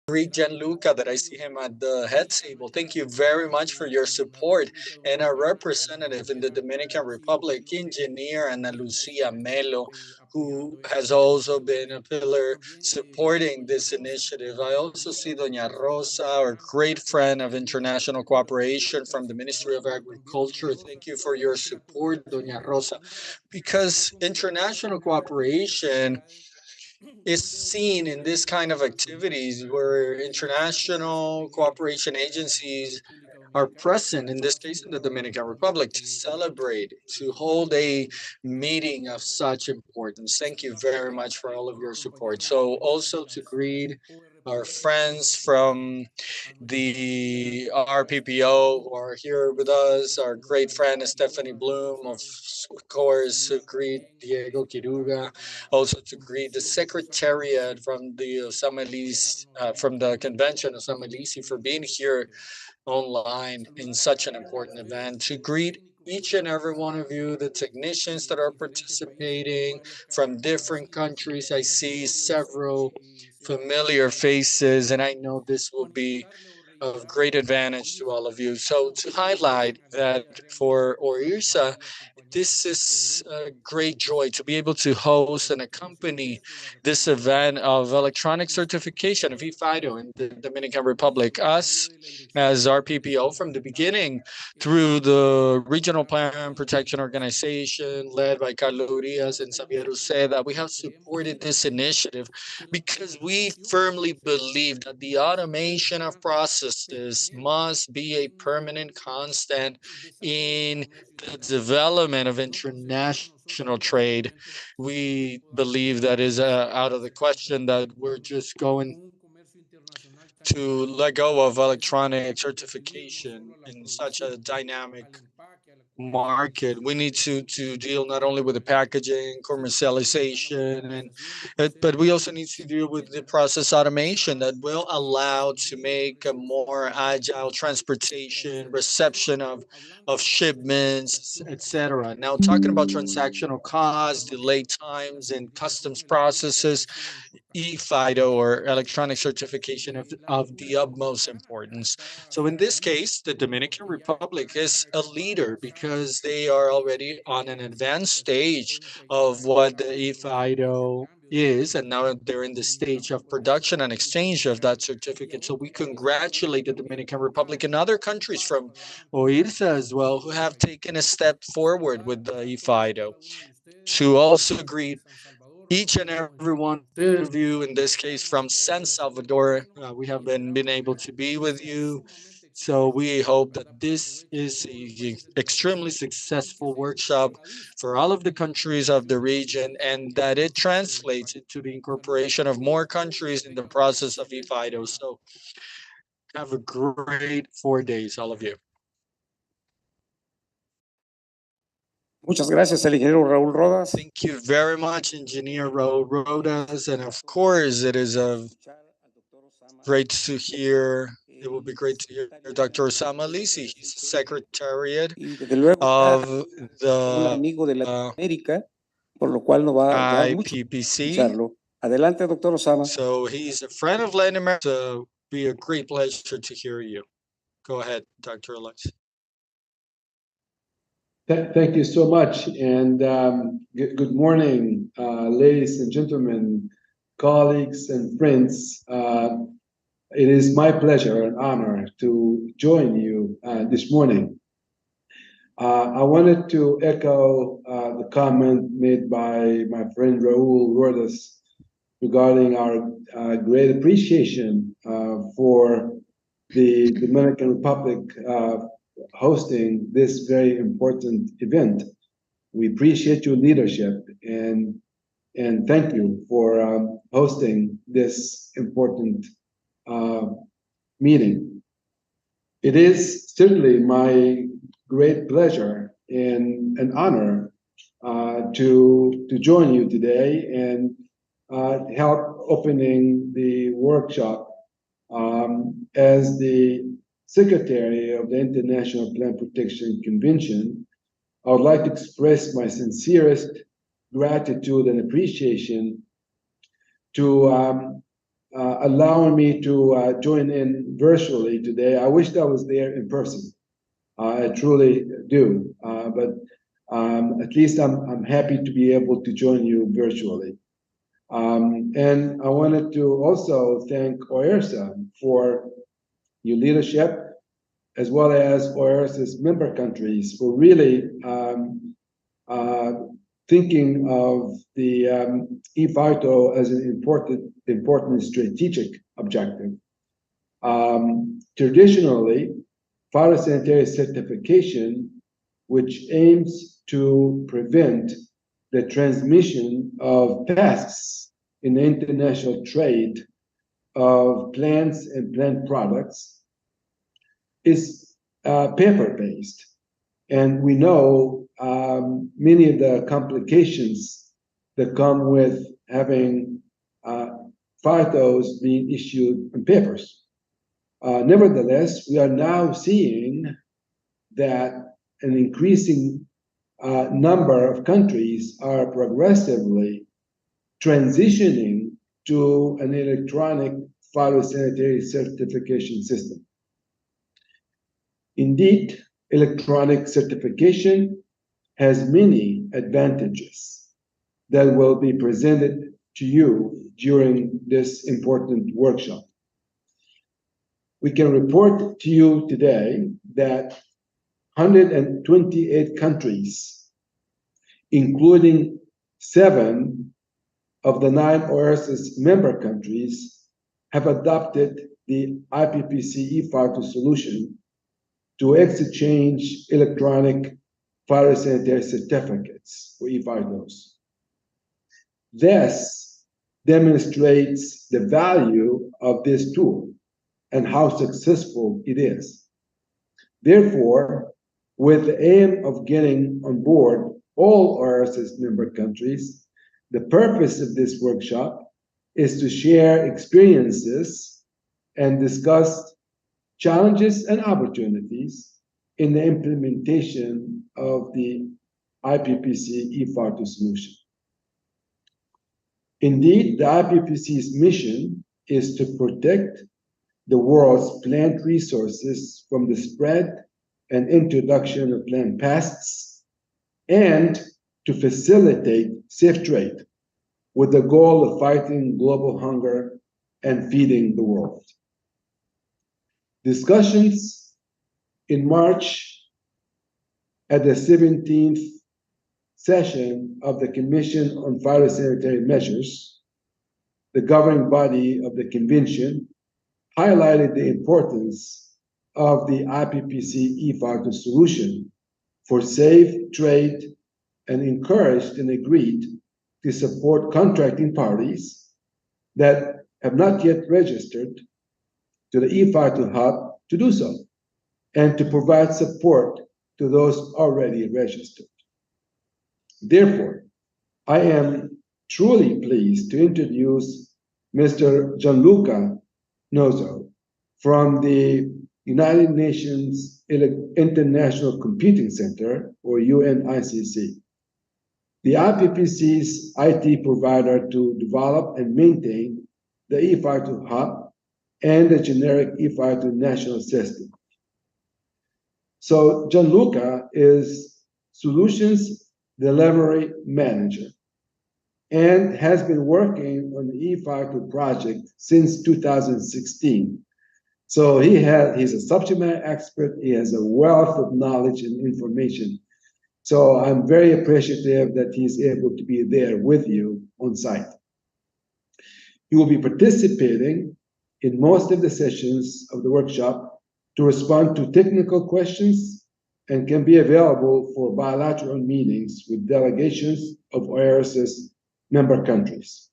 greet Gianluca that I see him at the head table. Thank you very much for your support. And our representative in the Dominican Republic, Engineer Ana Lucia Melo, who has also been a pillar supporting this initiative. I also see Doña Rosa, our great friend of international cooperation from the Ministry of Agriculture. Thank you for your support, Doña Rosa, because international cooperation is seen in this kind of activities where international cooperation agencies are present, in this case in the Dominican Republic, to celebrate, to hold a meeting of such importance. Thank you very much for all of your support. So also to greet our friends from the RPPO who are here with us, our great friend Stephanie Bloom, of course, to greet Diego Quiruga, also to greet the Secretariat from the from the Convention of Samalisi for being here online in such an important event, to greet each and every one of you, the technicians that are participating from different countries. I see several familiar faces, and I know this will be of great advantage to all of you. So to highlight that for OIRSA, this is a great joy to be able to host and accompany this event of electronic certification of ePhyto in the Dominican Republic. Us, as RPPO from the beginning, through the Regional Plan Protection Organization led by Carlos Urias and Xavier Uceda, we have supported this initiative because we firmly believe that the automation of processes must be a permanent constant in the development of international trade. We believe that is out of the question that we're just going to let go of electronic certification in such a dynamic market. We need to deal not only with the packaging, commercialization, but we also need to deal with the process automation that will allow to make a more agile transportation, reception of shipments, etc. Now, talking about transactional costs, delay times, and customs processes, ePhyto or electronic certification of the utmost importance. So in this case, the Dominican Republic is a leader because they are already on an advanced stage of what the ePhyto is, and now they're in the stage of production and exchange of that certificate. So we congratulate the Dominican Republic and other countries from OIRSA as well who have taken a step forward with the ePhyto. To also greet each and every one of you, in this case from San Salvador. We have been able to be with you. So we hope that this is a extremely successful workshop for all of the countries of the region and that it translates into the incorporation of more countries in the process of ePhyto. So have a great 4 days, all of you. Muchas gracias al ingeniero Raúl Rodas. Thank you very much, Engineer Raul Rodas. And of course, it is great to hear. It will be great to hear Dr. Osama Lisi. He's the Secretariat of the por lo cual nos va a dar mucho IPPC. escucharlo. Adelante, doctor Osama. So he's a friend of Latin America. So it'll be a great pleasure to hear you. Go ahead, Dr. Alex. Thank you so much, and good morning, ladies and gentlemen, colleagues and friends. It is my pleasure and honor to join you this morning. I wanted to echo the comment made by my friend Raul Rodas regarding our great appreciation for the Dominican Republic hosting this very important event. We appreciate your leadership and thank you for hosting this important meeting. It is certainly my great pleasure and an honor to join you today and help opening the workshop as the Secretary of the International Plant Protection Convention. I would like to express my sincerest gratitude and appreciation to allowing me to join in virtually today. I wish I was there in person. I truly do. But at least I'm happy to be able to join you virtually. And I wanted to also thank OIRSA for your leadership, as well as OIRSA's member countries for really uh, thinking of the ePhyto as an important strategic objective. Traditionally, phytosanitary certification, which aims to prevent the transmission of pests in the international trade of plants and plant products, is paper-based. And we know many of the complications that come with having phytos being issued in papers. Nevertheless, we are now seeing that an increasing number of countries are progressively transitioning to an electronic phytosanitary certification system. Indeed, electronic certification has many advantages that will be presented to you during this important workshop. We can report to you today that 128 countries, including 7 of the 9 OIRSA's member countries, have adopted the IPPC ePhyto solution to exchange electronic phytosanitary certificates for ePhytos. This demonstrates the value of this tool and how successful it is. Therefore, with the aim of getting on board all OIRSA's member countries, the purpose of this workshop is to share experiences and discuss challenges and opportunities in the implementation of the IPPC ePhyto solution. Indeed, the IPPC's mission is to protect the world's plant resources from the spread and introduction of plant pests, and to facilitate safe trade with the goal of fighting global hunger and feeding the world. Discussions in March at the 17th session of the Commission on Phytosanitary Measures, the governing body of the convention, highlighted the importance of the IPPC ePhyto solution for safe trade and encouraged and agreed to support contracting parties that have not yet registered to the ePhyto Hub to do so, and to provide support to those already registered. Therefore, I am truly pleased to introduce Mr. Gianluca Nozzo from the United Nations International Computing Center, or UNICC, the IPPC's IT provider to develop and maintain the ePhyto Hub and the generic ePhyto national system. So Gianluca is Solutions Delivery Manager and has been working on the ePhyto project since 2016. So he's a subject matter expert. He has a wealth of knowledge and information. So I'm very appreciative that he's able to be there with you on site. He will be participating in most of the sessions of the workshop to respond to technical questions and can be available for bilateral meetings with delegations of OIRSA's member countries.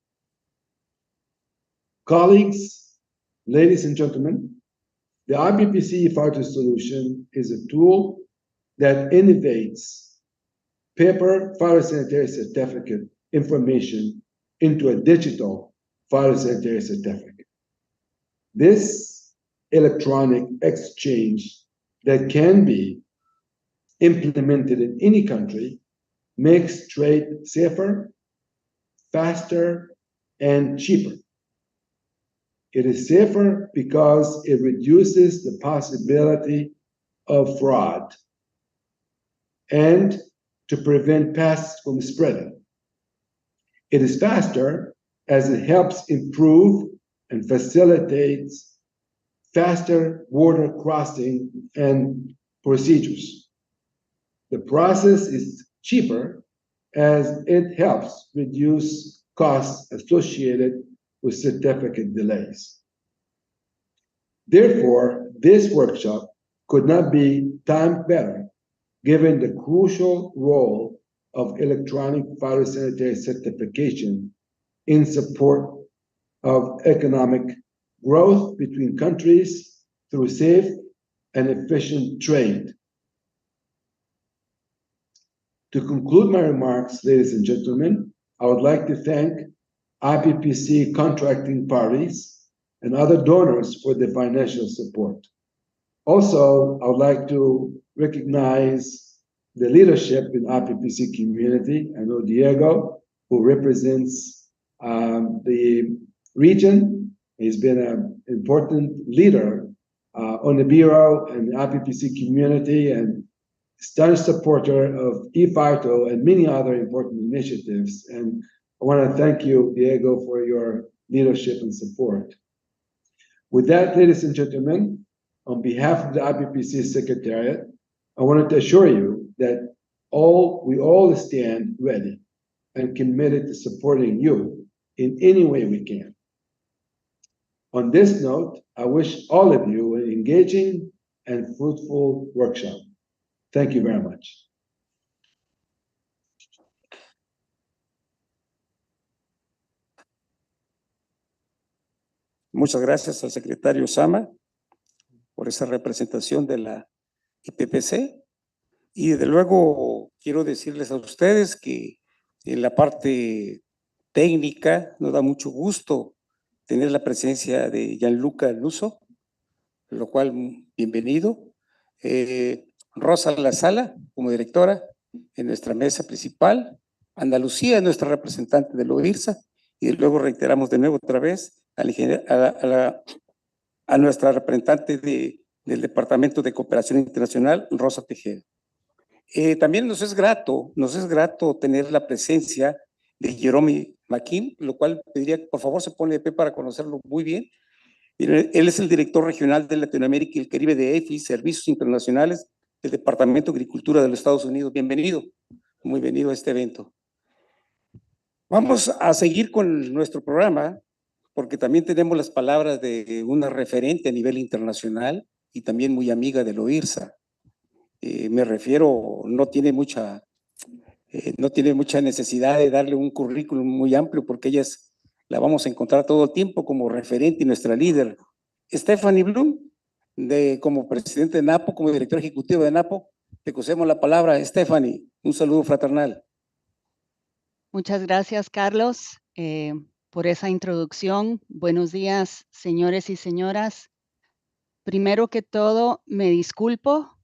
Colleagues, ladies and gentlemen, the IPPC ePhyto solution is a tool that innovates paper phytosanitary certificate information into a digital phytosanitary certificate. This electronic exchange that can be implemented in any country makes trade safer, faster, and cheaper. It is safer because it reduces the possibility of fraud and to prevent pests from spreading. It is faster as it helps improve and facilitates faster border crossing and procedures. The process is cheaper as it helps reduce costs associated with certificate delays. Therefore, this workshop could not be timed better given the crucial role of electronic phytosanitary certification in support of economic growth between countries through safe and efficient trade. To conclude my remarks, ladies and gentlemen, I would like to thank IPPC contracting parties and other donors for their financial support. Also, I would like to recognize the leadership in IPPC community. I know Diego, who represents the region. He's been an important leader on the Bureau and the IPPC community and staunch supporter of ePhyto and many other important initiatives. And I want to thank you, Diego, for your leadership and support. With that, ladies and gentlemen, on behalf of the IPPC Secretariat, I wanted to assure you that we all stand ready and committed to supporting you in any way we can. On this note, I wish all of you an engaging and fruitful workshop. Thank you very much. Muchas gracias al secretario Sama por esa representación de la IPPC. Y desde luego quiero decirles a ustedes que en la parte técnica nos da mucho gusto tener la presencia de Gianluca Luso, lo cual bienvenido. Rosa La Sala como directora en nuestra mesa principal. Ana Lucía, nuestra representante del OIRSA. Y luego reiteramos de nuevo otra vez a nuestra representante del Departamento de Cooperación Internacional, Rosa Tejeda. También nos es grato tener la presencia de Jerome McKean, lo cual pediría que por favor se pone de pie para conocerlo muy bien. Él es el director regional de Latinoamérica y el Caribe de EFI, Servicios Internacionales del Departamento de Agricultura de los Estados Unidos. Bienvenido, muy bienvenido a este evento. Vamos a seguir con nuestro programa, porque también tenemos las palabras de una referente a nivel internacional y también muy amiga del OIRSA. Me refiero, no tiene mucha necesidad de darle un currículum muy amplio porque la vamos a encontrar todo el tiempo como referente y nuestra líder. Stephanie Bloom, como presidente de NAPO, como director ejecutivo de NAPO, te concedemos la palabra. Stephanie, un saludo fraternal. Muchas gracias, Carlos, por esa introducción. Buenos días, señores y señoras. Primero que todo, me disculpo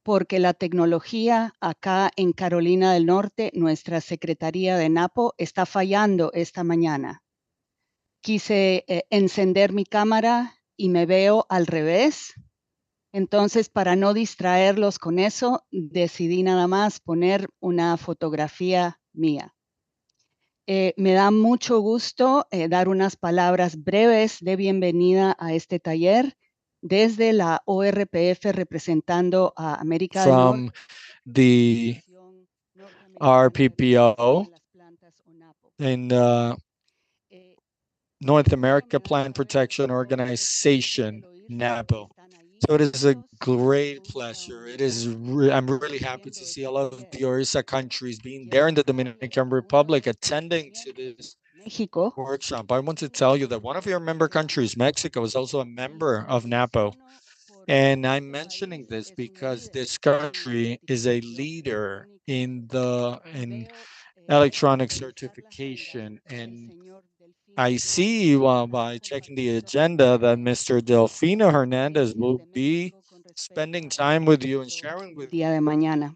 porque la tecnología acá en Carolina del Norte, nuestra Secretaría de NAPO, está fallando esta mañana. Quise encender mi cámara y me veo al revés. Entonces, para no distraerlos con eso, decidí nada más poner una fotografía mía. Me da mucho gusto dar unas palabras breves de bienvenida a este taller desde la ORPF representando a América del Norte. From the RPPO in North America Plant Protection Organization, NAPO. So it is a great pleasure. I'm really happy to see all of the OIRSA countries being there in the Dominican Republic attending to this Mexico. workshop. I want to tell you that one of your member countries, Mexico, is also a member of NAPO. And I'm mentioning this because this country is a leader in electronic certification. And I see by checking the agenda that Mr. Delfino Hernandez will be spending time with you and sharing with Día de mañana.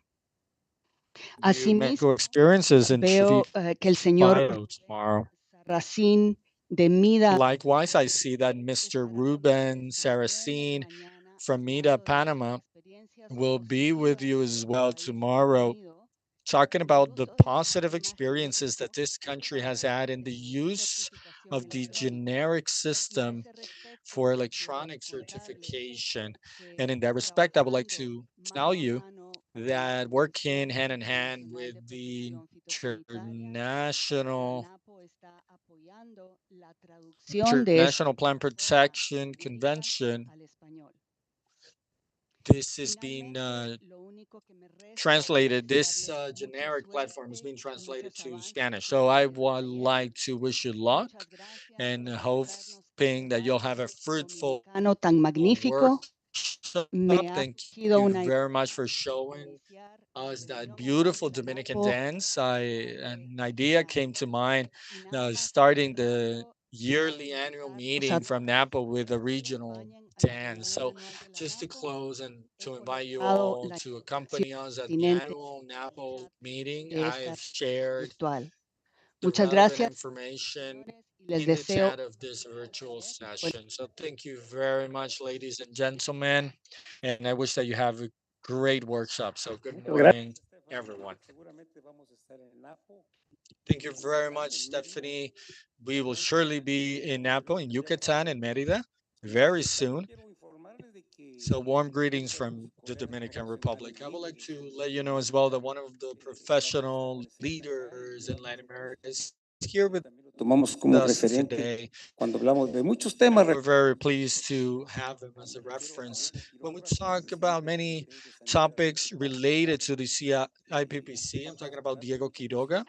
you Mexico experiences in Veo que el señor tomorrow. Racine de MIDA. Likewise, I see that Mr. Ruben Saracen from MIDA, Panama, will be with you as well tomorrow, talking about the positive experiences that this country has had in the use of the generic system for electronic certification. And in that respect, I would like to tell you that working hand in hand with the International Plant Protection Convention, this is being translated, this generic platform is being translated to Spanish. So I would like to wish you luck and hoping that you'll have a fruitful workshop. Thank you very much for showing us that beautiful Dominican dance. An idea came to mind starting the yearly annual meeting from Napa with a regional dance. So just to close and to invite you all to accompany us at the annual Napa meeting, I've shared the relevant information in the chat of this virtual session. So thank you very much, ladies and gentlemen, and I wish that you have a great workshop. So good morning, everyone. Thank you very much, Stephanie. We will surely be in Napo, in Yucatan, and Merida very soon. So warm greetings from the Dominican Republic. I would like to let you know as well that one of the professional leaders in Latin America is here with Tomamos como us referente today. cuando hablamos de muchos And temas. we're very pleased to have him as a reference when we talk about many topics related to the IPPC. I'm talking about Diego Quiroga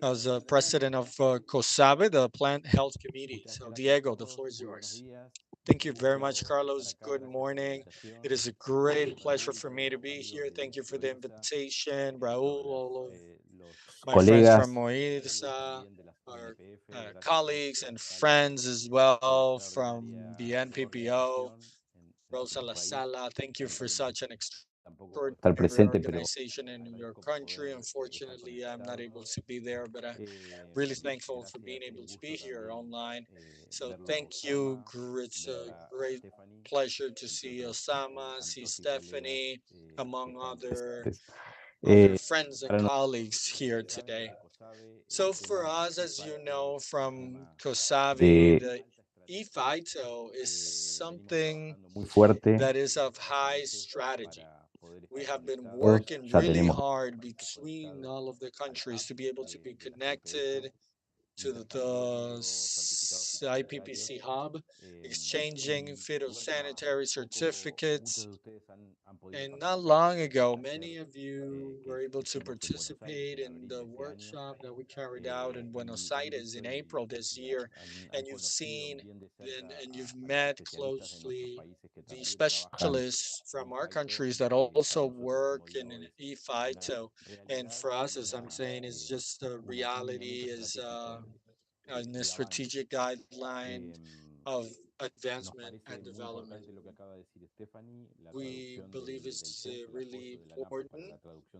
as president of COSABE, the Plant Health Committee. So Diego, the floor is yours. Thank you very much, Carlos. Good morning. It is a great pleasure for me to be here. Thank you for the invitation, Raul, all of my friends from OIRSA, our colleagues and friends as well from the NPPO, Rosa La Sala. Thank you for such an extraordinary organization in your country. Unfortunately, I'm not able to be there, but I'm really thankful for being able to be here online. So thank you. It's a great pleasure to see Osama, see Stephanie, among other friends and colleagues here today. So for us, as you know, from COSAVI, the ePhyto is something that is of high strategy. We have been working really hard between all of the countries to be able to be connected to the IPPC hub, exchanging phytosanitary certificates. And not long ago, many of you were able to participate in the workshop that we carried out in Buenos Aires in April this year. And you've seen and you've met closely the specialists from our countries that also work in an ePhyto. And for us, as I'm saying, is just the reality is in the strategic guideline of advancement and development. We believe it's really important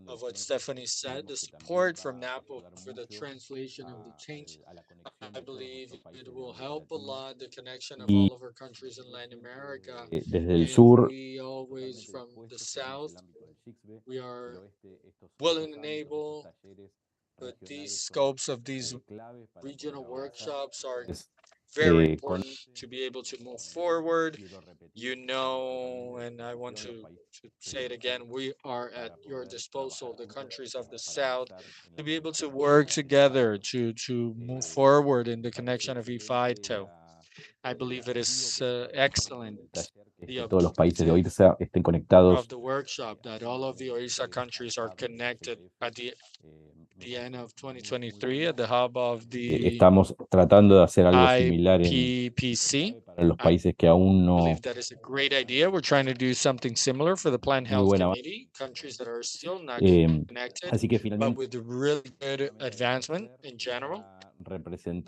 of what Stephanie said, the support from NAPO for the translation of the change. I believe it will help a lot the connection of all of our countries in Latin America. And we always, from the south, we are willing and able, but these scopes of these regional workshops are very important to be able to move forward. You know, and I want to say it again, we are at your disposal, the countries of the South, to be able to work together to move forward in the connection of ePhyto. I believe it is excellent, the objective of the workshop, that all of the OIRSA countries are connected at the end of 2023 at the hub of the IPPC. I believe that is a great idea. We're trying to do something similar for the Plant Health Committee, countries that are still not connected, but with a really good advancement in general.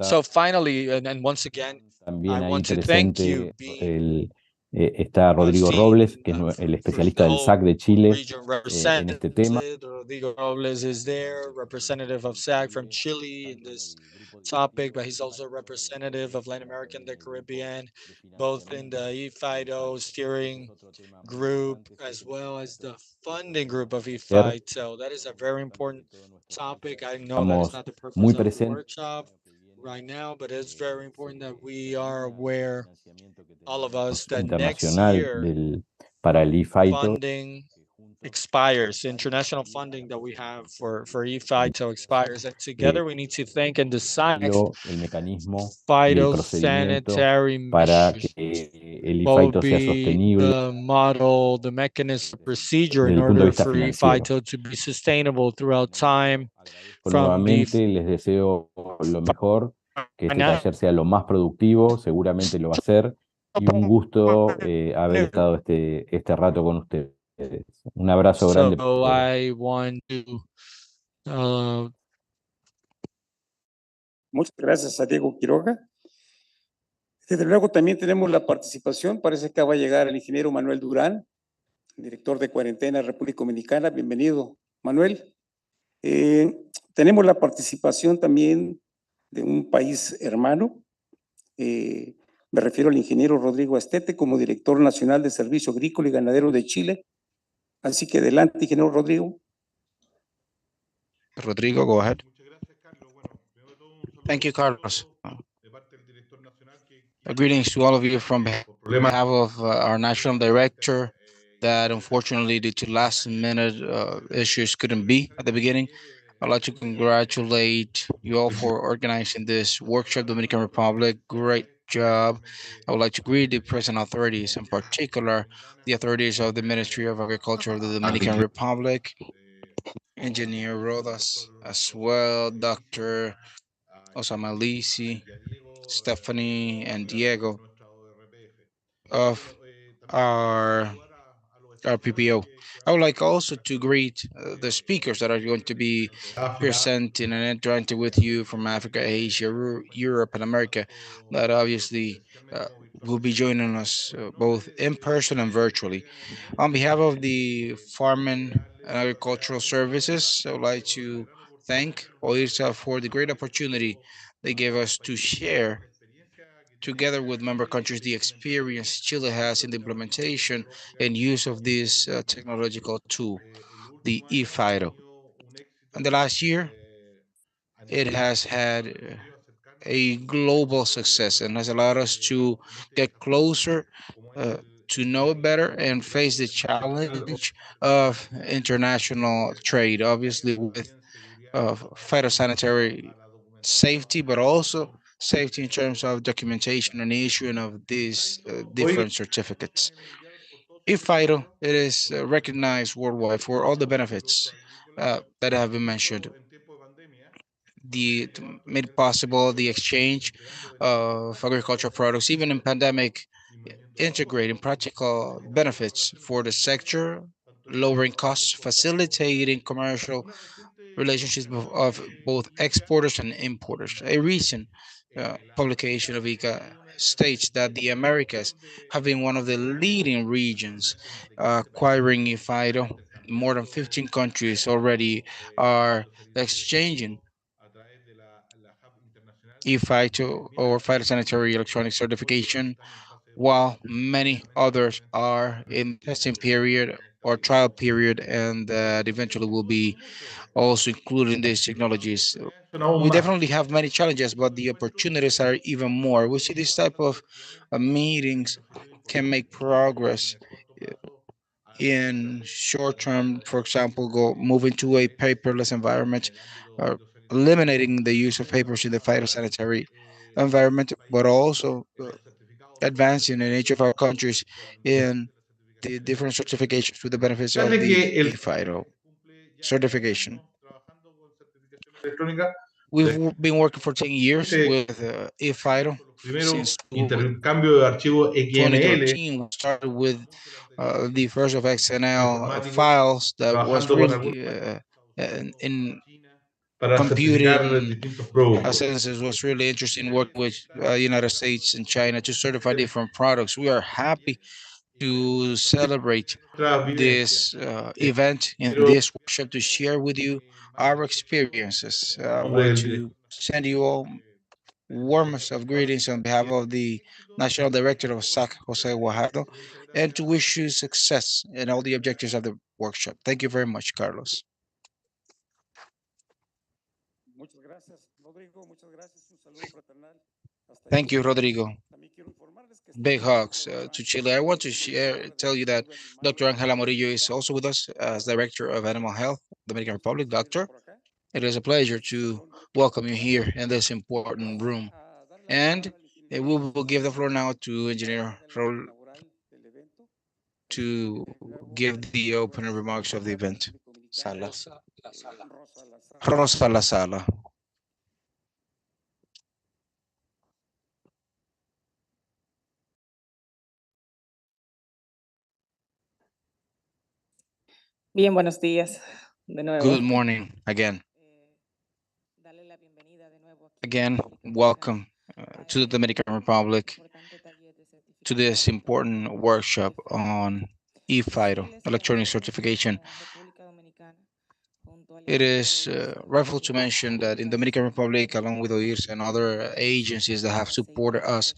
So finally, and once again, I want to thank you being Está Rodrigo Robles, que es el from especialista the del whole SAC de Chile region en este tema. represented. Rodrigo Robles is there, representative of SAG from Chile in this topic, but he's also representative of Latin America and the Caribbean, both in the ePhyto steering group as well as the funding group of ePhyto. That is a very important topic. I know that is Estamos not the muy purpose of the presentes workshop right now, but it's very important that we are aware, all of us, that next internacional year para el ePhyto. funding expires, international funding that we have for ePhyto expires, and together we need to think and decide El mecanismo y el procedimiento phytosanitary para measures. que el What would ePhyto sea be sostenible the model, the mechanism, procedure desde in el punto de order vista for financiero. ePhyto to be sustainable throughout time from the Nuevamente les deseo lo mejor, que este financial taller sea lo más productivo, seguramente lo va a ser, y un gusto haber estado este rato con ustedes. Un abrazo grande para So todos. I want to Muchas gracias a Diego Quiroga. Desde luego también tenemos la participación, parece que va a llegar el ingeniero Manuel Durán, director de Cuarentena República Dominicana. Bienvenido, Manuel. Tenemos la participación también de un país hermano. Me refiero al ingeniero Rodrigo Astete como director nacional de Servicio Agrícola y Ganadero de Chile. Así que adelante, ingeniero Rodrigo. Rodrigo, go ahead. Thank you, Carlos. Greetings to all of you from behalf of our national director that unfortunately due to last minute issues couldn't be at the beginning. I'd like to congratulate you all for organizing this workshop, Dominican Republic. Great job. I would like to greet the present authorities, in particular, the authorities of the Ministry of Agriculture of the Dominican Republic, Engineer Rodas as well, Dr. Osamalisi, Stephanie, and Diego of our PPO. I would like also to greet the speakers that are going to be presenting and interacting with you from Africa, Asia, Europe, and America, that obviously will be joining us both in person and virtually. On behalf of the Farming and Agricultural Services, I would like to thank OIRSA for the great opportunity they gave us to share together with member countries the experience Chile has in the implementation and use of this technological tool, the ePhyto. In the last year, it has had a global success and has allowed us to get closer, to know it better, and face the challenge of international trade, obviously with phytosanitary safety, but also safety in terms of documentation and issuing of these different certificates. ePhyto, it is recognized worldwide for all the benefits that have been mentioned. Made possible the exchange of agricultural products, even in pandemic, integrating practical benefits for the sector, lowering costs, facilitating commercial relationships of both exporters and importers. A recent publication of ICA states that the Americas have been one of the leading regions acquiring ePhyto. More than 15 countries already are exchanging ePhyto or phytosanitary electronic certification, while many others are in testing period or trial period, and that eventually will be also including these technologies. We definitely have many challenges, but the opportunities are even more. We see this type of meetings can make progress in short term, for example, go moving to a paperless environment, or eliminating the use of papers in the phytosanitary environment, but also advancing in each of our countries in the different certifications with the benefits of the ePhyto certification. We've been working for 10 years with ePhyto since 2013. We started with the first of XML files that was really in computing senses was really interesting working with United States and China to certify different products. We are happy to celebrate this event in this workshop to share with you our experiences. I want to send you all warmest of greetings on behalf of the National Director of SAC, Jose Guajardo, and to wish you success in all the objectives of the workshop. Thank you very much, Carlos. Thank you, Rodrigo. Big hugs to Chile. I want to tell you that Dr. Angela Morillo is also with us as Director of Animal Health, Dominican Republic. Doctor, it is a pleasure to welcome you here in this important room. And we will give the floor now to Engineer Raul to give the opening remarks of the event. Salas. Rosa La Sala. Bien, buenos días de nuevo. Good morning again. Again, welcome to the Dominican Republic to this important workshop on ePhyto, electronic certification. It is rightful to mention that in Dominican Republic, along with OIRSA and other agencies that have supported us,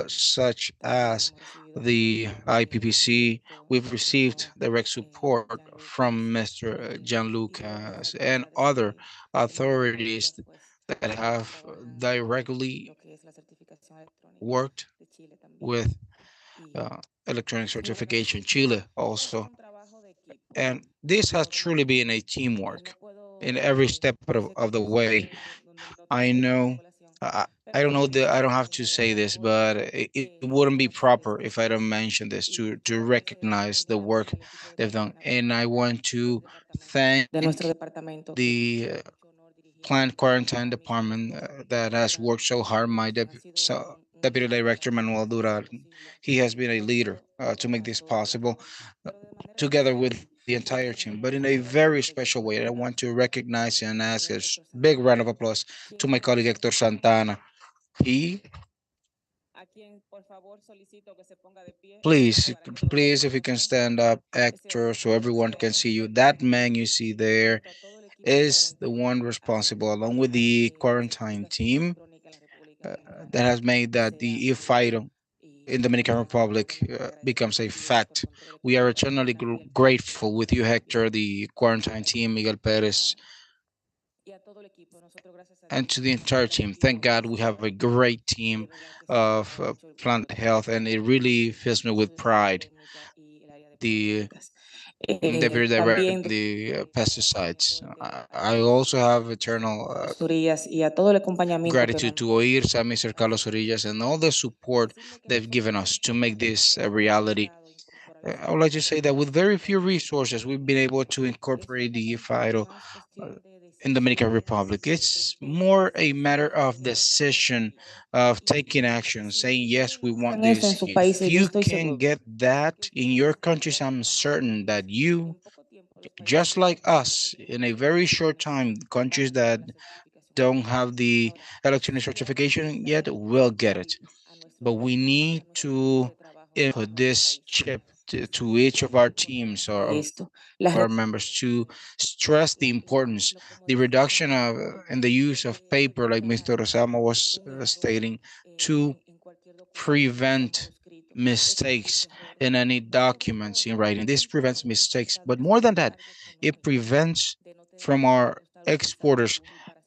such as the IPPC, we've received direct support from Mr. Gianluca and other authorities that have directly worked with electronic certification, Chile also. And this has truly been a teamwork in every step of the way. I know, I don't know that I don't have to say this, but it wouldn't be proper if I don't mention this to recognize the work they've done. And I want to thank De nuestro departamento. the plant quarantine department that has worked so hard. My deputy director Manuel Duran, he has been a leader to make this possible, together with the entire team. But in a very special way, I want to recognize and ask a big round of applause to my colleague Hector Santana. He, please, please, if you can stand up, Hector, so everyone can see you. That man you see there is the one responsible, along with the quarantine team, that has made that the ePhyto in Dominican Republic becomes a fact. We are eternally grateful with you, Hector, the quarantine team, Miguel Perez, and to the entire team. Thank God we have a great team of plant health, and it really fills me with pride. The deputy director También and the pesticides. I also have eternal Orillas y a todo el acompañamiento que gratitude to OIRSA, Mr. Carlos Orillas, and all the support they've given us to make this a reality. I would like to say that with very few resources, we've been able to incorporate the FIDO in Dominican Republic. It's more a matter of decision, of taking action, saying, yes, we want esto en this. su país If y yo you estoy can seguro get that in your countries, I'm certain that you, just like us, in a very short time, countries that don't have the electronic certification yet will get it. But we need to input this chip to each of our teams or de of esto. our members to stress the importance, the reduction of and the use of paper, like Mr. Rosama was stating, to prevent mistakes in any documents in writing. This prevents mistakes, but more than that, it prevents from our exporters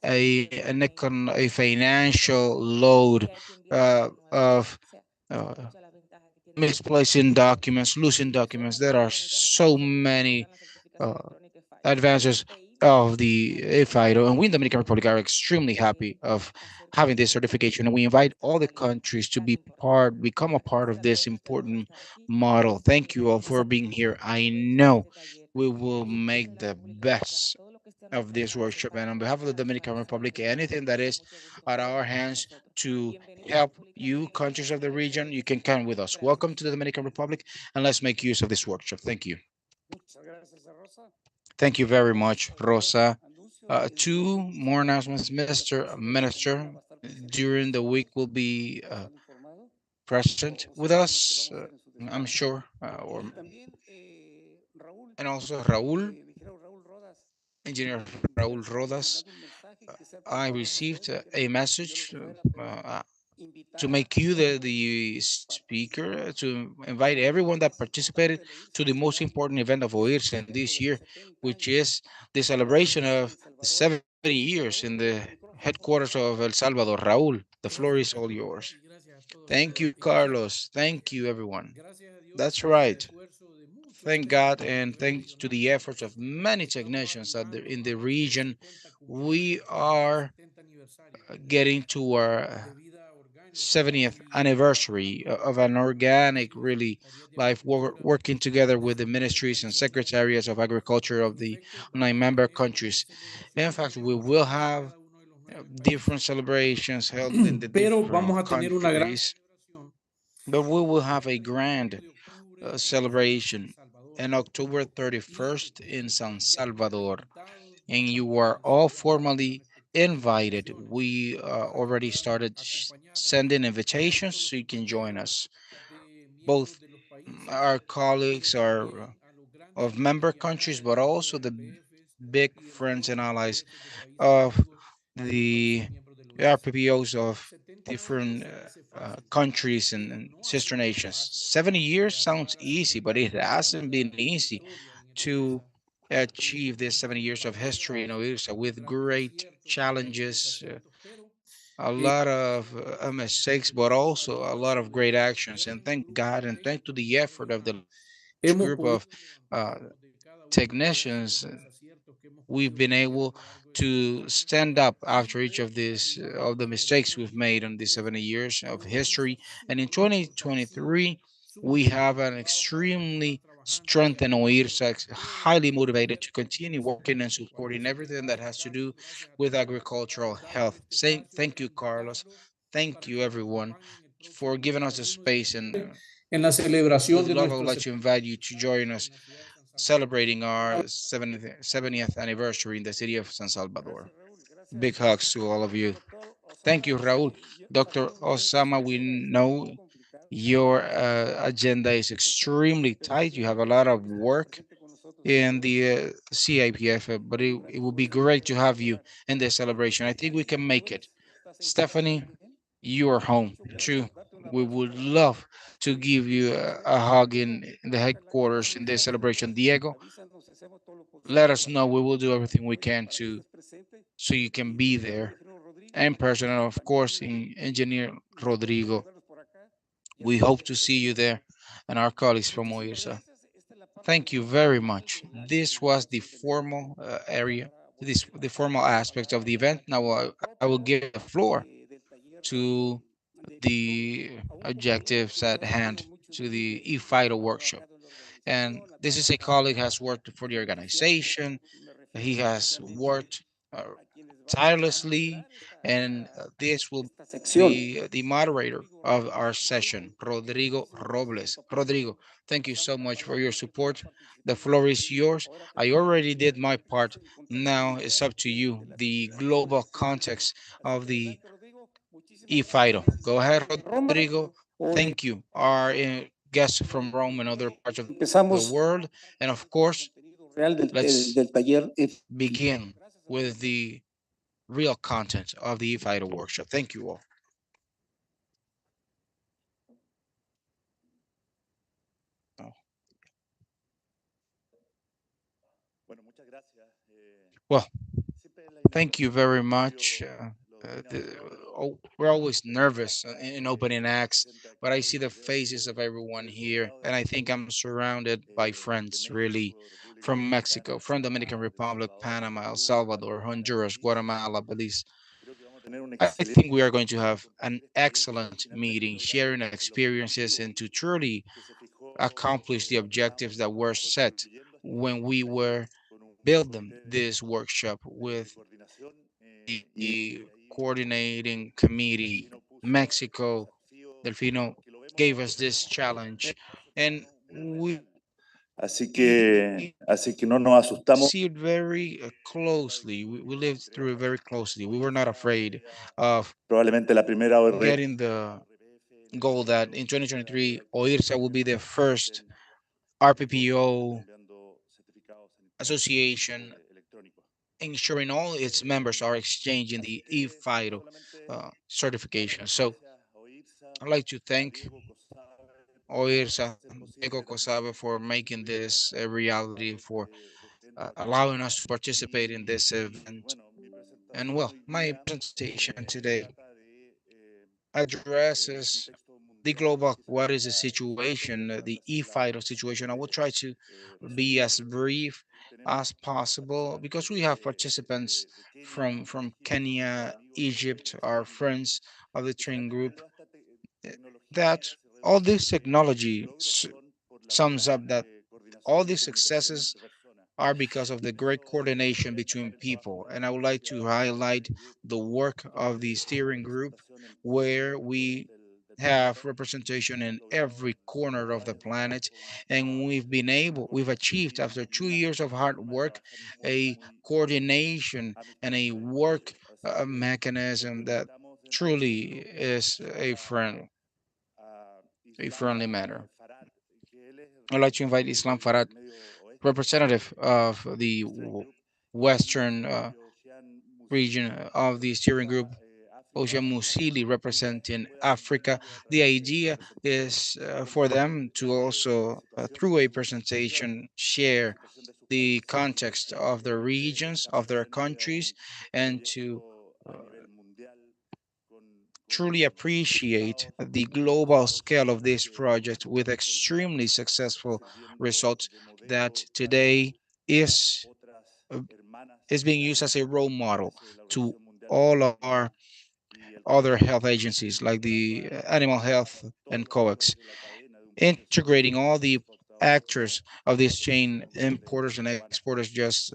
a financial load of uh, misplacing documents, losing documents. There are so many uh, advances of the FIDO, and we in the Dominican Republic are extremely happy of having this certification. And we invite all the countries to become a part of this important model. Thank you all for being here. I know we will make the best of this workshop. And on behalf of the Dominican Republic, anything that is at our hands to help you, countries of the region, you can count with us. Welcome to the Dominican Republic, and let's make use of this workshop. Thank you. Thank you very much, Rosa. Two more announcements. Mr. Minister, during the week will be present with us, I'm sure, and also Raul, Engineer Raul Rodas. I received a message to make you the speaker, to invite everyone that participated to the most important event of OIRSA in this year, which is the celebration of 70 years in the headquarters of El Salvador. Raúl, the floor is all yours. Thank you, Carlos. Thank you, everyone. That's right. Thank God and thanks to the efforts of many technicians in the region, we are getting to our 70th anniversary of an organic, really life working together with the ministries and secretariats of agriculture of the nine member countries. In fact, we will have different celebrations held in the pero different vamos a tener una gran countries, but we will have a grand celebration on October 31st in San Salvador, and you are all formally invited. We already started sending invitations so you can join us. Both our colleagues are of member countries, but also the big friends and allies of the RPPOs of different countries and sister nations. 70 years sounds easy, but it hasn't been easy to achieve this 70 years of history in OIRSA with great challenges, a lot of mistakes, but also a lot of great actions. And thank God and thank to the effort of the large hemos group podido of technicians, we've been able to stand up after each of these of the mistakes we've made on these 70 years of history. And in 2023, we have an extremely strengthened OIRSA, highly motivated to continue working and supporting everything that has to do with agricultural health. Saying thank you, Carlos. Thank you, everyone, for giving us the space. And en la celebración with de love, I would nuestro like to invite you to join us celebrating our 70th anniversary in the city of San Salvador. Big hugs to all of you. Thank you, Raul. Dr. Osama, we know your agenda is extremely tight. You have a lot of work in the CIPF, but it would be great to have you in the celebration. I think we can make it. Stephanie, you are home too. We would love to give you a hug in the headquarters in this celebration. Diego, let us know. We will do everything we can to so you can be there in person, and of course, in Engineer Rodrigo. We hope to see you there and our colleagues from OIRSA. Thank you very much. This was the formal area, the formal aspect of the event. Now I will give the floor to the objectives at hand, to the ePhyto workshop. And this is a colleague has worked for the organization. He has worked uh, tirelessly, and this will be the moderator of our session, Rodrigo Robles. Rodrigo, thank you so much for your support. The floor is yours. I already did my part. Now it's up to you, the global context of the ePhyto. Go ahead, Rodrigo. Thank you. Our guests from Rome and other parts of the world. And of course, let's begin with the real content of the ePhyto workshop. Thank you all. Well, thank you very much. We're always nervous in opening acts, but I see the faces of everyone here, and I think I'm surrounded by friends, really, from Mexico, from Dominican Republic, Panama, El Salvador, Honduras, Guatemala, Belize. I think we are going to have an excellent meeting, sharing experiences, and to truly accomplish the objectives that were set when we were building this workshop with the coordinating committee. Mexico, Delfino gave us this challenge, and we Así que no nos asustamos. See it very closely. We lived through it very closely. We were not afraid of Probablemente la primera ORF getting the goal that in 2023, OIRSA will be the first RPPO association ensuring all its members are exchanging the ePhyto certification. So I'd like to thank OIRSA, Diego Cosabe, for making this a reality, for allowing us to participate in this event. And well, my presentation today addresses the global, what is the situation, the ePhyto situation. I will try to be as brief as possible because we have participants from Kenya, Egypt, our friends of the training group, that all this technology sums up that all these successes are because of the great coordination between people. And I would like to highlight the work of the steering group, where we have representation in every corner of the planet. And we've achieved, after 2 years of hard work, a coordination and a work mechanism that truly is a friendly matter. I'd like to invite Islam Farad, representative of the Western region of the steering group, Ocean Musili representing Africa. The idea is for them to also, through a presentation, share the context of their regions, of their countries, and to truly appreciate the global scale of this project with extremely successful results that today is uh, is being used as a role model to all our other health agencies like the animal health and COEX, integrating all the actors of this chain, importers and exporters, just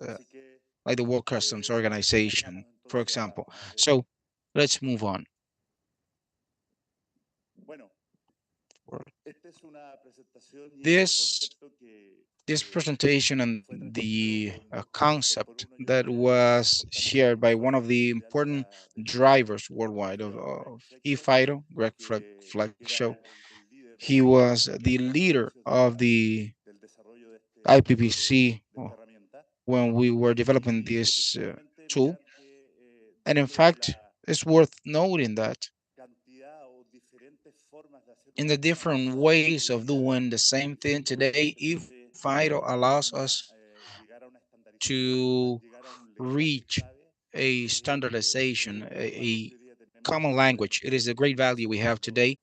like the World Customs Organization, for example. So let's move on. This this presentation and the concept that was shared by one of the important drivers worldwide of ePhyto, Greg Fleck. He was the leader of the IPPC when we were developing this tool. And in fact, it's worth noting that in the different ways of doing the same thing today, ePhyto allows us to reach a standardization, a common language. It is a great value we have today.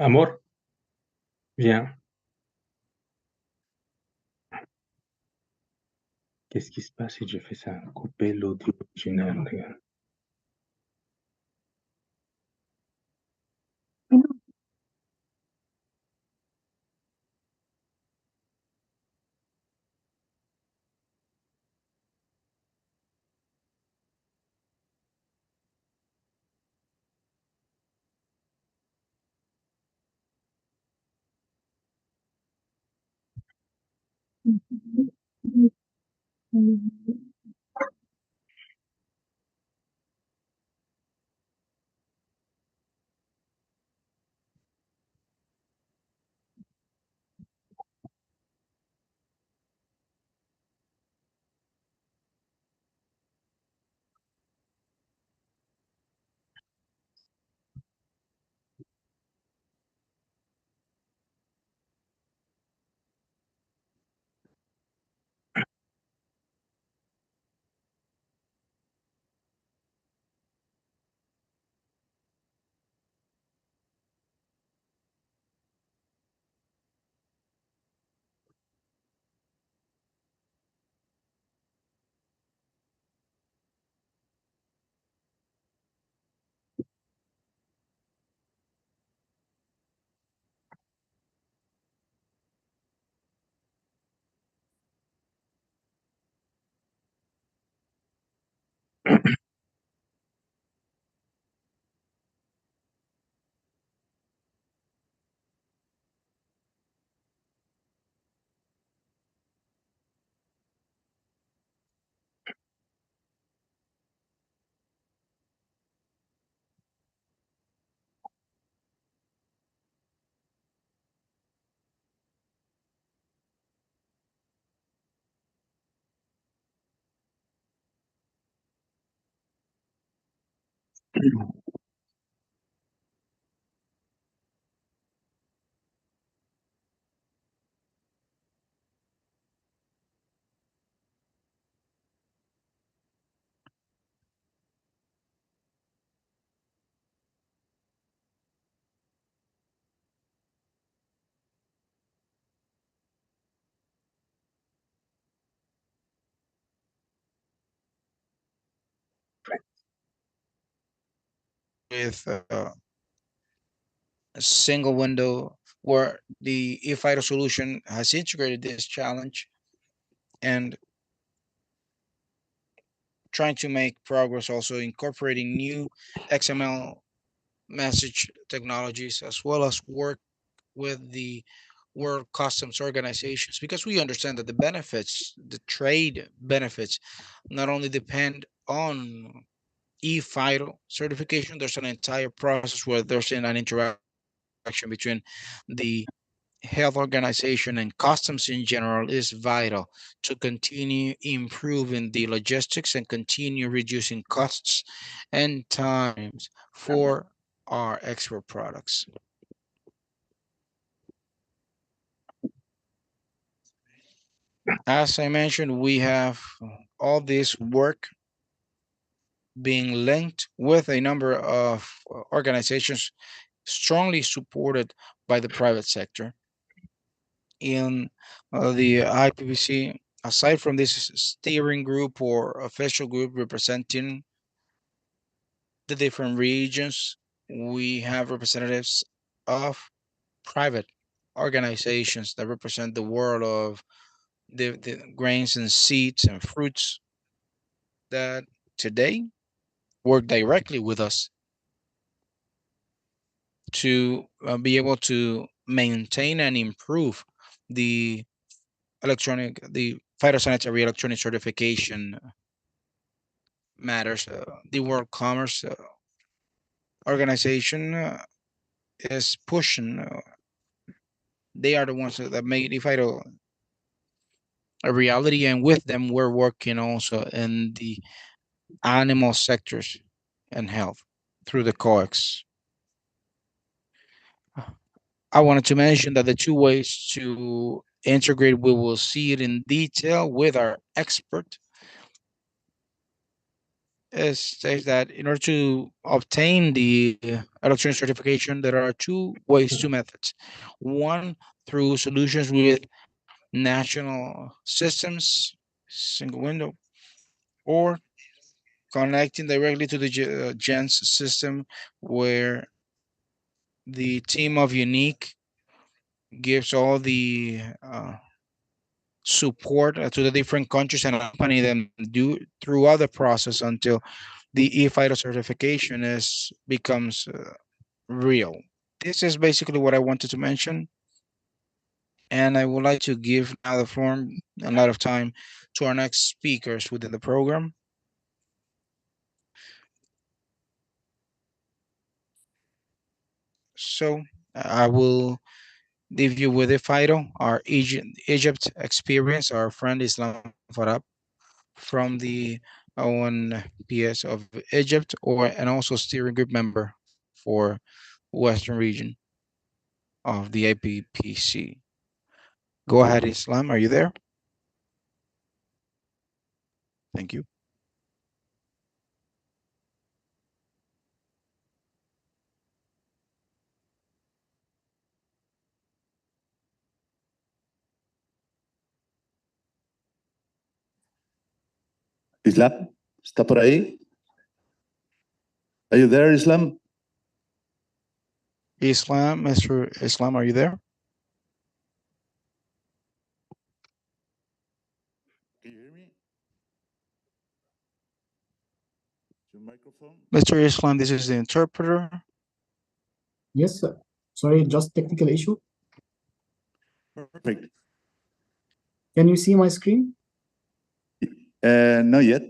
Amor, viens. Qu'est-ce qui se passe si je fais ça? Couper l'audio original, regarde. with a single window where the ePhyto solution has integrated this challenge and trying to make progress, also incorporating new XML message technologies, as well as work with the world customs organizations, because we understand that the benefits, the trade benefits, not only depend on ePhyto certification. There's an entire process where there's an interaction between the health organization and customs in general is vital to continue improving the logistics and continue reducing costs and times for our export products. As I mentioned, we have all this work being linked with a number of organizations strongly supported by the private sector. In the IPPC, aside from this steering group or official group representing the different regions, we have representatives of private organizations that represent the world of the grains and seeds and fruits that today work directly with us to be able to maintain and improve the the phytosanitary electronic certification matters. The World Commerce Organization is pushing. They are the ones that made ePhyto a reality, and with them, we're working also in the animal sectors and health through the COEX. I wanted to mention that the two ways to integrate, we will see it in detail with our expert, says that in order to obtain the electronic certification, there are two ways, two methods. One, through solutions with national systems, single window, or connecting directly to the GENS system, where the team of Unique gives all the support to the different countries and accompany them do throughout the process until the ePhyto certification is becomes real. This is basically what I wanted to mention, and I would like to give now the floor a lot of time to our next speakers within the program. So I will leave you with ePhyto, our Egypt experience. Our friend Islam Farab from the ONPS of Egypt, and also steering group member for Western region of the IPPC. Go ahead, Islam. Are you there? Thank you. Islam, ¿está por ahí? Are you there, Islam? Islam, Mr. Islam, are you there? Can you hear me? Your microphone? Mr. Islam, this is the interpreter. Yes, sir. Sorry, just technical issue. Perfect. Can you see my screen? Not yet.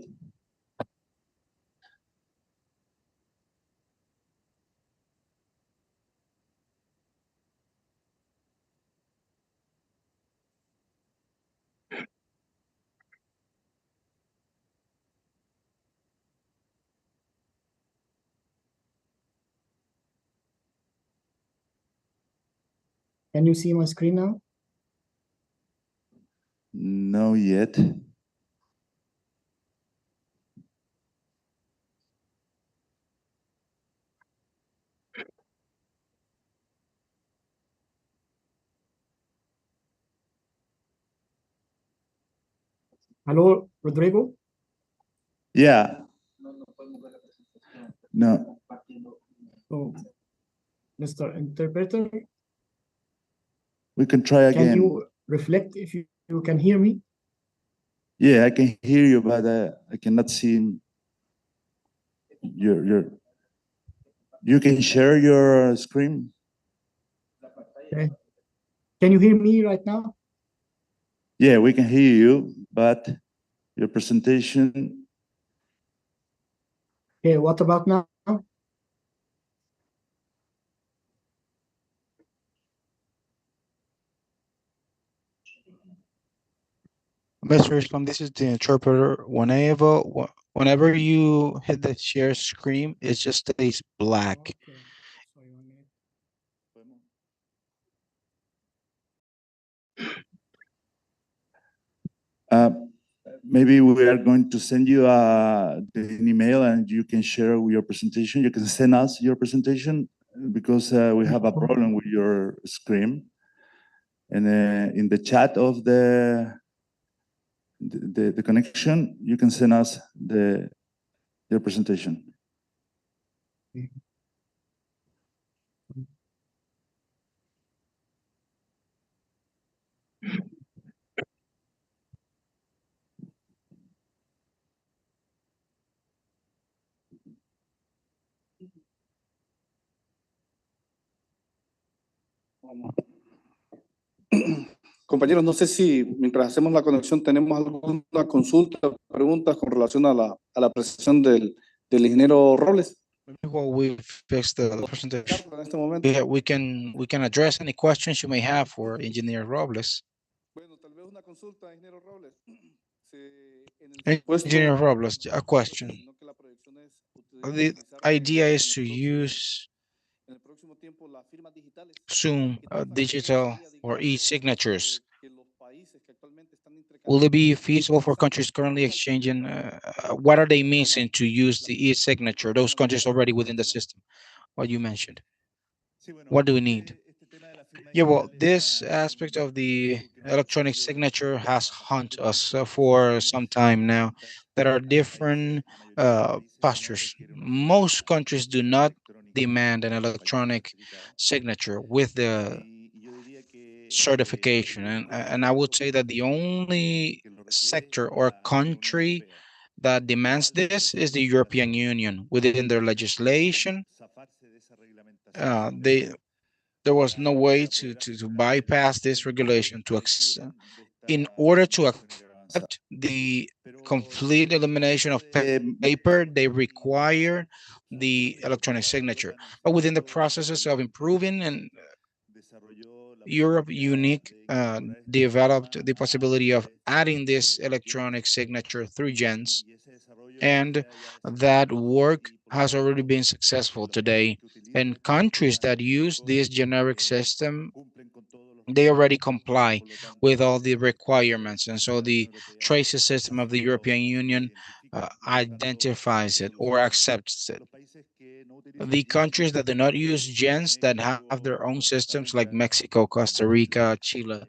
Can you see my screen now? No yet. Hello, Rodrigo? Yeah. No. So, Mr. Interpreter, We can try can again. you reflect if you can hear me? Yeah, I can hear you, but I cannot see your. You can share your screen. Okay. Can you hear me right now? Yeah, we can hear you, but your presentation. Okay, what about now? Mr. Islam, this is the interpreter. Whenever you hit the share screen, it just stays black. Okay. Sorry, 1 minute. Maybe we are going to send you an email and you can share your presentation. You can send us your presentation because we have a problem with your screen. And in the chat of the connection, you can send us your presentation. Compañeros, no sé si mientras hacemos la conexión tenemos alguna consulta, preguntas con relación a la presentación del ingeniero Robles. While we fix the presentation, En este momento. yeah, we can address any questions you may have for Engineer Robles. Bueno, tal vez una consulta, ingeniero Robles. Engineer Robles, a question. The idea is to use soon digital or e-signatures. Will it be feasible for countries currently exchanging? What are they missing to use the e-signature? Those countries already within the system, what you mentioned. What do we need? Yeah, well, this aspect of the electronic signature has haunted us for some time now. There are different postures. Most countries do not demand an electronic signature with the certification. And I would say that the only sector or country that demands this is the European Union. Within their legislation, there was no way to bypass this regulation in order to accept the complete elimination of paper. They require the electronic signature, but within the processes of improving, and Europe unique developed the possibility of adding this electronic signature through gens, and that work has already been successful today. And countries that use this generic system, they already comply with all the requirements, and so the traces system of the European Union identifies it or accepts it. The countries that do not use gens, that have their own systems, like Mexico, Costa Rica, Chile,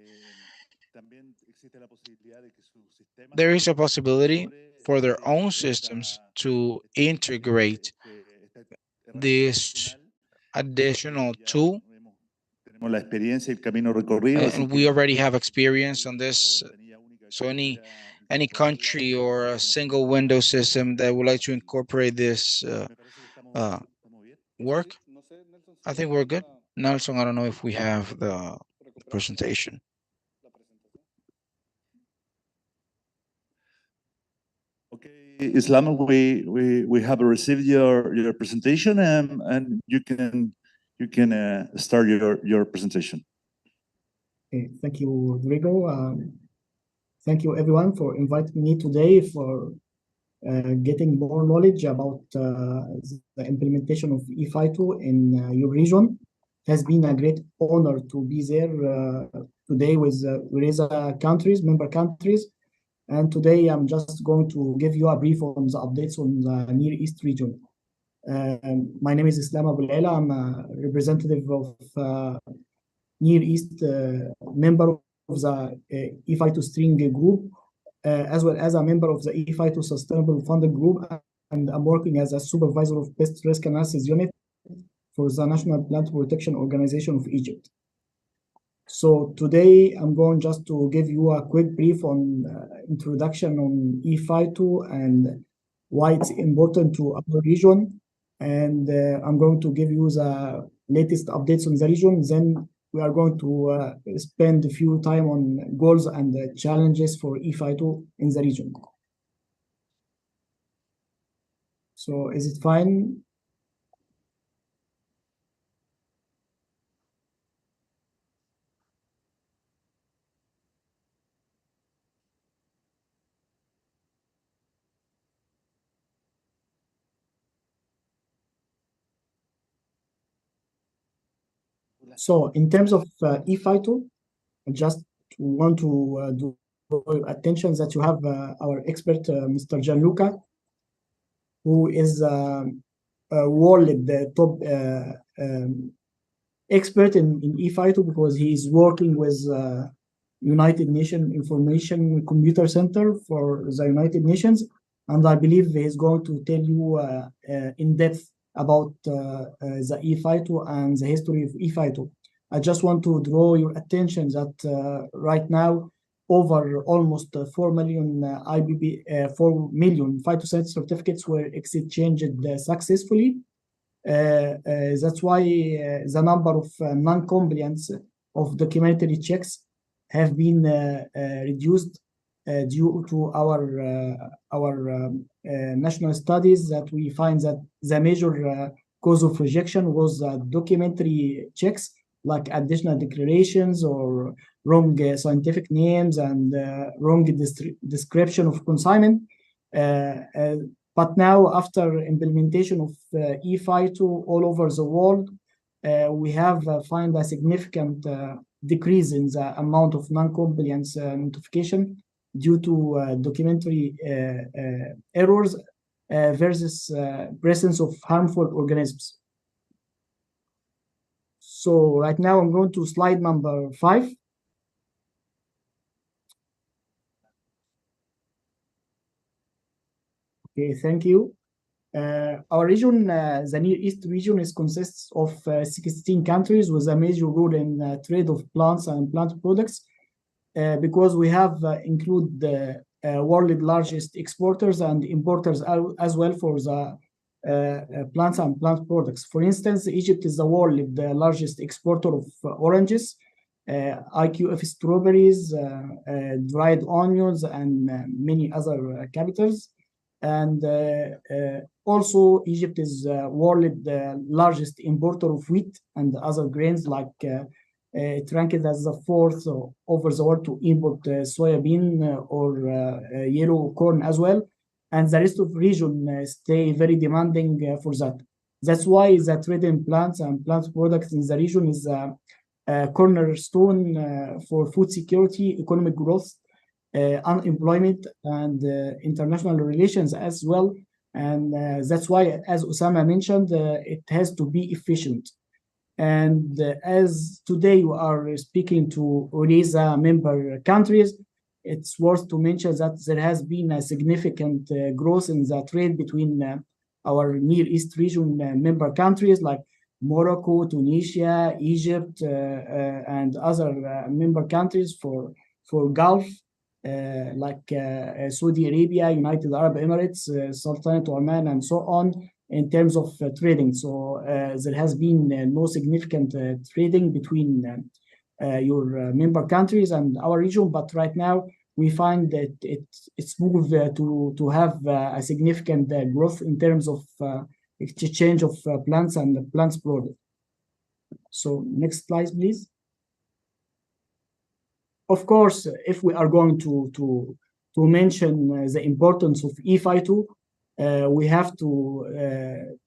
there is a possibility for their own systems to integrate this additional tool. And we already have experience on this. So any country or a single window system that would like to incorporate this work, I think we're good. Nelson, I don't know if we have the presentation. Islam, we have received your presentation, and you can start your presentation. Okay, thank you, Rodrigo. Thank you, everyone, for inviting me today for getting more knowledge about the implementation of ePhyto in your region. has been a great honor to be there today with EURESA member countries. And today I'm just going to give you a brief on the updates on the Near East region. My name is Islam Abu Laila. I'm a representative of Near East, member of the ePhyto String group, as well as a member of the ePhyto Sustainable Funding Group, and I'm working as a supervisor of Pest Risk Analysis Unit for the National Plant Protection Organization of Egypt. So today I'm going just to give you a quick brief on introduction on ePhyto and why it's important to our region. And I'm going to give you the latest updates on the region. Then we are going to spend a few time on goals and challenges for ePhyto in the region. So is it fine? So in terms of ePhyto, I just want to do attention that you have our expert, Mr. Gianluca, who is world the top expert in ePhyto, because he is working with United Nations Information Computer Center for the United Nations, and I believe he's going to tell you in depth about the ePhyto and the history of ePhyto. I just want to draw your attention that right now over almost 4 million 4 million phytosanitary certificates were exchanged successfully. That's why the number of non-compliance of documentary checks have been reduced due to our national studies, that we find that the major cause of rejection was documentary checks, like additional declarations or wrong scientific names and wrong description of consignment. But now, after implementation of ePhyto all over the world, we have found a significant decrease in the amount of non-compliance notification due to documentary errors versus presence of harmful organisms. So right now I'm going to slide number 5. Okay, thank you. Our region, the Near East region, consists of 16 countries with a major role in trade of plants and plant products, because we have include the world's largest exporters and importers as well for the plants and plant products. For instance, Egypt is the world's largest exporter of oranges, IQF strawberries, dried onions, and many other capitals. And also, Egypt is world's largest importer of wheat and other grains, like it ranked as the 4th over the world to import soybean or yellow corn as well. And the rest of the region stay very demanding for that. That's why the trade in plants and plant products in the region is a cornerstone for food security, economic growth, unemployment, and international relations as well. And that's why, as Osama mentioned, it has to be efficient. And as today we are speaking to OIRSA member countries, it's worth to mention that there has been a significant growth in the trade between our Near East region member countries like Morocco, Tunisia, Egypt, and other member countries for Gulf, like Saudi Arabia, United Arab Emirates, Sultanate Oman, and so on, in terms of trading. So there has been no significant trading between your member countries and our region, but right now we find that it's moved to have a significant growth in terms of exchange of plants and plants products. So next slide, please. Of course, if we are going to mention the importance of ePhyto, we have to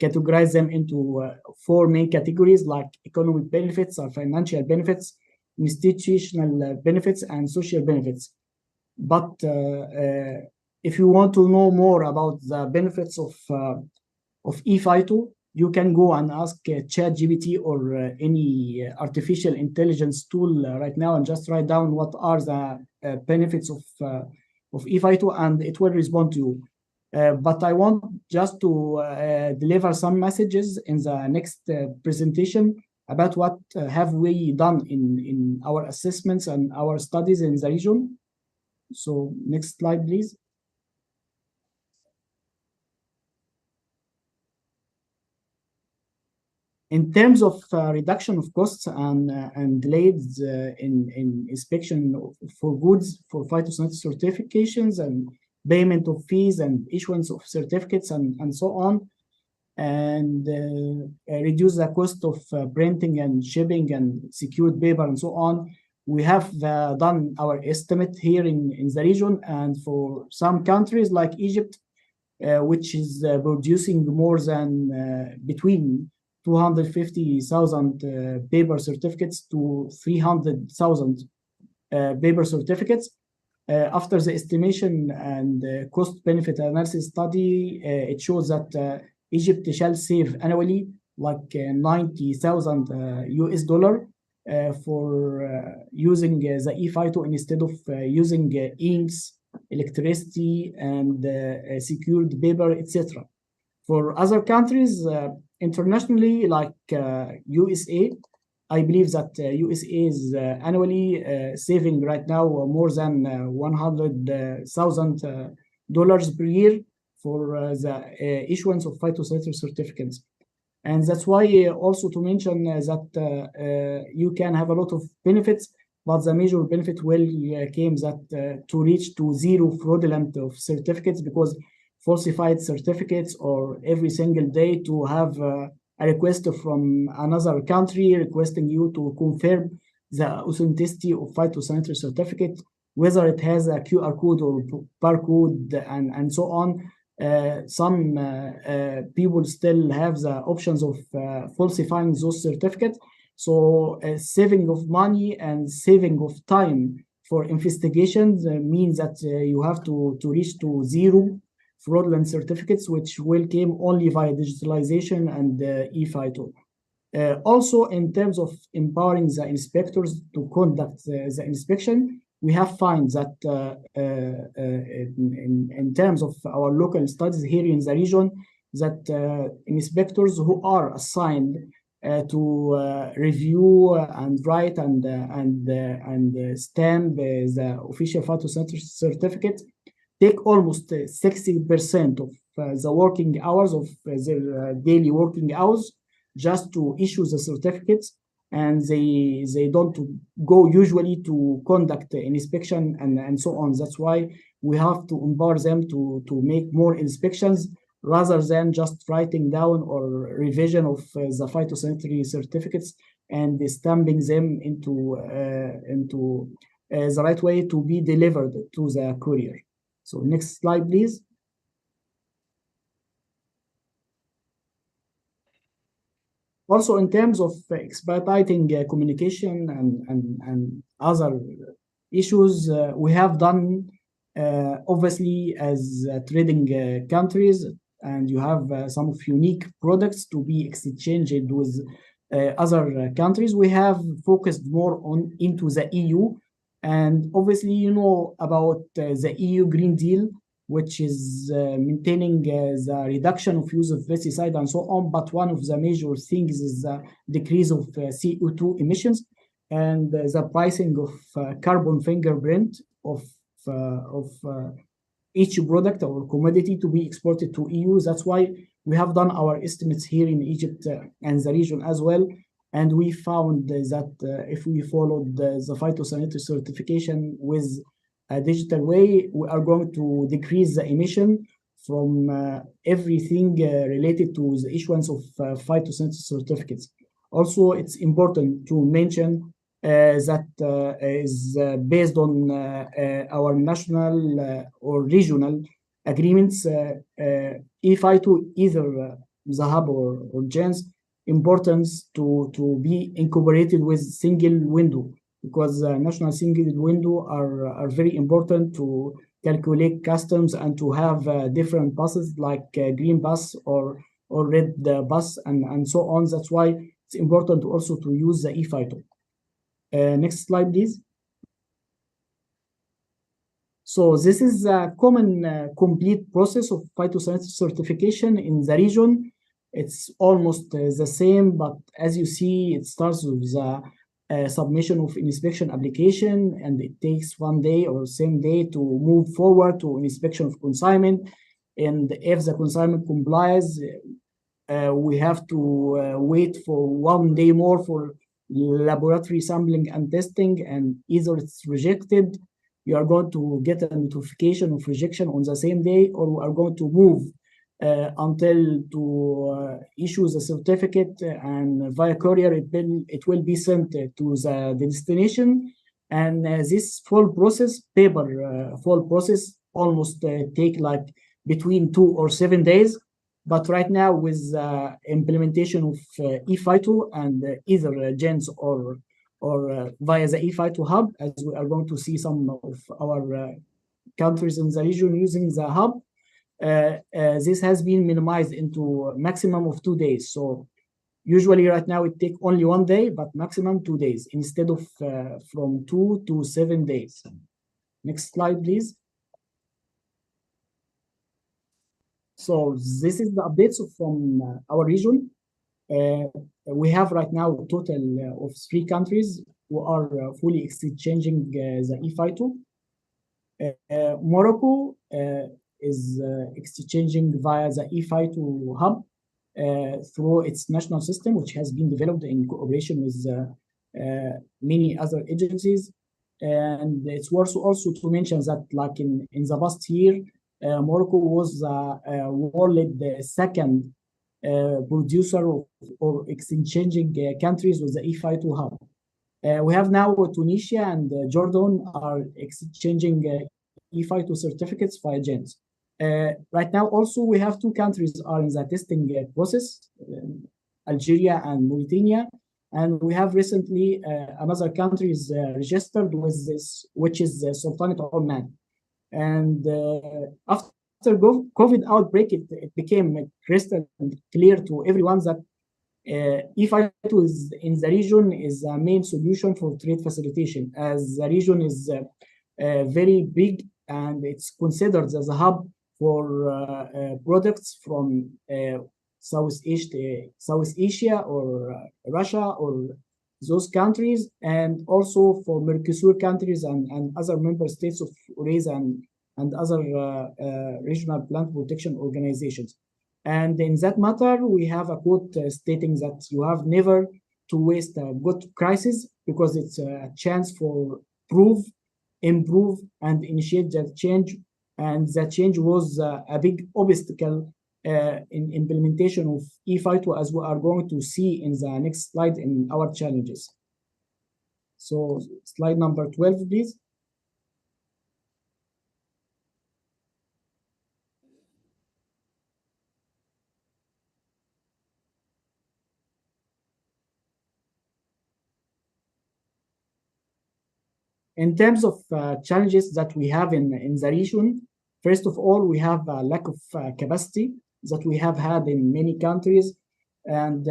categorize them into 4 main categories, like economic benefits or financial benefits, institutional benefits, and social benefits. But if you want to know more about the benefits of ePhyto, you can go and ask ChatGPT or any artificial intelligence tool right now and just write down what are the benefits of ePhyto, and it will respond to you. But I want just to deliver some messages in the next presentation about what have we done in our assessments and our studies in the region. So next slide, please. In terms of reduction of costs and delays in inspection for goods for phytosanitary certifications and payment of fees and issuance of certificates and so on, and reduce the cost of printing and shipping and secured paper and so on. We have done our estimate here in the region, and for some countries like Egypt, which is producing more than between 250,000 paper certificates to 300,000 paper certificates. After the estimation and cost-benefit analysis study, it shows that Egypt shall save annually like 90,000 US dollar for using the ePhyto instead of using inks, electricity, and secured paper, etc. For other countries internationally, like USA, I believe that USA is annually saving right now more than $100,000 per year for the issuance of phytosanitary certificates. And that's why also to mention that you can have a lot of benefits, but the major benefit will came that to reach to zero fraudulent of certificates, because falsified certificates or every single day to have a request from another country requesting you to confirm the authenticity of phytosanitary certificate, whether it has a QR code or barcode and so on. Some people still have the options of falsifying those certificates. So saving of money and saving of time for investigations means that you have to reach to zero fraudulent certificates, which will came only via digitalization and ePhyto. Also, in terms of empowering the inspectors to conduct the inspection, we have found that in terms of our local studies here in the region, that inspectors who are assigned to review and write and stamp the official phytosanitary certificate take almost 60% of the working hours of their daily working hours just to issue the certificates, and they don't go usually to conduct inspection and so on. That's why we have to empower them to make more inspections rather than just writing down or revision of the phytosanitary certificates and stamping them into the right way to be delivered to the courier. So next slide, please. Also, in terms of expediting communication and other issues, we have done, obviously, as trading countries, and you have some of unique products to be exchanged with other countries. We have focused more into the EU. And obviously, you know about the EU Green Deal, which is maintaining the reduction of use of pesticide and so on. But one of the major things is the decrease of CO2 emissions and the pricing of carbon fingerprint of each product or commodity to be exported to EU. That's why we have done our estimates here in Egypt and the region as well. And we found that if we followed the phytosanitary certification with a digital way, we are going to decrease the emission from everything related to the issuance of phytosanitary certificates. Also, it's important to mention that is based on our national or regional agreements, ePhyto, either the hub or gens, importance to be incorporated with single window, because national single window are very important to calculate customs and to have different buses like green bus or red bus and so on. That's why it's important also to use the ePhyto. Next slide, please. So this is a common complete process of phytosanitary certification in the region. It's almost the same, but as you see, it starts with the submission of inspection application, and it takes 1 day or same day to move forward to inspection of consignment. And if the consignment complies, we have to wait for 1 day more for laboratory sampling and testing, and either it's rejected, you are going to get a notification of rejection on the same day, or we are going to move until to issue the certificate, and via courier it will be sent to the destination. And this full process, full process, almost take like between 2 or 7 days. But right now, with implementation of ePhyto and either gens or via the ePhyto hub, as we are going to see some of our countries in the region using the hub, this has been minimized into a maximum of 2 days. So usually right now it takes only 1 day, but maximum 2 days instead of from 2 to 7 days. Next slide, please. So this is the updates from our region. We have right now a total of 3 countries who are fully exchanging the ePhyto. Morocco is exchanging via the ePhyto hub through its national system, which has been developed in cooperation with many other agencies. And it's worth also to mention that, like in the past year, Morocco was world second producer or exchanging countries with the ePhyto hub. We have now Tunisia and Jordan are exchanging ePhyto certificates via gens. Right now, also, we have 2 countries are in the testing process, Algeria and Mauritania. And we have recently another country is registered with this, which is Sultanate Oman. And after COVID outbreak, it became crystal clear to everyone that ePhyto is in the region is a main solution for trade facilitation, as the region is very big and it's considered as a hub for products from Southeast Asia or Russia or those countries, and also for Mercosur countries and other member states of OIRSA and other regional plant protection organizations. And in that matter, we have a quote stating that you have never to waste a good crisis, because it's a chance for prove, improve, and initiate that change. And that change was a big obstacle in implementation of ePhyto, as we are going to see in the next slide in our challenges. So slide number 12, please. In terms of challenges that we have in the region, first of all, we have a lack of capacity that we have had in many countries. And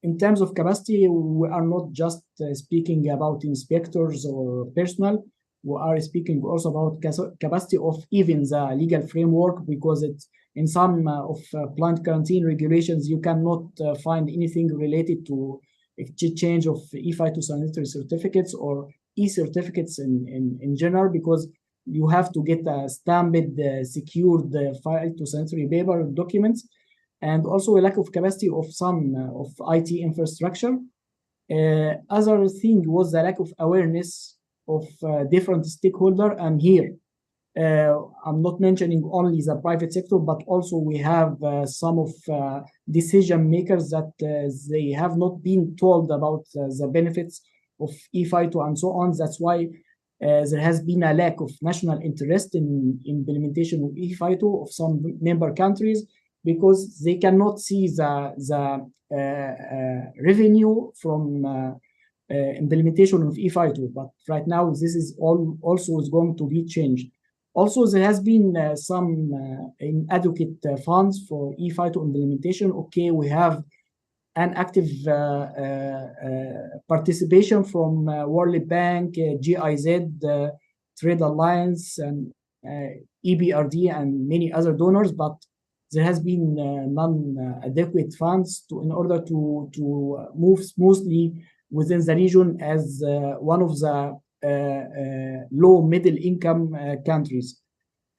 in terms of capacity, we are not just speaking about inspectors or personnel. We are speaking also about capacity of even the legal framework, because it's in some of plant quarantine regulations, you cannot find anything related to exchange of ePhytosanitary certificates or e-certificates in general, because you have to get a stamped, secured phytosanitary paper documents, and also a lack of capacity of some of IT infrastructure. Other thing was the lack of awareness of different stakeholders, and here I'm not mentioning only the private sector, but also we have some of decision makers that they have not been told about the benefits of ePhyto and so on. That's why there has been a lack of national interest in implementation of ePhyto of some member countries because they cannot see the revenue from implementation of ePhyto. But right now, this is also is going to be changed. Also, there has been some inadequate funds for ePhyto implementation. Okay, we have an active participation from World Bank, GIZ, Trade Alliance, and EBRD, and many other donors, but there has been non-adequate funds in order to move smoothly within the region as one of the low middle income countries.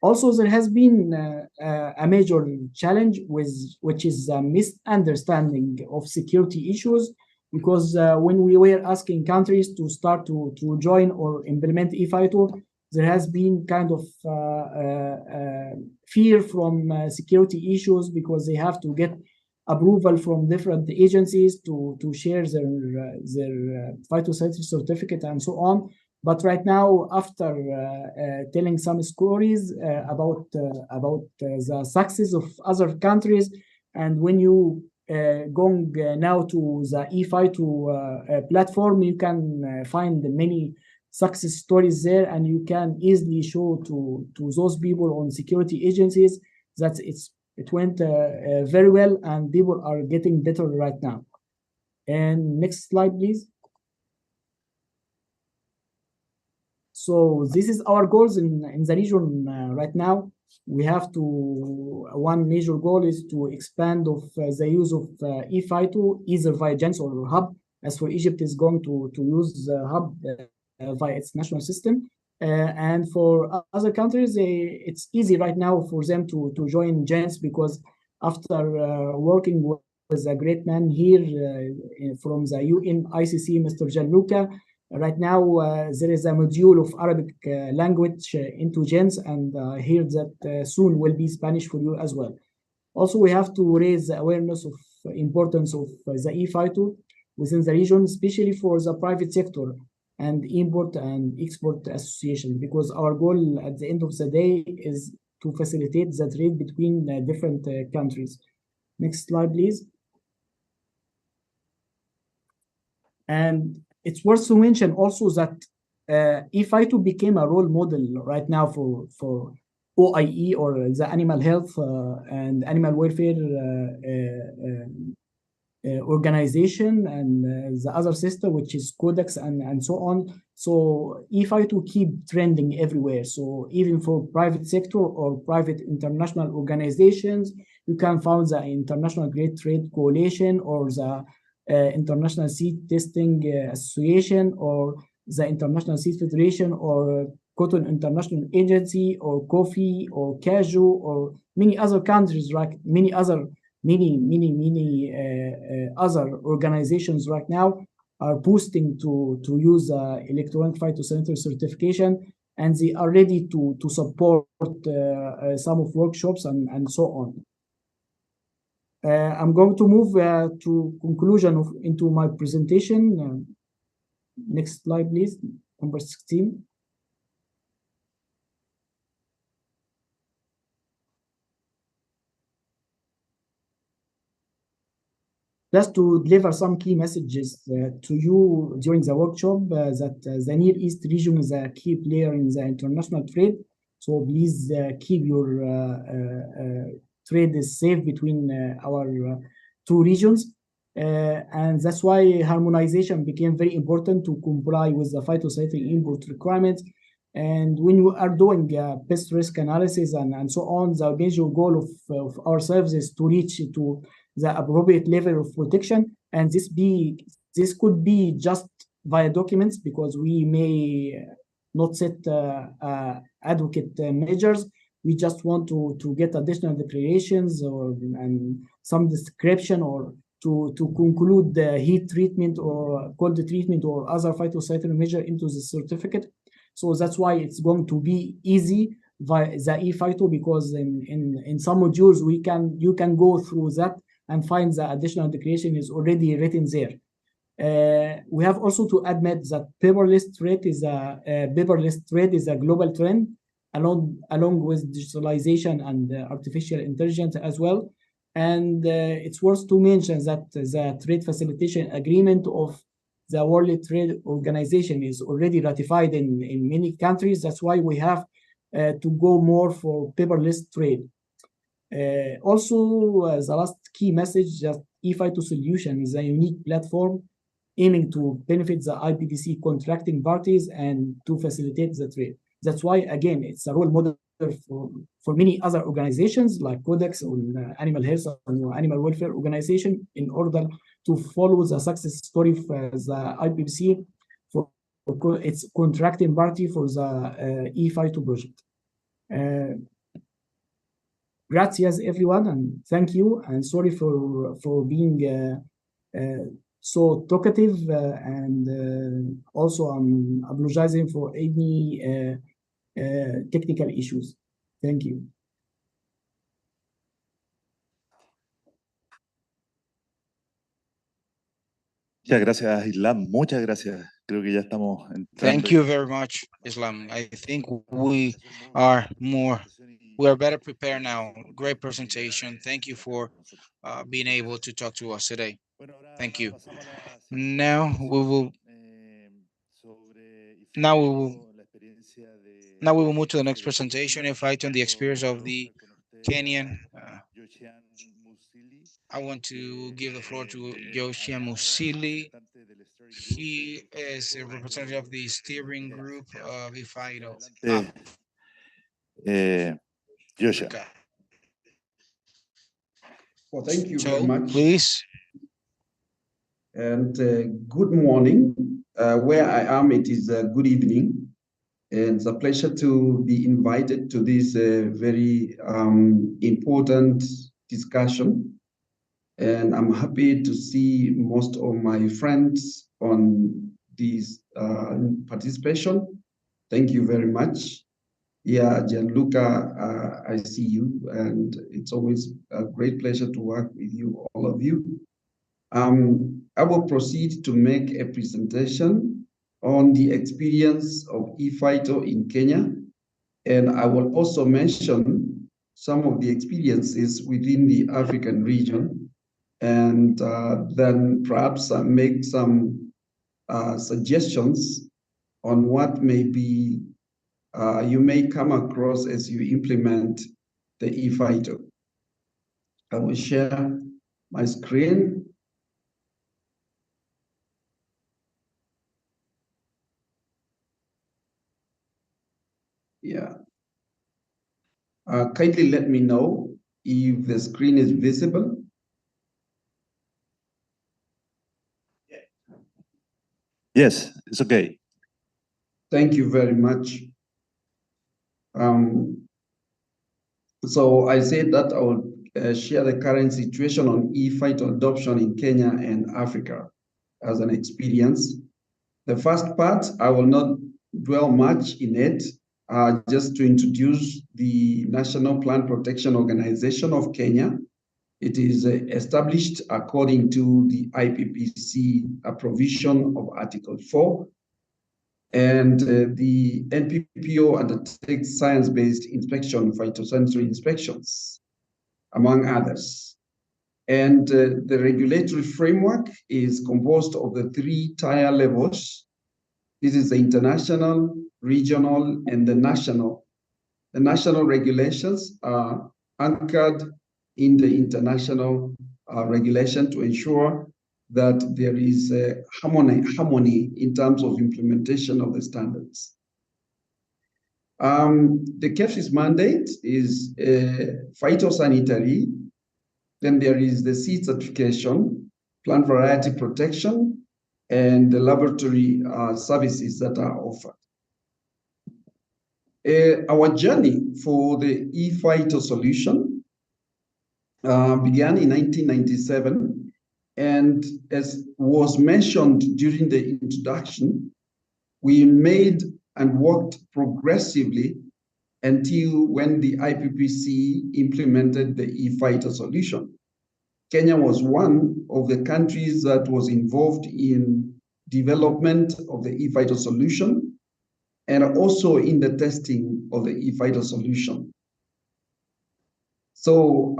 Also, there has been a major challenge which is a misunderstanding of security issues, because when we were asking countries to start to join or implement ePhyto, there has been kind of fear from security issues because they have to get approval from different agencies to share their phytosanitary certificate and so on. But right now, after telling some stories about the success of other countries, and when you going now to the ePhyto platform, you can find many success stories there, and you can easily show to those people on security agencies that it went very well, and people are getting better right now. And next slide, please. So this is our goals in the region right now. We have one major goal is to expand of the use of ePhyto either via GENS or Hub. As for Egypt, is going to use Hub via its national system. And for other countries, it's easy right now for them to join GENS, because after working with a great man here from the UN ICC, Mr. Gianluca, right now, there is a module of Arabic language into GENS, and I hear that soon will be Spanish for you as well. Also, we have to raise the awareness of importance of the ePhyto within the region, especially for the private sector and import and export association, because our goal at the end of the day is to facilitate the trade between different countries. Next slide, please. And it's worth to mention also that ePhyto became a role model right now for OIE, or the Animal Health and Animal Welfare organization, and the other sister, which is Codex and so on. So ePhyto keep trending everywhere. So even for private sector or private international organizations, you can find the International Great Trade Coalition, or the International Seed Testing Association, or the International Seed Federation, or Cotton International Agency, or coffee, or cashew, or many other countries, like many other other organizations right now are boosting to use Electronic Phytosanitary Certification, and they are ready to support some of workshops and so on. I'm going to move to conclusion into my presentation. Next slide, please. Number 16. Just to deliver some key messages to you during the workshop, that the Near East region is a key player in the international trade. So please keep your trade is safe between our two regions. And that's why harmonization became very important to comply with the phytosanitary import requirements. And when you are doing pest risk analysis and so on, the major goal of our service is to reach to the appropriate level of protection. And this could be just via documents, because we may not set adequate measures. We just want to get additional declarations and some description, or to conclude the heat treatment or cold treatment or other phytosanitary measure into the certificate. So that's why it's going to be easy via the ePhyto, because in some modules you can go through that and find the additional declaration is already written there. We have also to admit that paperless trade is a global trend, along with digitalization and artificial intelligence as well. And it's worth to mention that the trade facilitation agreement of the World Trade Organization is already ratified in many countries. That's why we have to go more for paperless trade. Also, the last key message that ePhyto solution is a unique platform aiming to benefit the IPPC contracting parties and to facilitate the trade. That's why, again, it's a role model for many other organizations like Codex or Animal Health or Animal Welfare Organization in order to follow the success story of the IPPC for its contracting party for the ePhyto project. Gracias, everyone, and thank you. And sorry for being so talkative, and also I'm apologizing for any technical issues. Thank you. Muchas gracias, Islam. Muchas gracias. Creo que ya estamos entrando. Thank you very much, Islam. I think we are better prepared now. Great presentation. Thank you for being able to talk to us today. Thank you. Now we will move to the next presentation, ePhyto and the experience of the Kenyan. I want to give the floor to Yoshia Musili. He is a representative of the steering group of ePhyto. Joshua. Well, thank you very much. Please. And good morning. Where I am, it is good evening. And it's a pleasure to be invited to this very important discussion. And I'm happy to see most of my friends on this participation. Thank you very much. Yeah, Gianluca, I see you, and it's always a great pleasure to work with you, all of you. I will proceed to make a presentation on the experience of ePhyto in Kenya, and I will also mention some of the experiences within the African region, and then perhaps make some suggestions on what may be you may come across as you implement the ePhyto. I will share my screen. Yeah. Kindly let me know if the screen is visible. Yes, it's okay. Thank you very much. So I said that I will share the current situation on ePhyto adoption in Kenya and Africa as an experience. The first part, I will not dwell much in it, just to introduce the National Plant Protection Organization of Kenya. It is established according to the IPPC provision of Article 4. And the NPPO undertakes science-based inspection, phytosanitary inspections, among others. And the regulatory framework is composed of the 3 tier levels. This is the international, regional, and the national. The national regulations are anchored in the international regulation to ensure that there is harmony in terms of implementation of the standards. The KEPSIS mandate is phytosanitary. Then there is the seed certification, plant variety protection, and the laboratory services that are offered. Our journey for the ePhyto solution began in 1997. And as was mentioned during the introduction, we made and worked progressively until when the IPPC implemented the ePhyto solution. Kenya was one of the countries that was involved in development of the ePhyto solution and also in the testing of the ePhyto solution. So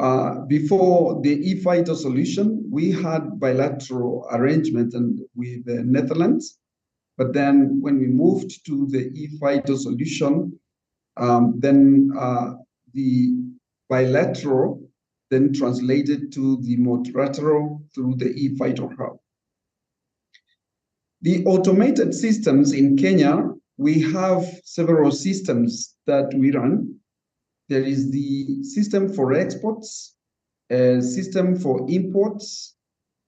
before the ePhyto solution, we had bilateral arrangement with the Netherlands. But then when we moved to the ePhyto solution, then the bilateral then translated to the multilateral through the ePhyto hub. The automated systems in Kenya, we have several systems that we run. There is the system for exports, a system for imports,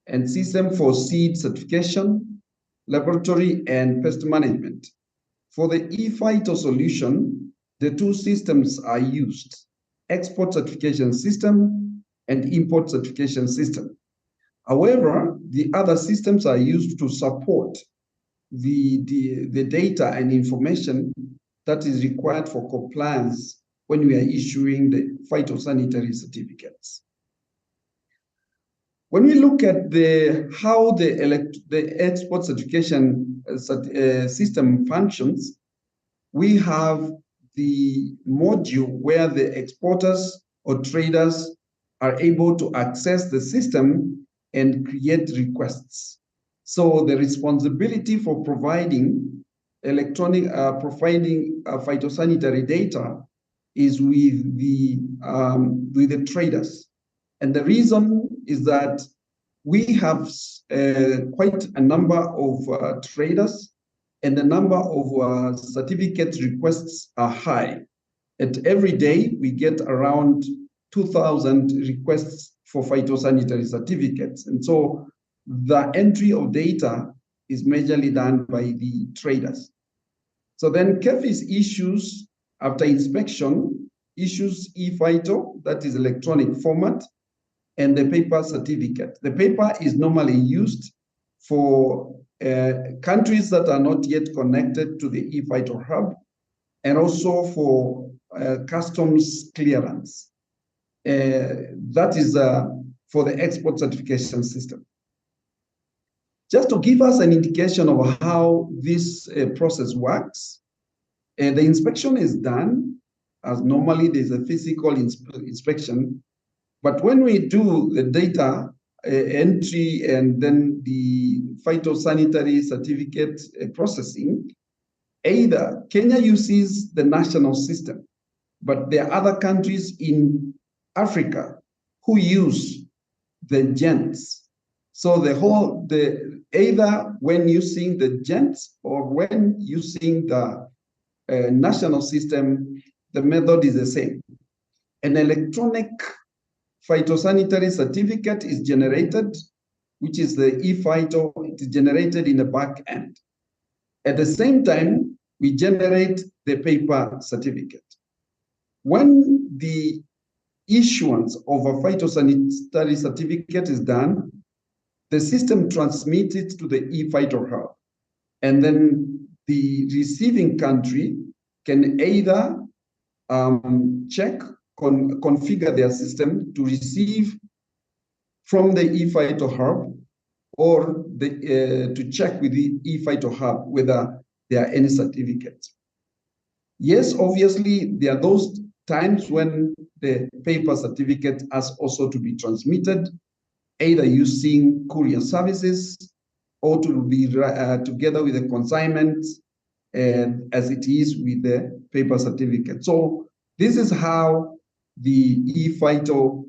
and system for seed certification, laboratory, and pest management. For the ePhyto solution, the two systems are used, export certification system and import certification system. However, the other systems are used to support the data and information that is required for compliance when we are issuing the phytosanitary certificates. When we look at how the export certification system functions, we have the module where the exporters or traders are able to access the system and create requests. So the responsibility for providing phytosanitary data is with the traders. And the reason is that we have quite a number of traders, and the number of certificate requests are high. And every day we get around 2,000 requests for phytosanitary certificates. And so the entry of data is majorly done by the traders. So then KEFIS issues, after inspection, issues ePhyto, that is electronic format, and the paper certificate. The paper is normally used for countries that are not yet connected to the ePhyto hub, and also for customs clearance. That is for the export certification system. Just to give us an indication of how this process works, the inspection is done as normally there's a physical inspection, but when we do the data entry and then the phytosanitary certificate processing, either Kenya uses the national system, but there are other countries in Africa who use the GENTs. So either when using the GENTs or when using the national system, the method is the same. An electronic phytosanitary certificate is generated, which is the ePhyto. It is generated in the back end. At the same time, we generate the paper certificate. When the issuance of a phytosanitary certificate is done, the system transmits it to the ePhyto hub. And then the receiving country can either configure their system to receive from the ePhyto hub, or to check with the ePhyto hub whether there are any certificates. Yes, obviously, there are those times when the paper certificate has also to be transmitted, either using courier services or to be together with the consignment, as it is with the paper certificate. So this is how the ePhyto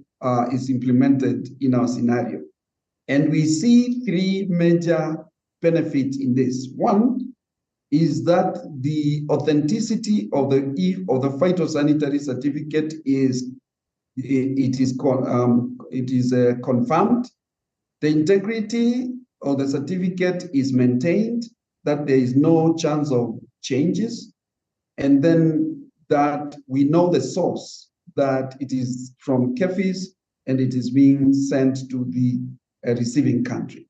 is implemented in our scenario. And we see three major benefits in this. One is that the authenticity of the phytosanitary certificate is confirmed. The integrity of the certificate is maintained, that there is no chance of changes, and then that we know the source, that it is from KEFIS and it is being sent to the receiving country.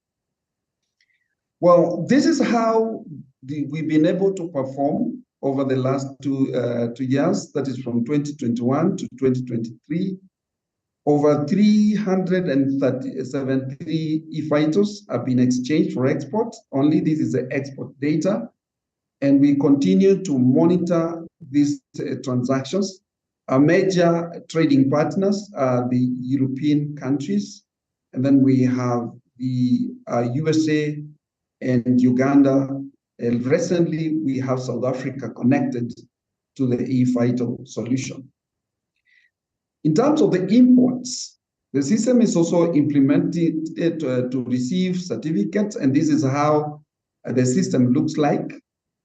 Well, this is how we've been able to perform over the last two years, that is from 2021 to 2023. Over 373 ePhytos have been exchanged for export. Only this is the export data. And we continue to monitor these transactions. Our major trading partners are the European countries. And then we have the USA and Uganda. And recently, we have South Africa connected to the ePhyto solution. In terms of the imports, the system is also implemented to receive certificates, and this is how the system looks like.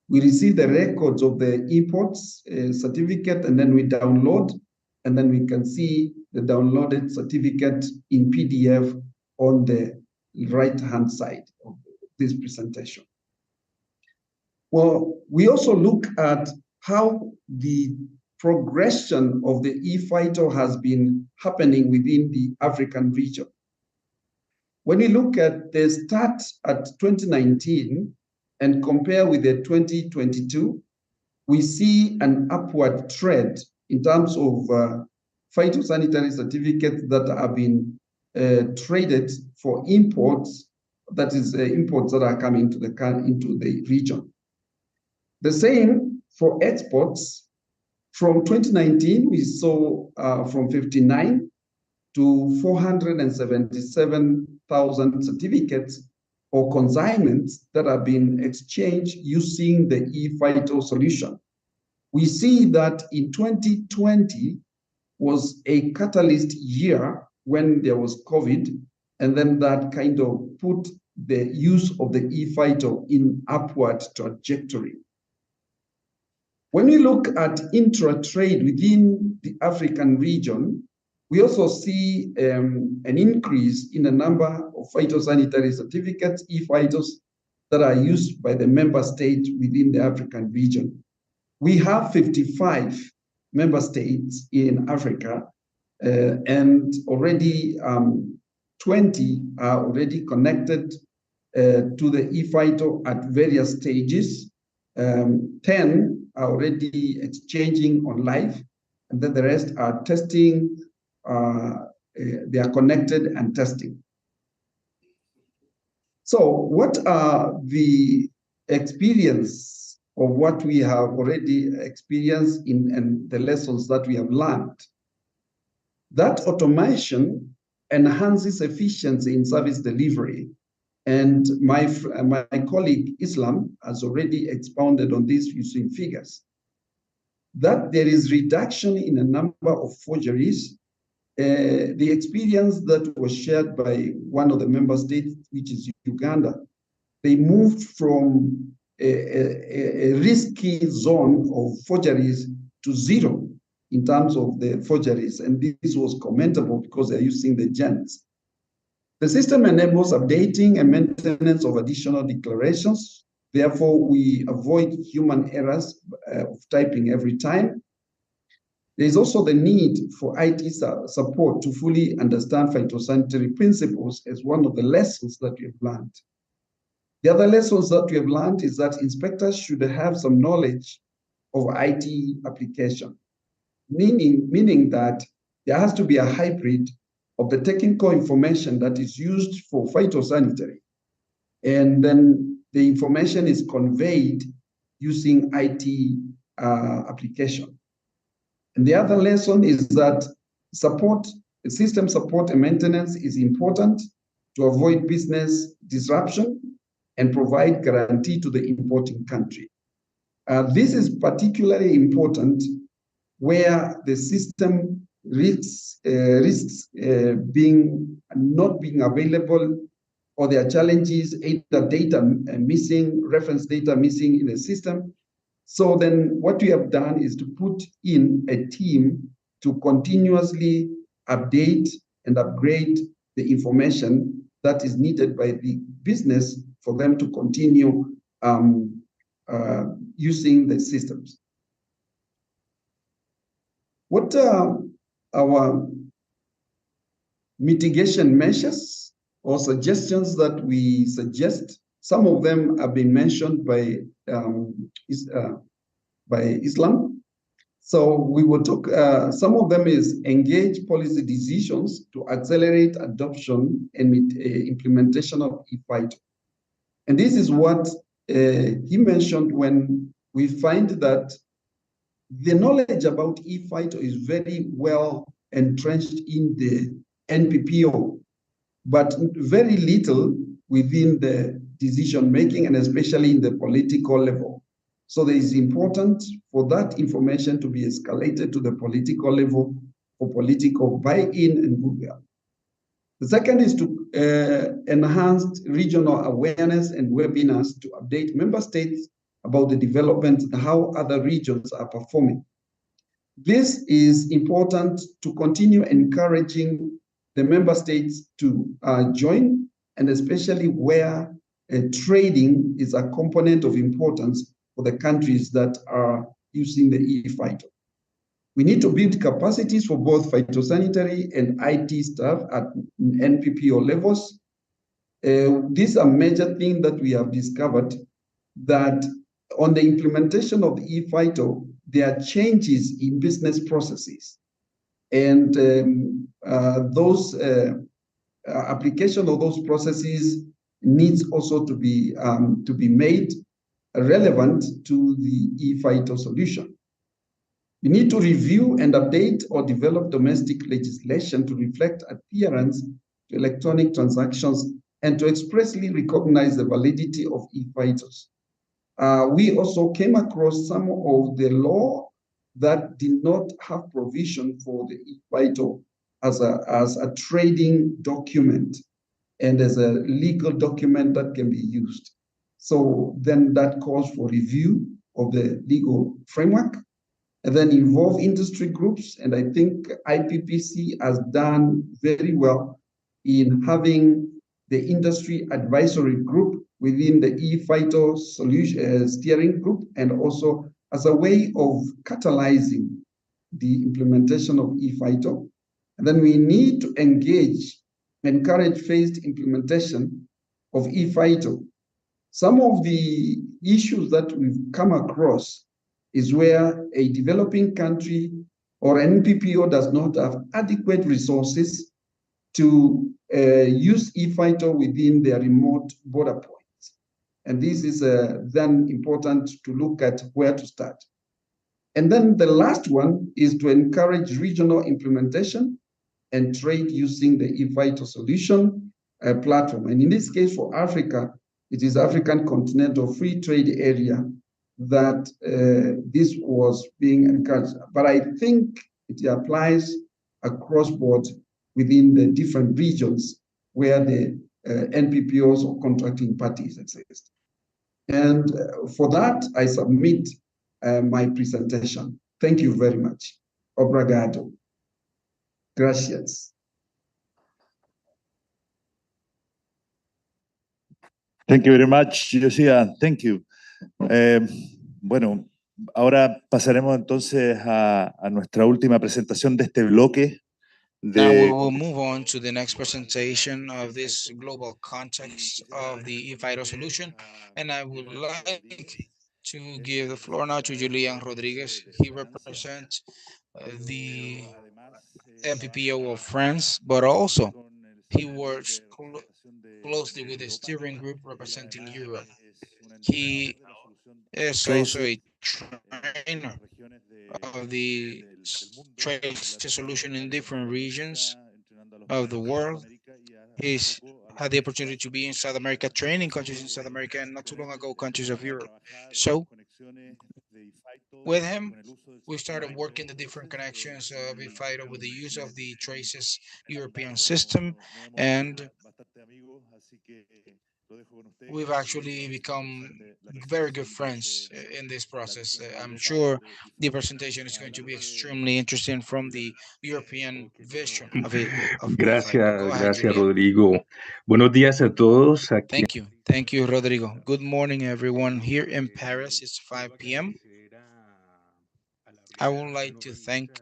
We receive the records of the imports certificate, and then we download, and then we can see the downloaded certificate in PDF on the right-hand side of this presentation. Well, we also look at how the progression of the ePhyto has been happening within the African region. When we look at the start at 2019 and compare with the 2022, we see an upward trend in terms of phytosanitary certificates that have been traded for imports, that is imports that are coming into the region. The same for exports. From 2019, we saw from 59 to 477,000 certificates or consignments that have been exchanged using the ePhyto solution. We see that in 2020 was a catalyst year when there was COVID, and then that kind of put the use of the ePhyto in upward trajectory. When we look at intra-trade within the African region, we also see an increase in the number of phytosanitary certificates, ePhytos, that are used by the member states within the African region. We have 55 member states in Africa, and already 20 are already connected to the ePhyto at various stages. 10 are already exchanging on live, and then the rest are testing, they are connected and testing. So what are the experience of what we have already experienced and the lessons that we have learned? That automation enhances efficiency in service delivery. And my colleague Islam has already expounded on this using figures. That there is reduction in a number of forgeries. The experience that was shared by one of the member states, which is Uganda, they moved from a risky zone of forgeries to zero in terms of the forgeries. And this was commendable because they're using the gens. The system enables updating and maintenance of additional declarations. Therefore, we avoid human errors of typing every time. There is also the need for IT support to fully understand phytosanitary principles as one of the lessons that we have learned. The other lessons that we have learned is that inspectors should have some knowledge of IT application, meaning that there has to be a hybrid of the technical information that is used for phytosanitary. And then the information is conveyed using IT application. And the other lesson is that system support and maintenance is important to avoid business disruption and provide guarantee to the importing country. This is particularly important where the system risks not being available, or there are challenges, either data missing, reference data missing in the system. So then what we have done is to put in a team to continuously update and upgrade the information that is needed by the business for them to continue using the systems. What are our mitigation measures or suggestions that we suggest? Some of them have been mentioned by Islam. So we will talk, some of them is engage policy decisions to accelerate adoption and implementation of ePhyto. And this is what he mentioned when we find that the knowledge about ePhyto is very well entrenched in the NPPO, but very little within the decision making and especially in the political level. So it is important for that information to be escalated to the political level for political buy-in and goodwill. The second is to enhance regional awareness and webinars to update member states about the development and how other regions are performing. This is important to continue encouraging the member states to join, and especially where trading is a component of importance for the countries that are using the ePhyto. We need to build capacities for both phytosanitary and IT staff at NPPO levels. This is a major thing that we have discovered, that on the implementation of the ePhyto, there are changes in business processes. And those application of those processes needs also to be made relevant to the ePhyto solution. We need to review and update or develop domestic legislation to reflect adherence to electronic transactions and to expressly recognize the validity of ePhytos. We also came across some of the law that did not have provision for the ePhyto as a trading document and as a legal document that can be used. So then that calls for review of the legal framework and then involve industry groups. And I think IPPC has done very well in having the industry advisory group within the ePhyto solution steering group, and also as a way of catalyzing the implementation of ePhyto. And then we need to encourage phased implementation of ePhyto. Some of the issues that we've come across is where a developing country or an NPPO does not have adequate resources to use ePhyto within their remote border points. And this is then important to look at where to start. And then the last one is to encourage regional implementation and trade using the ePhyto solution platform. And in this case for Africa, it is African Continental Free Trade Area that this was being encouraged. But I think it applies across board within the different regions where the NPPOs or contracting parties exist. And for that, I submit my presentation. Thank you very much. Obrigado. Gracias. Thank you very much, Josiah. Thank you. Bueno, ahora pasaremos entonces a nuestra última presentación de este bloque. Now we will move on to the next presentation of this global context of the ePhyto solution. And I would like to give the floor now to Julian Rodriguez. He represents the MPPO of France, but also he works closely with the steering group representing Europe. He is also a trainer of the trace solution in different regions of the world. He's had the opportunity to be in South America, training countries in South America, and not too long ago, countries of Europe. So with him, we started working the different connections of ePhyto with the use of the Traces European system, and we've actually become very good friends in this process. I'm sure the presentation is going to be extremely interesting from the European vision of it. Gracias, Rodrigo. Buenos días a todos. Thank you, Rodrigo. Good morning, everyone. Here in Paris, it's 5 p.m. I would like to thank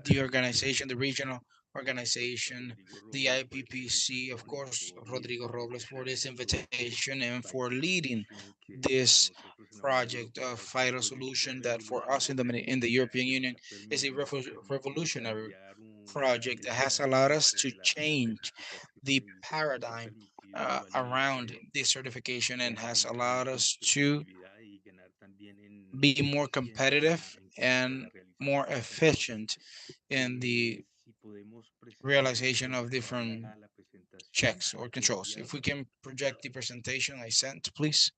the organization, the regional organization, the IPPC, of course, Rodrigo Robles for this invitation and for leading this project of Phyto solution that for us in the European Union is a revolutionary project that has allowed us to change the paradigm around this certification and has allowed us to be more competitive and more efficient in the realization of different checks or controls. If we can project the presentation I sent, please.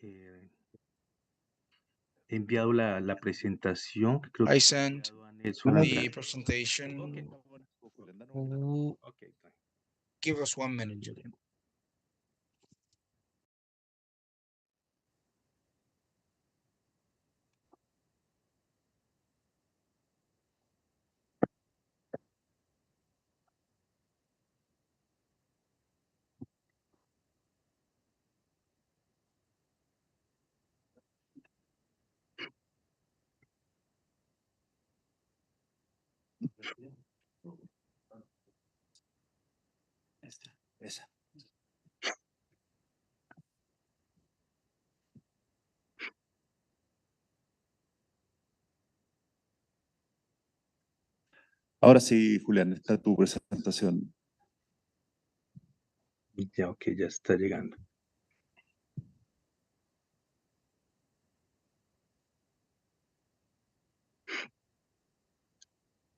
He enviado la presentación, que creo I que sent enviado a the presentation. Give us 1 minute, Julian. Esa. Ahora sí, Julián, está tu presentación. Ya, ok, ya está llegando.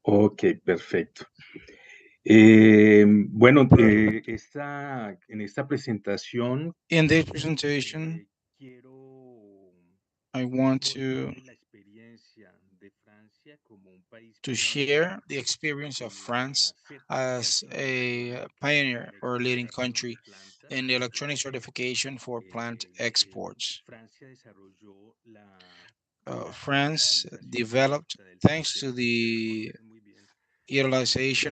Ok, perfecto. Bueno, en esta presentación In this presentation, quiero I want to la experiencia de Francia como un país share the experience of France as a pioneer or leading country in the electronic certification for plant exports. Francia desarrolló la France developed, thanks to the utilization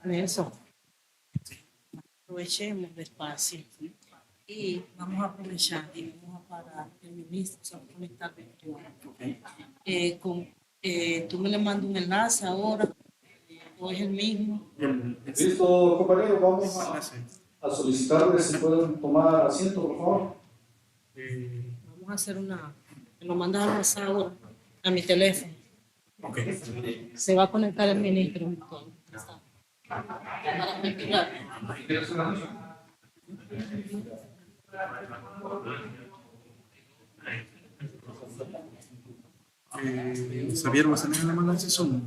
Nelson, aprovechemos despacio y vamos a aprovechar y vamos a parar que el ministro se va a conectar 21. Tú me le mandas un enlace ahora, o es el mismo. Listo, compañero, vamos a solicitarles si pueden tomar asiento, por favor. Vamos a hacer me lo mandas al WhatsApp ahora, a mi teléfono. Se va a conectar el ministro. Para calcular. Xavier, ¿vas a tener la mano en Zoom?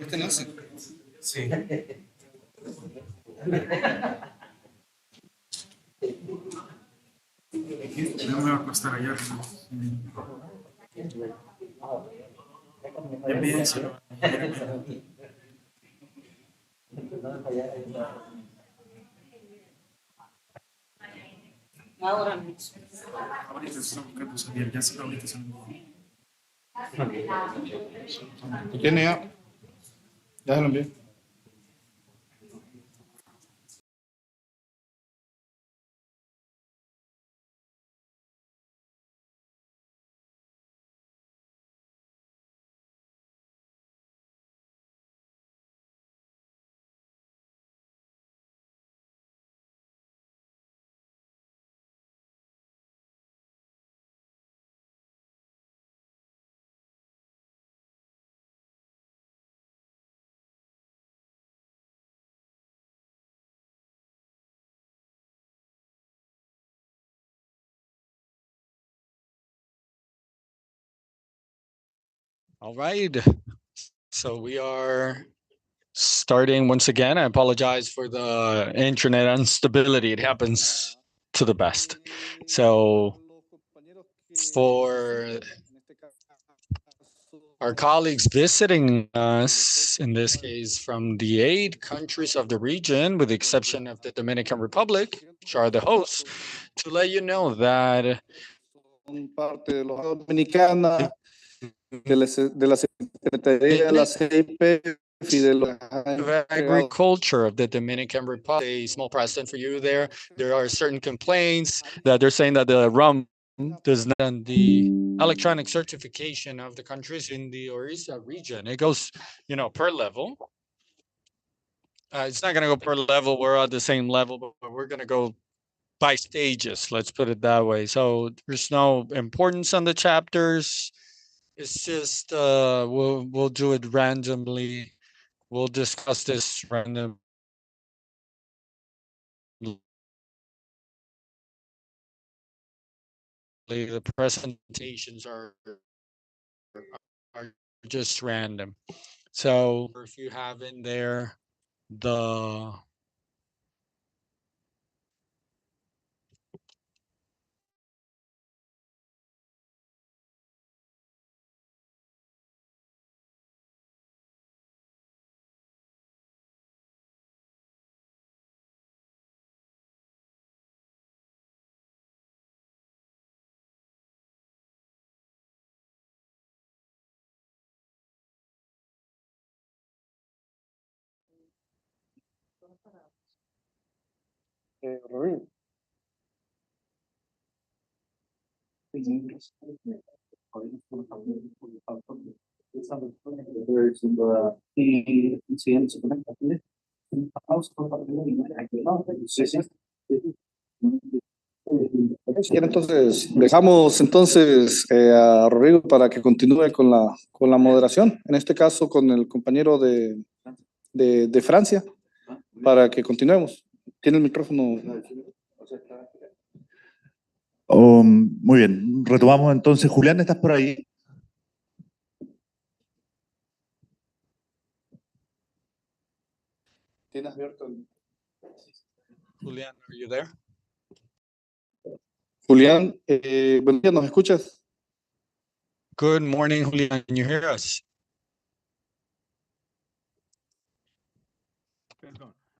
¿Este enlace? Sí. No me va a costar allá. Ya pienso. Ahora mismo. Ahorita se está buscando Xavier, ya se ahorita se lo ¿Tú tienes ya? Ya se lo envié. All right. So we are starting once again. I apologize for the internet instability. It happens to the best. So for our colleagues visiting us, in this case from the 8 countries of the region, with the exception of the Dominican Republic, which are the hosts, to let you know that Parte de los Dominicana, de la Secretaría de la CIP y de los of Agriculture of the Dominican Republic, a small precedent for you there. There are certain complaints that they're saying that the rum does not on the electronic certification of the countries in the OIRSA region. It goes, per level. It's not going to go per level. We're at the same level, but we're going to go by stages. Let's put it that way. So there's no importance on the chapters. It's just we'll do it randomly. We'll discuss this randomly. The presentations are just random. So if you have in there the Bien, entonces dejamos entonces a Rodrigo para que continúe con la moderación, en este caso con el compañero de Francia, para que continuemos. Tiene el micrófono. Muy bien, retomamos entonces. Julián, ¿estás por ahí? ¿Tienes abierto el... Julián, are you there? Julián, buenos días, ¿nos escuchas? Good morning, Julián. Can you hear us?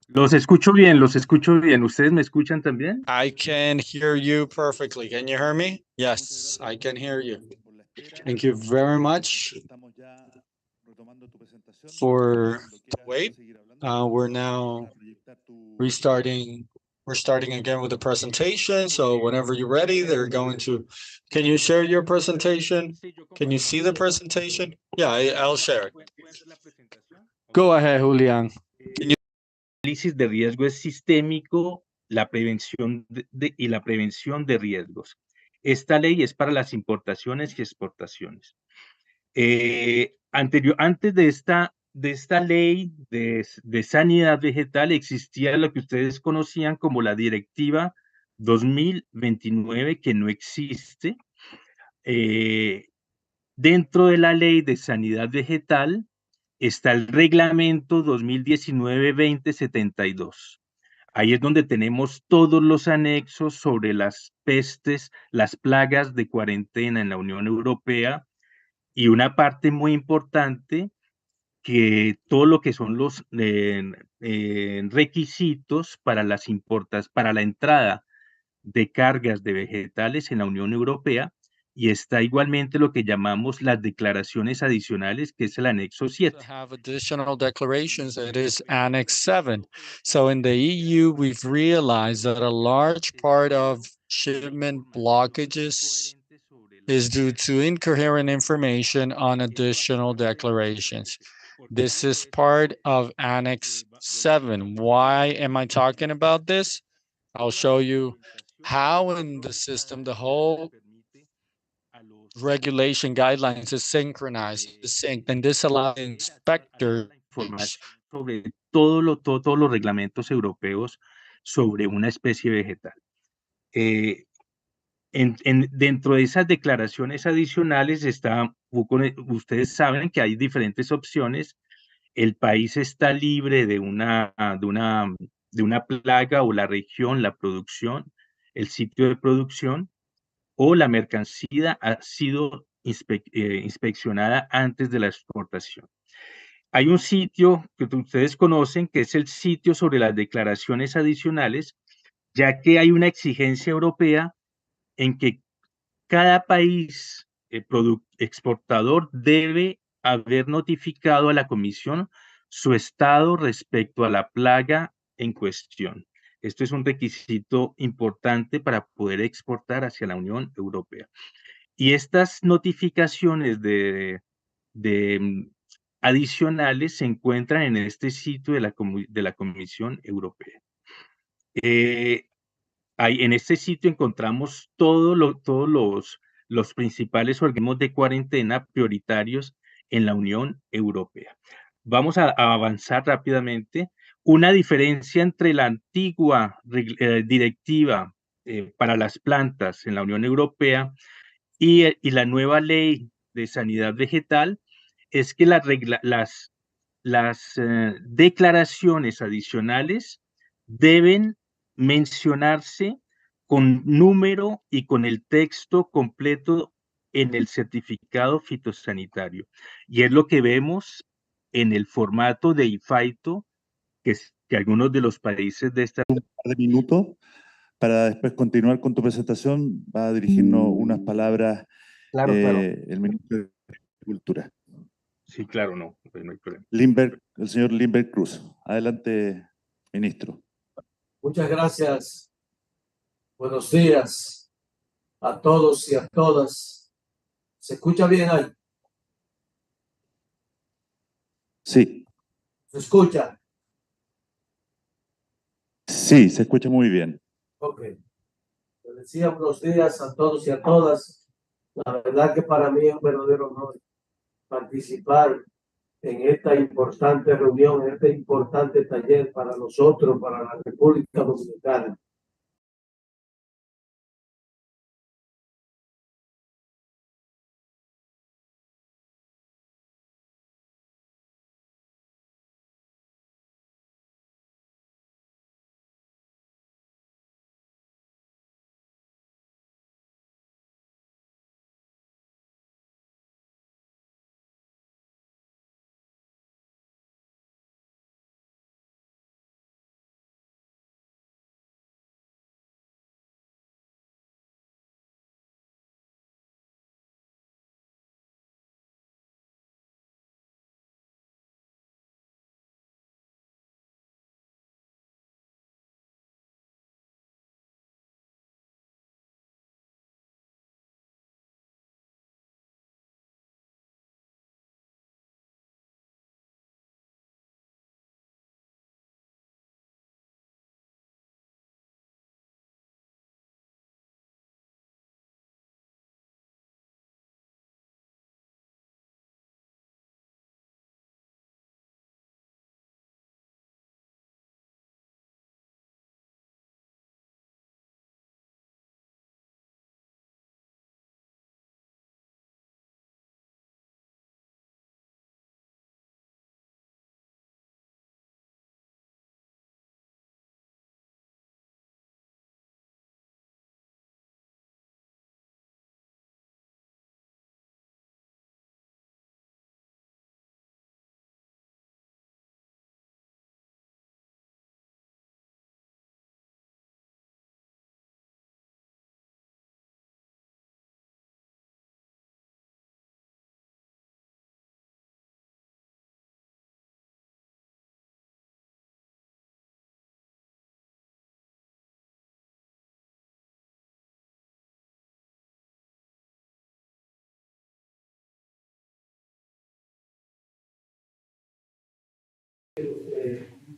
Los escucho bien, los escucho bien. ¿Ustedes me escuchan también? I can hear you perfectly. Can you hear me? Yes, I can hear you. Thank you very much for the wait. We're now restarting We're starting again with the presentation. So whenever you're ready, they're going to, can you share your presentation? Can you see the presentation? Yeah, I'll share it. Go ahead, Julian. Can you Análisis de riesgo es sistémico, la prevención y la prevención de riesgos. Esta ley es para las importaciones y exportaciones. Antes de esta ley de sanidad vegetal existía lo que ustedes conocían como la Directiva 2029, que no existe. Dentro de la ley de sanidad vegetal está el reglamento 2019-2072. Ahí es donde tenemos todos los anexos sobre las pestes, las plagas de cuarentena en la Unión Europea, y una parte muy importante, que todo lo que son los requisitos para para la entrada de cargas de vegetales en la Unión Europea, y está igualmente lo que llamamos las declaraciones adicionales, que es el anexo 7. have additional declarations? It is Annex 7. So in the EU, we've realized that a large part of shipment blockages is due to incoherent information on additional declarations. This is part of Annex 7. Why am I talking about this? I'll show you how in the system the whole regulation guidelines is synchronized, is synced, and this allows inspectors sobre todos los reglamentos europeos sobre una especie vegetal. Dentro de esas declaraciones adicionales ustedes saben que hay diferentes opciones. El país está libre de una plaga, o la región, la producción, el sitio de producción, o la mercancía ha sido inspeccionada antes de la exportación. Hay un sitio que ustedes conocen, que es el sitio sobre las declaraciones adicionales, ya que hay una exigencia europea en que cada país exportador debe haber notificado a la Comisión su estado respecto a la plaga en cuestión. Esto es un requisito importante para poder exportar hacia la Unión Europea. Y estas notificaciones adicionales se encuentran en este sitio de la Comisión Europea. En este sitio encontramos todos los principales organismos de cuarentena prioritarios en la Unión Europea. Vamos a avanzar rápidamente. Una diferencia entre la antigua directiva para las plantas en la Unión Europea y la nueva ley de sanidad vegetal es que las declaraciones adicionales deben mencionarse con número y con el texto completo en el certificado fitosanitario. Y es lo que vemos en el formato de ePhyto, que algunos de los países de esta... Un par de minutos para después continuar con tu presentación. Va a dirigirnos unas palabras Claro. el ministro de Cultura. Sí, claro, no hay problema. El señor Limber Cruz. Adelante, ministro. Muchas gracias. Buenos días a todos y a todas. ¿Se escucha bien ahí? Sí. ¿Se escucha? Sí, se escucha muy bien. Ok. Les decía buenos días a todos y a todas. La verdad que para mí es un verdadero honor participar en esta importante reunión, en este importante taller para nosotros, para la República Dominicana.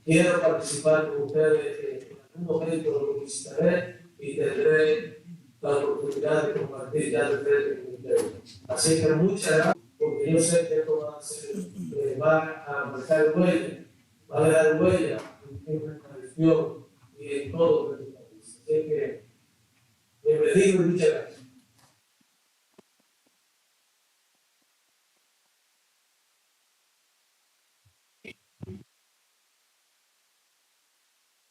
quiero participar con ustedes en algún momento, lo visitaré y tendré la oportunidad de compartir ya de frente con ustedes. Así que muchas gracias, porque yo sé que esto va a marcar huella, va a dejar huella en nuestra región y en todo el país. Así que bienvenido y muchas gracias.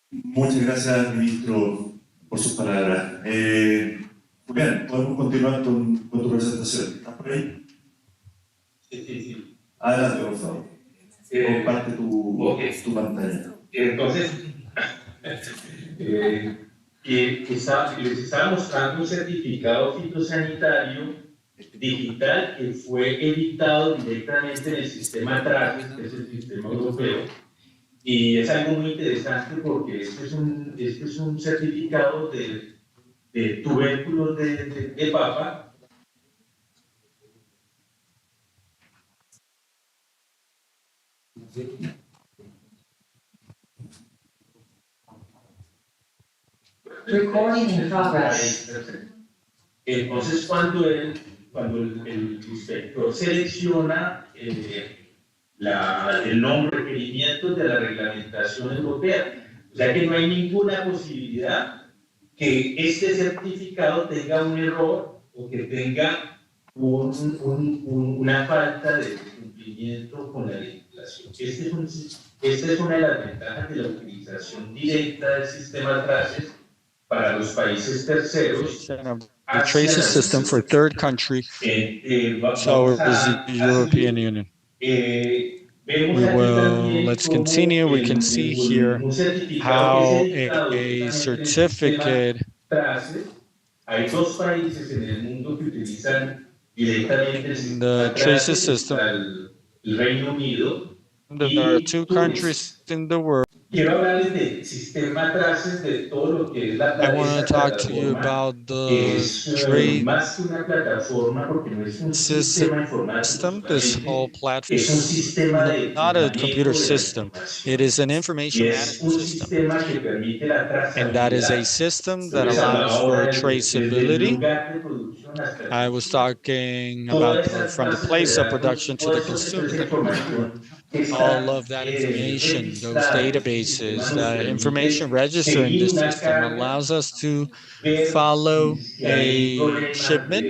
Muchas gracias, ministro, por sus palabras. Julián, podemos continuar con tu presentación. ¿Estás por ahí? Sí, sí, sí. Adelante, por favor. Comparte tu pantalla. Entonces, les estaba mostrando un certificado fitosanitario digital que fue editado directamente en el sistema TRACES, que es el sistema europeo, y es algo muy interesante porque este es un certificado de tubérculos de papa. Recording in progress. Entonces, cuando el inspector selecciona el nombre, requerimientos de la reglamentación europea, o sea que no hay ninguna posibilidad que este certificado tenga un error o que tenga una falta de cumplimiento con la legislación. Esta es una de las ventajas de la utilización directa del sistema TRACES para los países terceros. The traces system for third country, so is the European Union. Let's continue. We can see here how a certificate Hay dos países en el mundo que utilizan directamente in the traces system. El Reino Unido. There are two countries in the world. Quiero hablarles del sistema TRACES, de todo lo que es I want to talk to you about the trace más que una plataforma, porque no es un sistema informático, this whole platform es un sistema de not a manejo computer de la system. información. It is an Y information es management un system. sistema que permite la And that is a trazabilidad. system that Entonces, allows hablaba for ahora desde el traceability. lugar de producción hasta el I was talking Toda about esa from the clase de place of datos, production to toda the esa consumer. información que All está of that information, those registrada en este sistema databases, nos information permite registered in seguir this una system carga, allows us to ver follow si hay a problemas shipment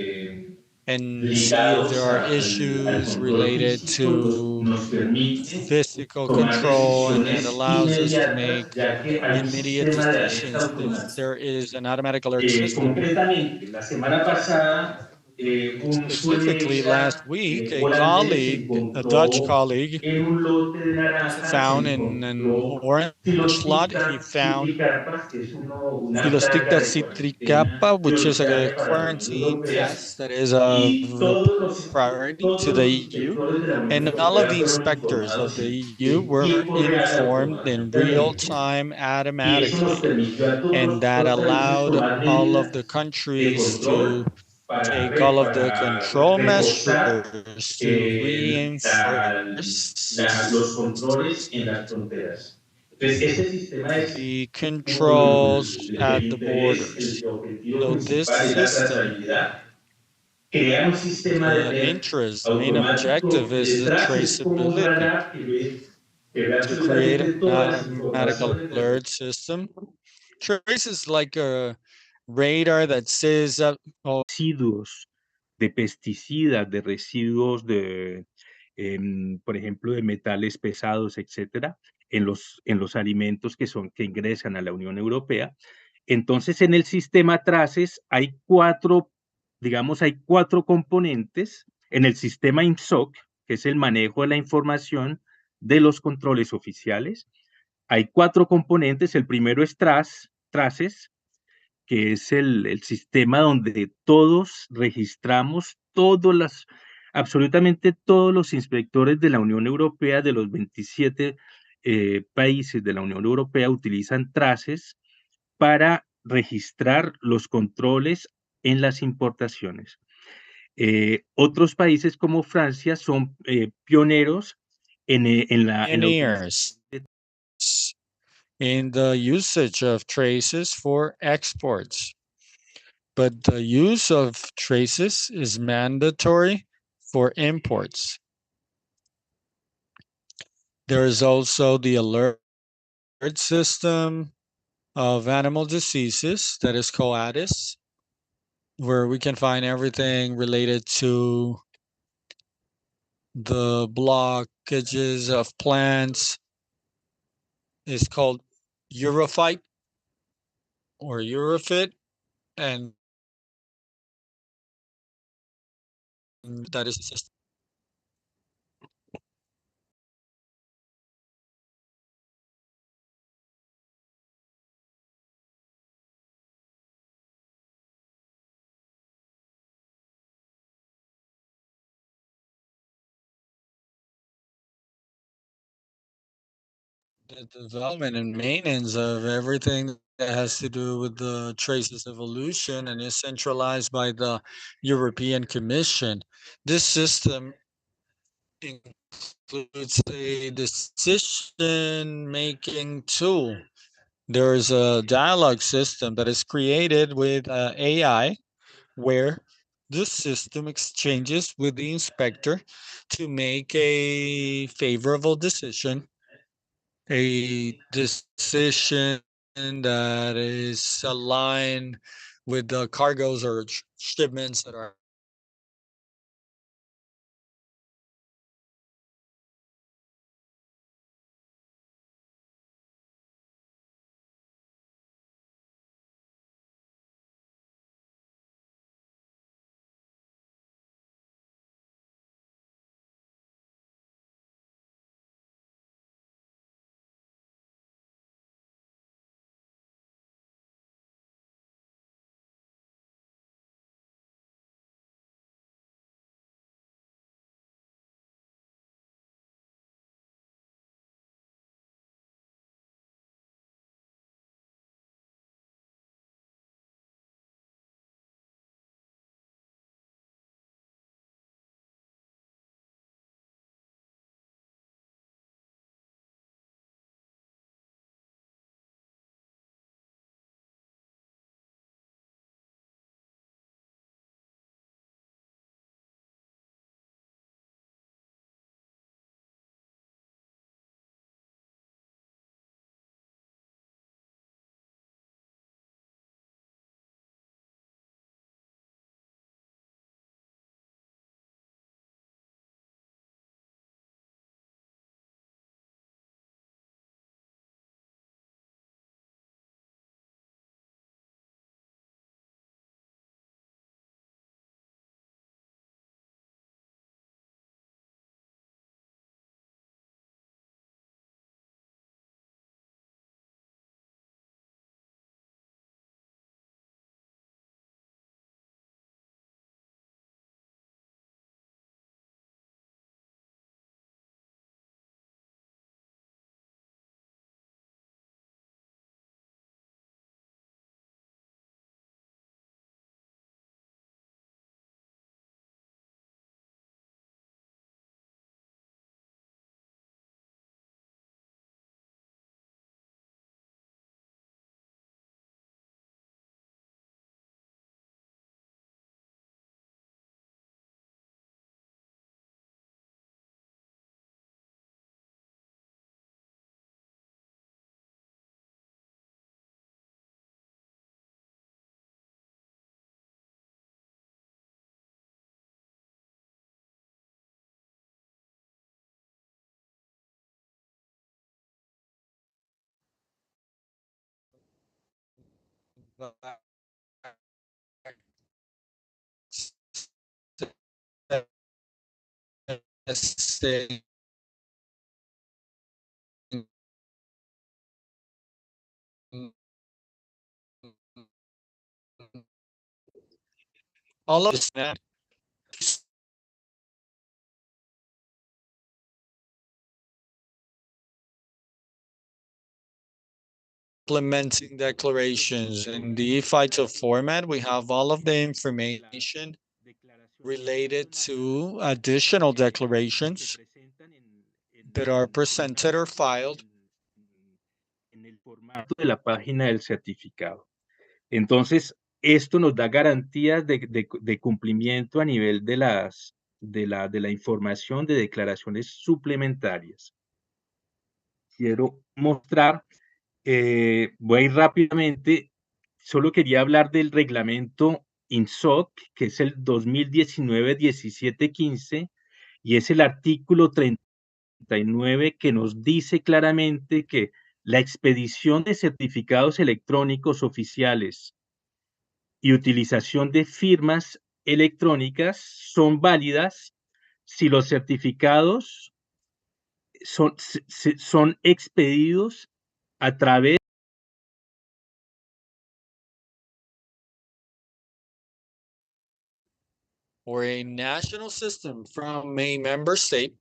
and see if there ligados are al issues control related físico, to nos permite physical tomar control, and it decisiones allows us to make inmediatas, ya que hay un immediate sistema de alerta decisions if automática. there is an automatic alert system. Concretamente, la semana pasada, un Specifically, last colega week, a holandés colleague, a Dutch encontró colleague, en un lote de naranjas, found in an encontró orange lot, he Filosticta found citricarpas, que es una Philostigta plaga de cuarentena citricapa, which is a prioritaria para la Unión quarantine Europea, pest that is of y todos priority to the los EU. inspectores de la Unión And all of Europea the fueron inspectors of informados the EU en were tiempo real informed in real automáticamente, time y eso nos automatically. permitió a And todos that los países allowed tomar all of the medidas de countries to control take all of the control reforzar measures to reinforce los controles en las fronteras. Entonces, ese sistema es the controls at the el borders. objetivo So this principal es la system, trazabilidad. Crear un sistema de the interest, the main automático objective is de the trazas como un traceability, radar que ve to create absolutamente an todas las automatic informaciones de alert system. Trace is like a radar that says that residuos de pesticidas, de residuos por ejemplo, de metales pesados, etcétera, en los alimentos que ingresan a la Unión Europea. Entonces, en el sistema TRACES hay hay cuatro componentes. En el sistema IMSOC, que es el manejo de la información de los controles oficiales, hay cuatro componentes. El primero es TRACES, que es el sistema donde todos registramos absolutamente todos los inspectores de la Unión Europea, de los 27 países de la Unión Europea, utilizan TRACES para registrar los controles en las importaciones. Otros países como Francia son pioneros en la pioneers in the usage of traces for exports. But the use of traces is mandatory for imports. There is also the alert system of animal diseases that is COADIS, where we can find everything related to the blockages of plants. It's called Europhyte or Eurofit, and that is a system. The development and maintenance of everything that has to do with the traces evolution and is centralized by the European Commission. This system includes a decision-making tool. There is a dialogue system that is created with AI where the system exchanges with the inspector to make a favorable decision, a decision that is aligned with the cargoes or shipments that are saying all of this implementing declarations. In the ePhyto format, we have all of the information related to additional declarations that are presented or filed el formato de la página del certificado. Entonces, esto nos da garantías de cumplimiento a nivel de la información de declaraciones suplementarias. Quiero mostrar, voy a ir rápidamente, solo quería hablar del reglamento INSOC, que es el 2019-1715, y es el artículo 39 que nos dice claramente que la expedición de certificados electrónicos oficiales y utilización de firmas electrónicas son válidas si los certificados son expedidos a través or a national system from a member state,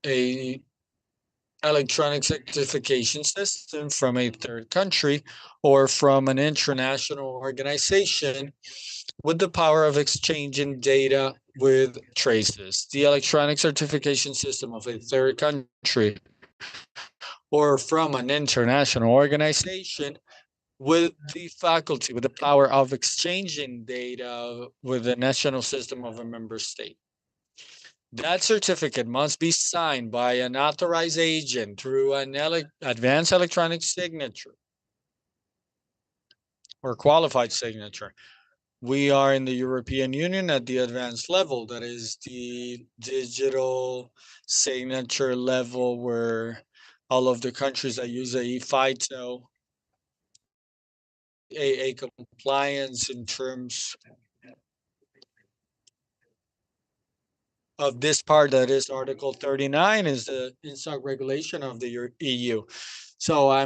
a electronic certification system from a third country, or from an international organization with the power of exchanging data with traces. The electronic certification system of a third country or from an international organization with the faculty, with the power of exchanging data with the national system of a member state. That certificate must be signed by an authorized agent through an advanced electronic signature or qualified signature. We are in the European Union at the advanced level, that is the digital signature level, where all of the countries that use the ePhyto, a compliance in terms of this part, that is Article 39, is the INSOC regulation of the EU. So I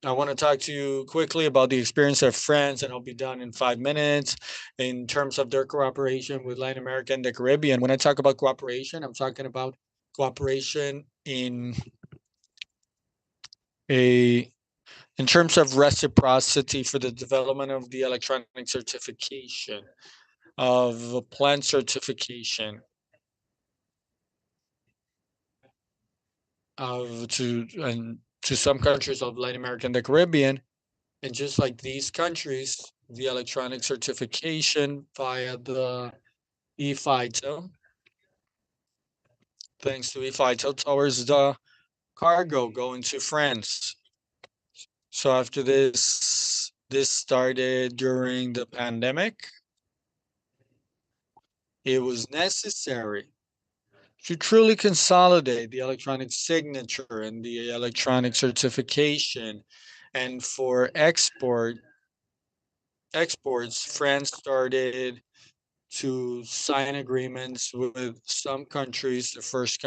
want to talk to you quickly about the experience of France, and I'll be done in 5 minutes in terms of their cooperation with Latin America and the Caribbean. When I talk about cooperation, I'm talking about cooperation in terms of reciprocity for the development of the electronic certification, of plant certification, to some countries of Latin America and the Caribbean. And just like these countries, the electronic certification via the ePhyto, thanks to ePhyto, towards the cargo going to France. So after this started during the pandemic. It was necessary to truly consolidate the electronic signature and the electronic certification. And for exports, France started to sign agreements with some countries. The first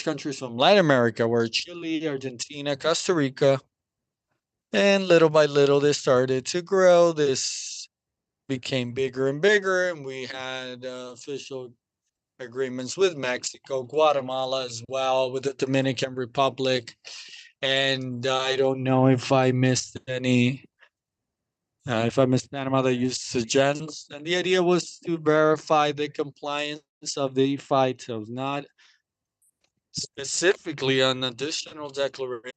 countries from Latin America were Chile, Argentina, Costa Rica, and little by little they started to grow. This became bigger and bigger, and we had official agreements with Mexico, Guatemala as well, with the Dominican Republic. And I don't know if I missed any. If I missed Panama, they used Gens. And the idea was to verify the compliance of the ePhytos, not specifically an additional declaration.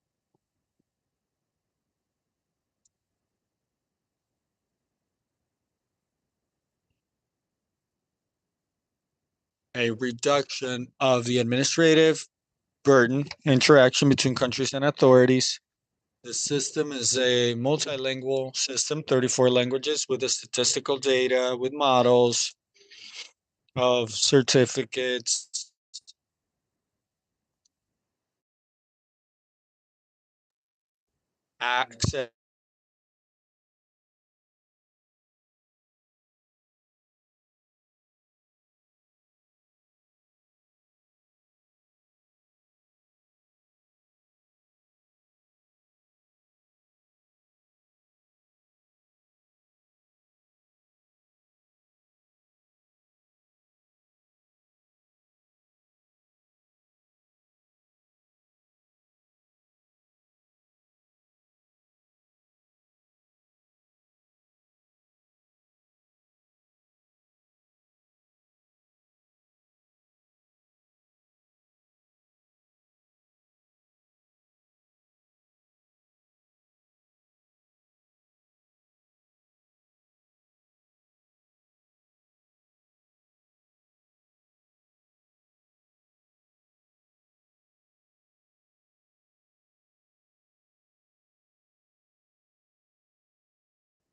A reduction of the administrative burden, interaction between countries and authorities. The system is a multilingual system, 34 languages, with the statistical data, with models of certificates, access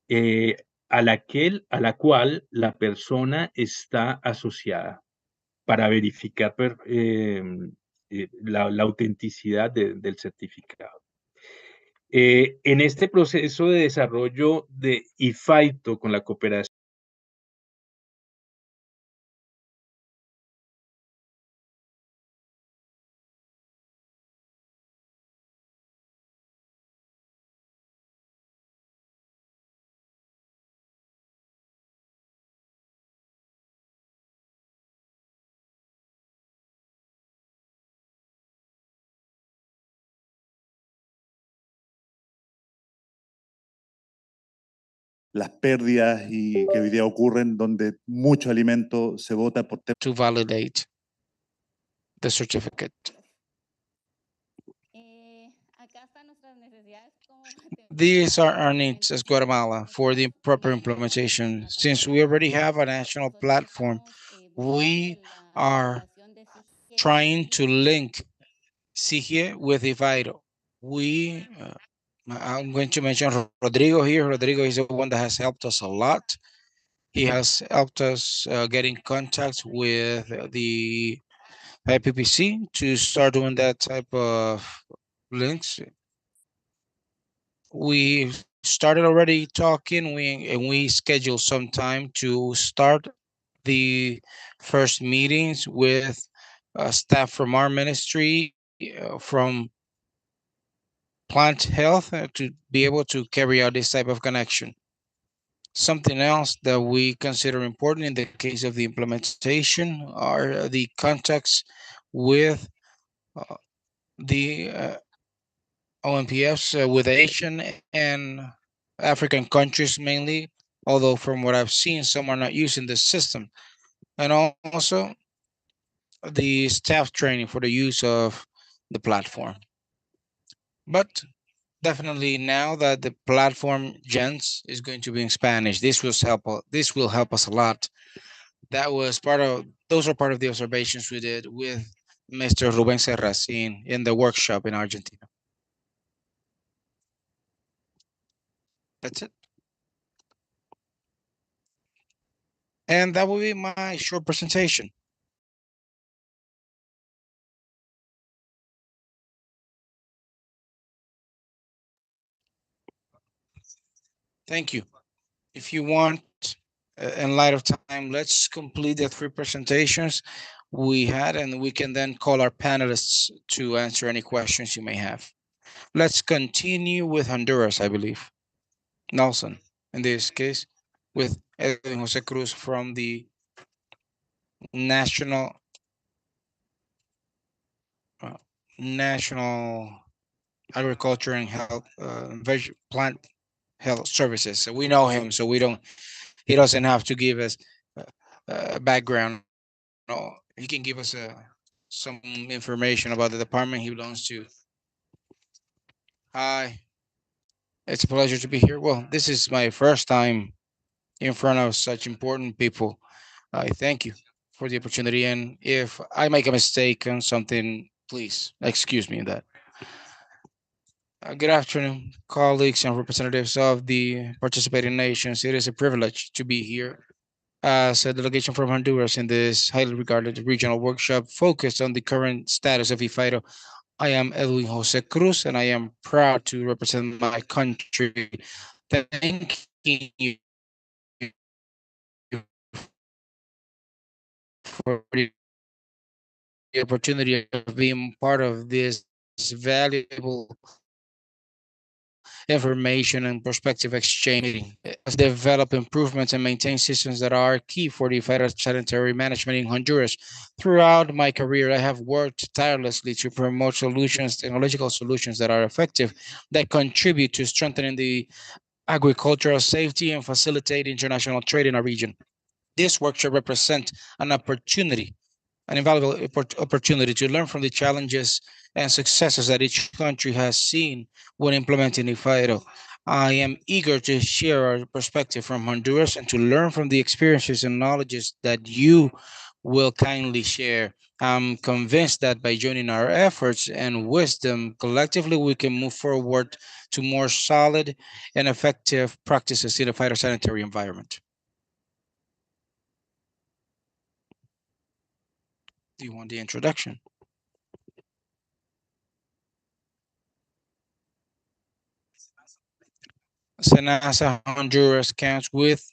a la cual la persona está asociada para verificar la autenticidad del certificado. En este proceso de desarrollo de ePhyto con la cooperación las pérdidas y que hoy día ocurren donde mucho alimento se bota por to validate the certificate. These are our needs as Guatemala for the proper implementation. Since we already have a national platform, we are trying to link CIGIE with ePhyto. I'm going to mention Rodrigo here. Rodrigo is the one that has helped us a lot. He has helped us get in contact with the IPPC to start doing that type of links. We started already talking, and we scheduled some time to start the first meetings with staff from our ministry, from plant health, to be able to carry out this type of connection. Something else that we consider important in the case of the implementation are the contacts with the OMPFs, with Asian and African countries mainly, although from what I've seen, some are not using the system. And also the staff training for the use of the platform. But definitely now that the platform gens is going to be in Spanish, this will help us a lot. Those are part of the observations we did with Mr. Ruben Serracin in the workshop in Argentina. That's it. And that will be my short presentation. Thank you. If you want, in light of time, let's complete the 3 presentations we had, and we can then call our panelists to answer any questions you may have. Let's continue with Honduras, I believe. Nelson, in this case, with Edwin Jose Cruz from the National National Agriculture and Health Plant Health Services. So we know him, so he doesn't have to give us background. No, he can give us some information about the department he belongs to. Hi, it's a pleasure to be here. Well, this is my first time in front of such important people. I thank you for the opportunity, and if I make a mistake on something, please excuse me in that. Good afternoon, colleagues and representatives of the participating nations. It is a privilege to be here as a delegation from Honduras in this highly regarded regional workshop focused on the current status of ePhyto. I am Edwin Jose Cruz, and I am proud to represent my country. Thank you for the opportunity of being part of this valuable information and perspective exchange meeting. Develop improvements and maintain systems that are key for the phytosanitary management in Honduras. Throughout my career, I have worked tirelessly to promote technological solutions that are effective, that contribute to strengthening the agricultural safety and facilitate international trade in our region. This workshop represents an invaluable opportunity to learn from the challenges and successes that each country has seen when implementing ePhyto. I am eager to share our perspective from Honduras and to learn from the experiences and knowledges that you will kindly share I'm convinced that by joining our efforts and wisdom collectively, we can move forward to more solid and effective practices in the phytosanitary environment. Do you want the introduction? SENASA Honduras counts with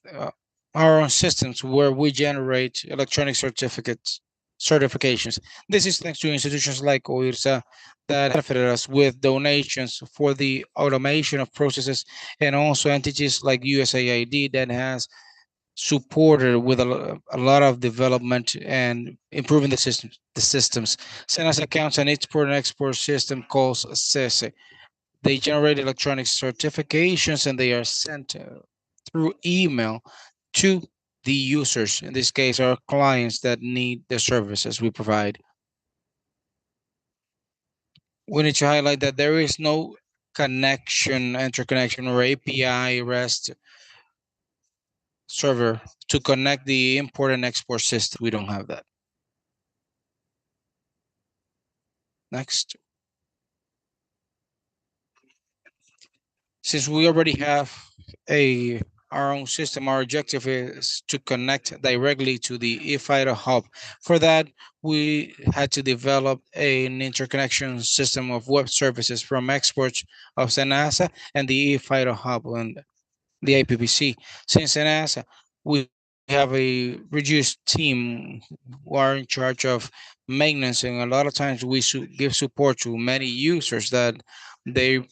our own systems where we generate electronic certifications. This is thanks to institutions like OIRSA that benefited us with donations for the automation of processes, and also entities like USAID that has supported with a lot of development and improving the systems. SENASA counts an import and export system called CESE. They generate electronic certifications and they are sent through email to the users, in this case, our clients that need the services we provide. We need to highlight that there is no interconnection, or API REST server to connect the import and export system. We don't have that. Next. Since we already have our own system, our objective is to connect directly to the ePhyto hub. For that, we had to develop an interconnection system of web services from exports of SENASA and the ePhyto hub and the IPPC. Since SENASA, we have a reduced team who are in charge of maintenance, and a lot of times we give support to many users that they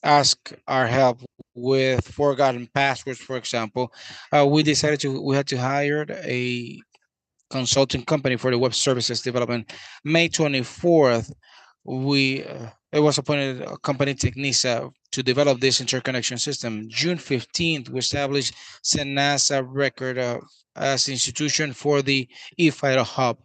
ask our help with forgotten passwords, for example. We had to hire a consulting company for the web services development. May 24th, it was appointed a company Technisa to develop this interconnection system. June 15th, we established SENASA record as institution for the ePhyto hub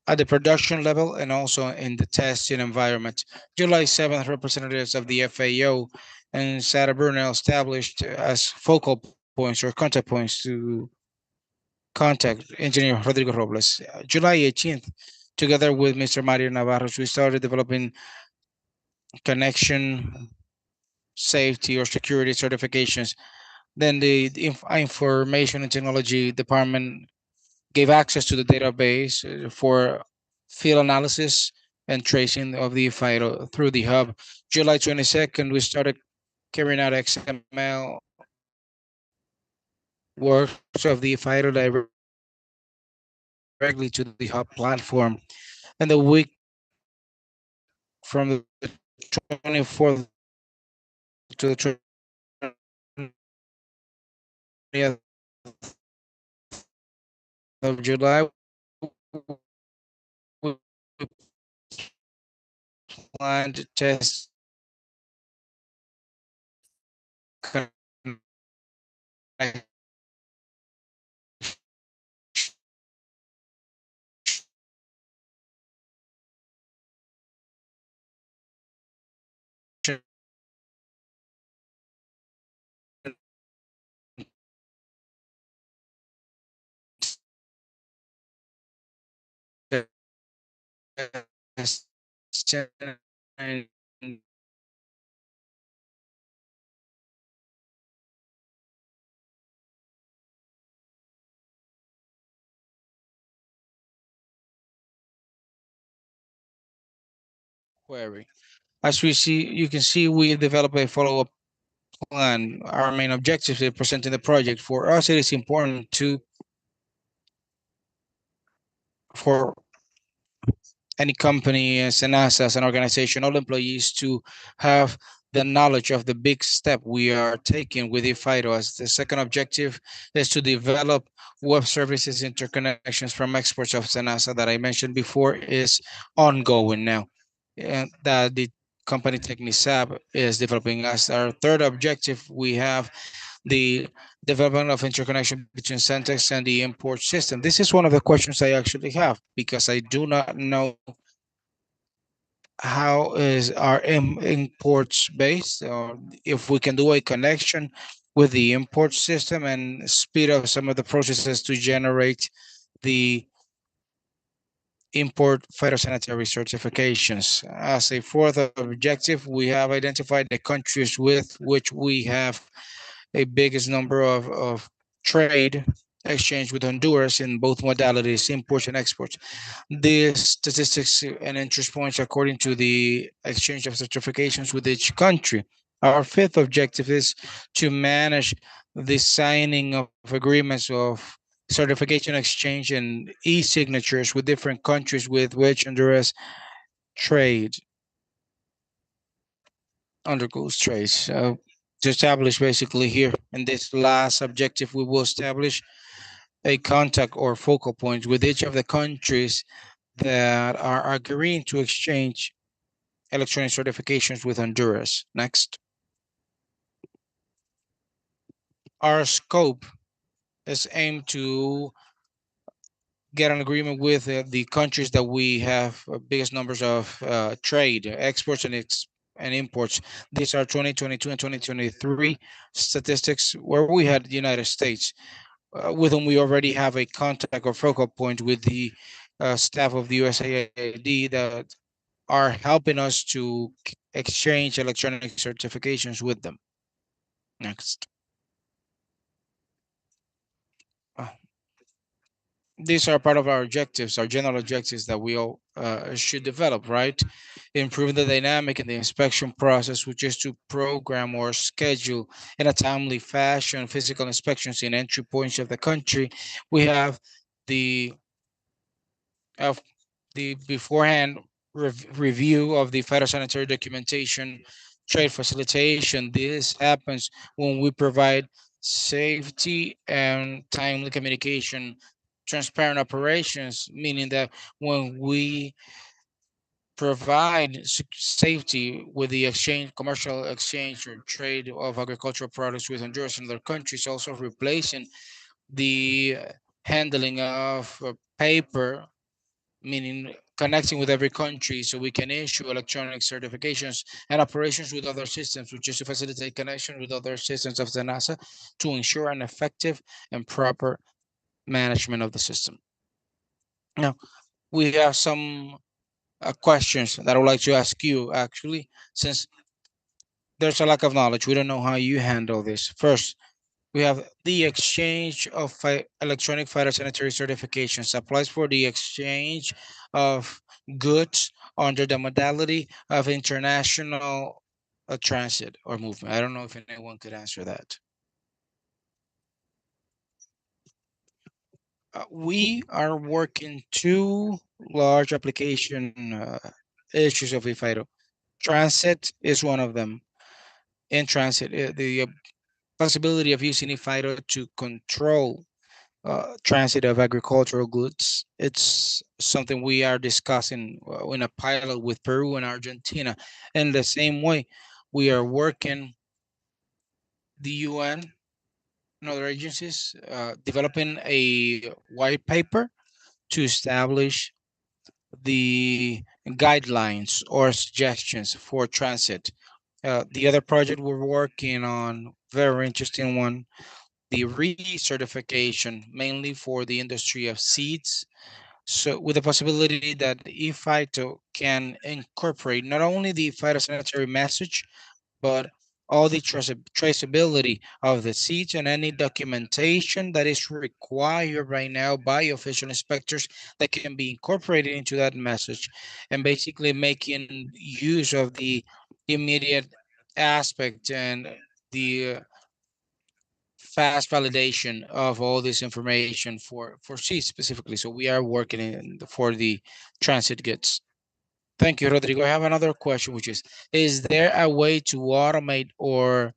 at the production level and also in the testing environment. July 7th, representatives of the FAO and Sara Brunel established as focal points or contact points to contact Engineer Rodrigo Robles. July 18th, together with Mr. Mario Navarros, we started developing connection safety or security certifications. Then the Information and Technology Department gave access to the database for field analysis and tracing of the ePhyto through the hub. July 22nd, we started carrying out XML works of the ePhyto directly to the hub platform. And the week from the 24th to the 20th of July, we plan to test and query. As you can see, we develop a follow-up plan. Our main objective is presenting the project. For us, it is important for any company, as an as an organization, all employees to have the knowledge of the big step we are taking with ePhyto. As the second objective is to develop web services interconnections from exports of SENASA that I mentioned before is ongoing now. And that the company Technisab is developing. As our third objective, we have the development of interconnection between Centex and the import system. This is one of the questions I actually have because I do not know how is our imports based, or if we can do a connection with the import system and speed up some of the processes to generate the import phytosanitary certifications. As a fourth objective, we have identified the countries with which we have a biggest number of trade exchange with Honduras in both modalities, imports and exports. These statistics and interest points according to the exchange of certifications with each country. Our fifth objective is to manage the signing of agreements of certification exchange and e-signatures with different countries with which Honduras trade undergoes trade. So to establish basically here in this last objective, we will establish a contact or focal point with each of the countries that are agreeing to exchange electronic certifications with Honduras. Next. Our scope is aimed to get an agreement with the countries that we have biggest numbers of trade, exports and imports. These are 2022 and 2023 statistics where we had the United States, with whom we already have a contact or focal point with the staff of the USAID that are helping us to exchange electronic certifications with them. Next. These are part of our objectives, our general objectives that we all should develop, right? Improve the dynamic in the inspection process, which is to program or schedule in a timely fashion physical inspections in entry points of the country. We have the of the beforehand review of the phytosanitary documentation, trade facilitation. This happens when we provide safety and timely communication, transparent operations, meaning that when we provide safety with the exchange, commercial exchange or trade of agricultural products with Honduras and other countries, also replacing the handling of paper, meaning connecting with every country so we can issue electronic certifications and operations with other systems, which is to facilitate connection with other systems of the NASA to ensure an effective and proper management of the system. Now, we have some questions that I would like to ask you, actually, since there's a lack of knowledge. We don't know how you handle this. First, we have the exchange of electronic phytosanitary certifications applies for the exchange of goods under the modality of international transit or movement. I don't know if anyone could answer that. We are working two large application issues of ePhyto. Transit is one of them. In transit, the possibility of using ePhyto to control transit of agricultural goods. It's something we are discussing in a pilot with Peru and Argentina. In the same way, we are working the UN and other agencies developing a white paper to establish the guidelines or suggestions for transit. The other project we're working on, very interesting one, the recertification, mainly for the industry of seeds. So with the possibility that ePhyto can incorporate not only the phytosanitary message, but all the traceability of the seeds and any documentation that is required right now by official inspectors that can be incorporated into that message, and basically making use of the immediate aspect and the fast validation of all this information for seeds specifically. So we are working for the transit goods. Thank you, Rodrigo. I have another question, which is there a way to automate or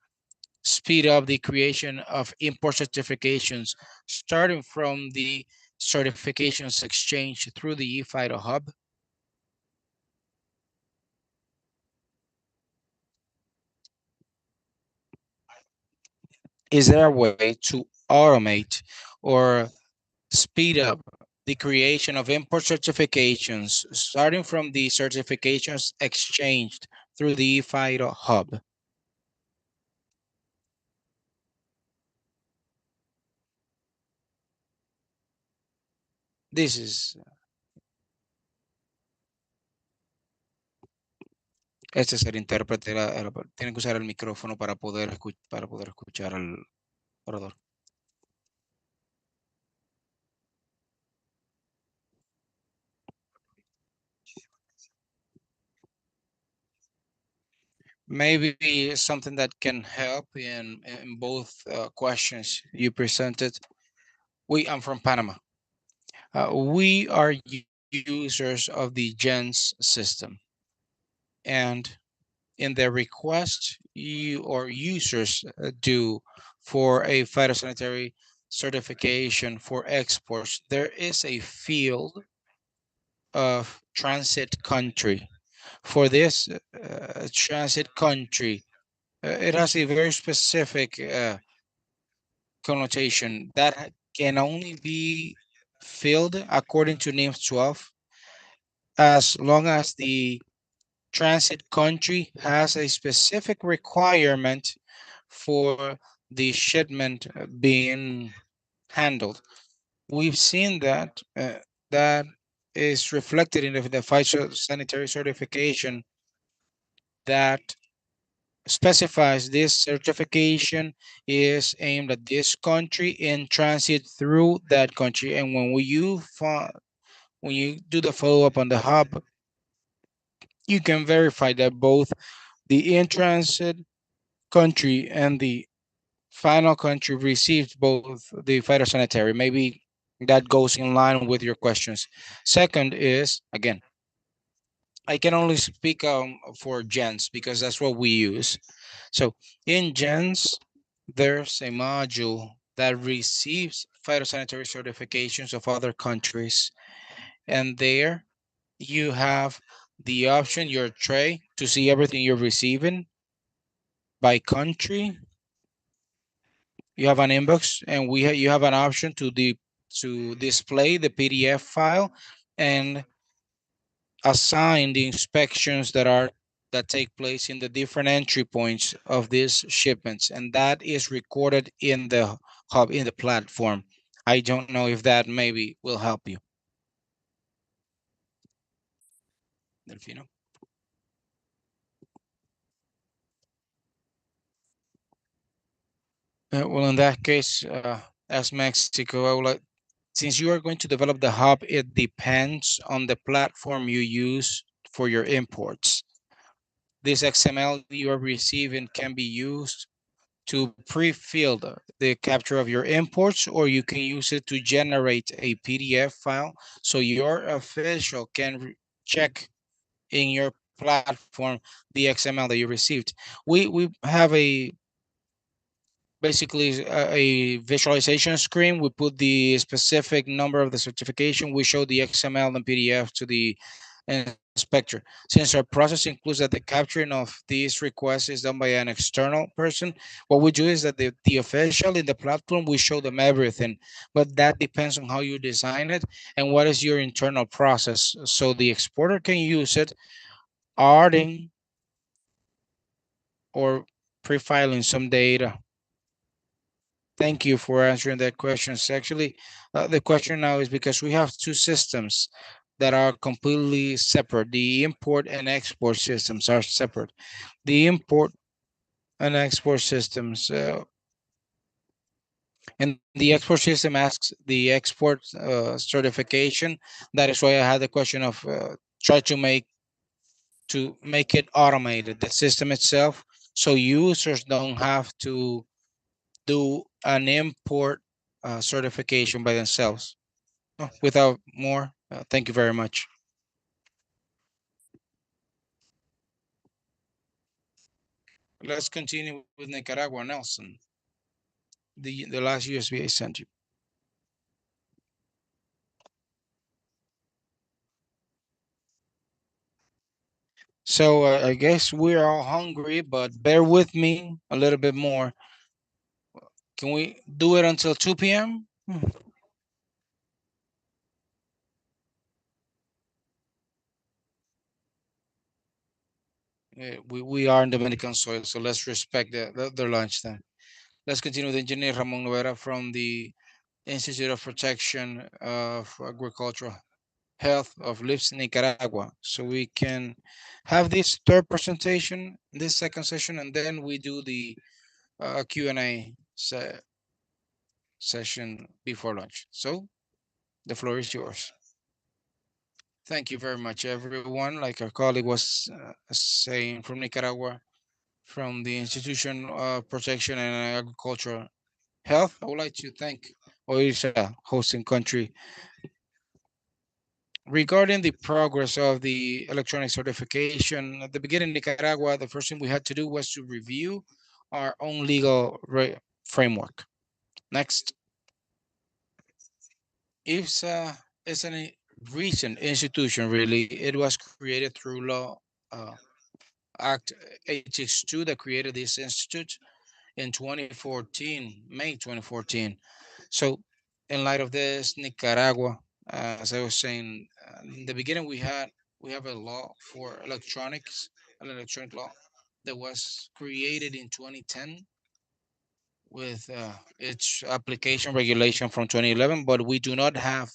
speed up the creation of import certifications, starting from the certifications exchange through the ePhyto hub? Is there a way to automate or speed up the creation of import certifications, starting from the certifications exchanged through the ePhyto hub? This is Este es el intérprete, tienen que usar el micrófono para poder escuchar al orador. Maybe something that can help in both questions you presented. I'm from Panama. We are users of the GENS system, and in the request you or users do for a phytosanitary certification for exports, there is a field of transit country. For this transit country, it has a very specific connotation that can only be filled according to NIMS 12 as long as the transit country has a specific requirement for the shipment being handled. We've seen that that is reflected in the phytosanitary certification that specifies this certification is aimed at this country in transit through that country. And when you do the follow-up on the hub, you can verify that both the in transit country and the final country received both the phytosanitary. Maybe that goes in line with your questions. Second is, again, I can only speak for gens because that's what we use. So in gens, there's a module that receives phytosanitary certifications of other countries. And there you have the option, your tray, to see everything you're receiving by country. You have an inbox, and you have an option to display the PDF file and assign the inspections that take place in the different entry points of these shipments, and that is recorded in the hub, in the platform. I don't know if that maybe will help you. Delfino. Well, in that case, as Mexico, I would like, since you are going to develop the hub, it depends on the platform you use for your imports. This XML you are receiving can be used to pre-fill the capture of your imports, or you can use it to generate a PDF file so your official can check in your platform the XML that you received. We have basically a visualization screen. We put the specific number of the certification. We show the XML and PDF to the inspector. Since our process includes that the capturing of these requests is done by an external person, what we do is that the official in the platform, we show them everything, but that depends on how you design it and what is your internal process. So the exporter can use it, adding or pre-filing some data. Thank you for answering that question. Actually, the question now is because we have two systems that are completely separate. The import and export systems are separate. The import and export systems, and the export system asks the export certification. That is why I had the question of try to make it automated, the system itself, so users don't have to do an import certification by themselves. Without more, thank you very much. Let's continue with Nicaragua, Nelson. The last USB I sent you. So I guess we're all hungry, but bear with me a little bit more. Can we do it until 2 p.m.? We are in Dominican soil, so let's respect their lunch then. Let's continue with Engineer Ramon Novera from the Institute of Protection of Agriculture. health of lives in Nicaragua. So we can have this third presentation, this second session, and then we do the Q&A session before lunch. So the floor is yours. Thank you very much, everyone. Like our colleague was saying, from Nicaragua, from the Institution of Protection and Agricultural Health, I would like to thank OIRSA, hosting country. Regarding the progress of the electronic certification, at the beginning in Nicaragua, the first thing we had to do was to review our own legal framework. Next. IFSA is a recent institution, really. It was created through law, Act HX2 that created this institute in 2014, May 2014. So in light of this, Nicaragua, as I was saying, in the beginning, we have a law for electronics, an electronic law that was created in 2010 with its application regulation from 2011, but we do not have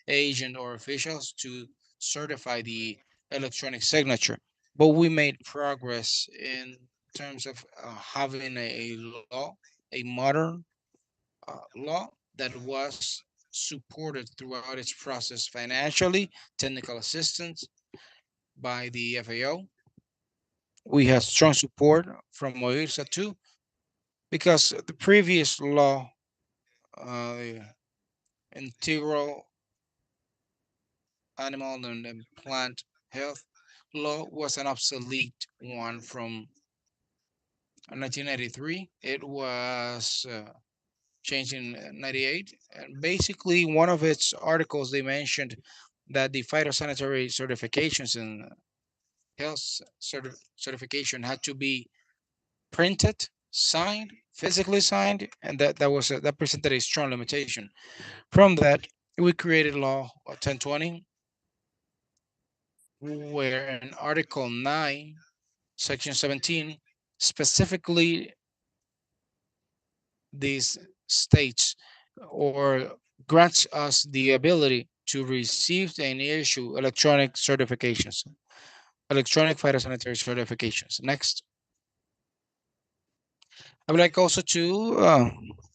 agent or officials to certify the electronic signature. But we made progress in terms of having a law, a modern law that was supported throughout its process financially, technical assistance by the FAO. We have strong support from OIRSA too, because the previous law, integral animal and plant health law, was an obsolete one from 1993. It was changed in 98. And basically, one of its articles, they mentioned that the phytosanitary certifications and health certification had to be printed, signed, physically signed, and that presented a strong limitation. From that, we created law 1020, where in Article 9, Section 17, specifically these states or grants us the ability to receive and issue electronic certifications, electronic phytosanitary certifications. Next. I would like also to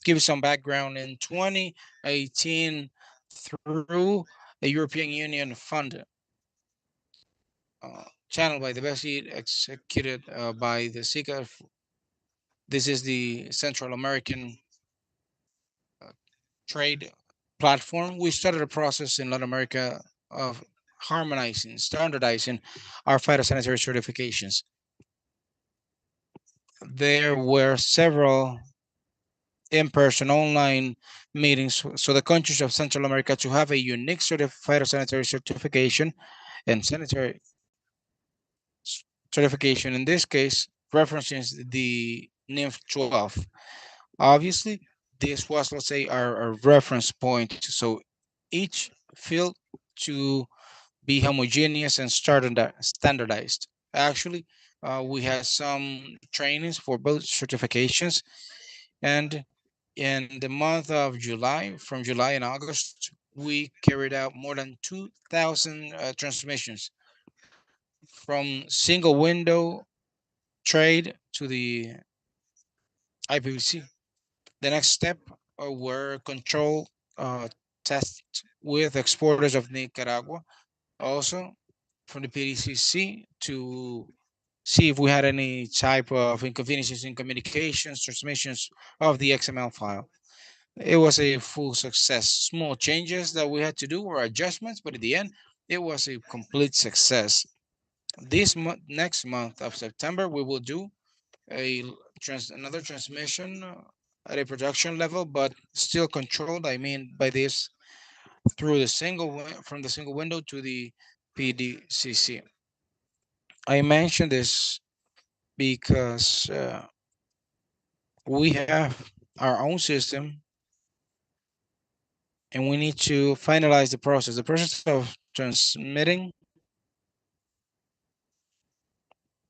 give you some background. In 2018, through a European Union fund channeled by the BESI, executed by the SICA. This is the Central American trade platform. We started a process in Latin America of harmonizing, standardizing our phytosanitary certifications. There were several in-person, online meetings. So the countries of Central America to have a unique phytosanitary certification and sanitary certification, in this case, references the NIF 12. Obviously, this was, let's say, our reference point. So each field to be homogeneous and standardized. Actually, we had some trainings for both certifications. And in the month of July, from July and August, we carried out more than 2,000 transmissions from single window trade to the IPVC. The next step were control tests with exporters of Nicaragua, also from the PDCC, to see if we had any type of inconveniences in communications, transmissions of the XML file. It was a full success. Small changes that we had to do were adjustments, but at the end, it was a complete success. This month, next month of September, we will do another transmission at a production level, but still controlled. I mean by this, through the from the single window to the PDCC. I mentioned this because we have our own system and we need to finalize the process. The process of transmitting,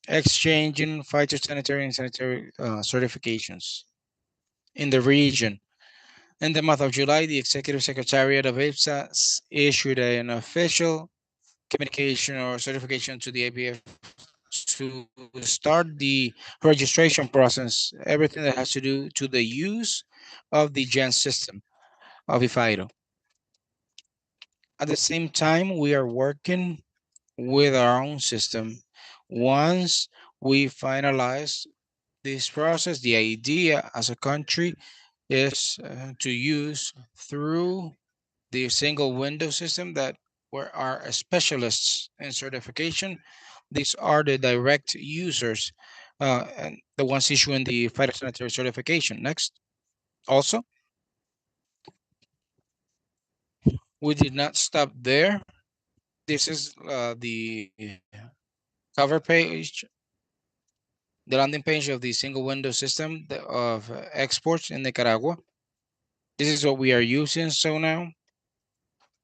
exchanging phytosanitary and sanitary certifications in the region. In the month of July, the Executive Secretariat of IPSA issued an official communication or certification to the ABF to start the registration process, everything that has to do to the use of the GEN system of ePhyto. At the same time, we are working with our own system. Once we finalize this process, the idea as a country is to use through the single window system that where our specialists in certification. These are the direct users and the ones issuing the phytosanitary certification. Next. Also, we did not stop there. This is the cover page, the landing page of the single window system of exports in Nicaragua. This is what we are using. So now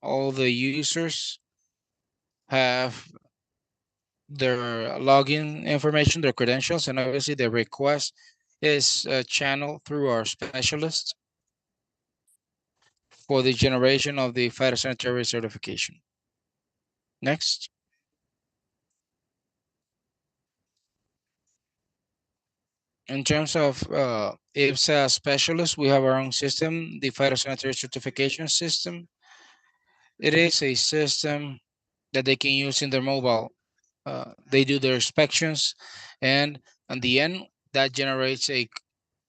all the users have their login information, their credentials, and obviously the request is channeled through our specialist for the generation of the phytosanitary certification. Next. In terms of IPSA specialists, we have our own system, the phytosanitary certification system. It is a system that they can use in their mobile. They do their inspections, and in the end, that generates a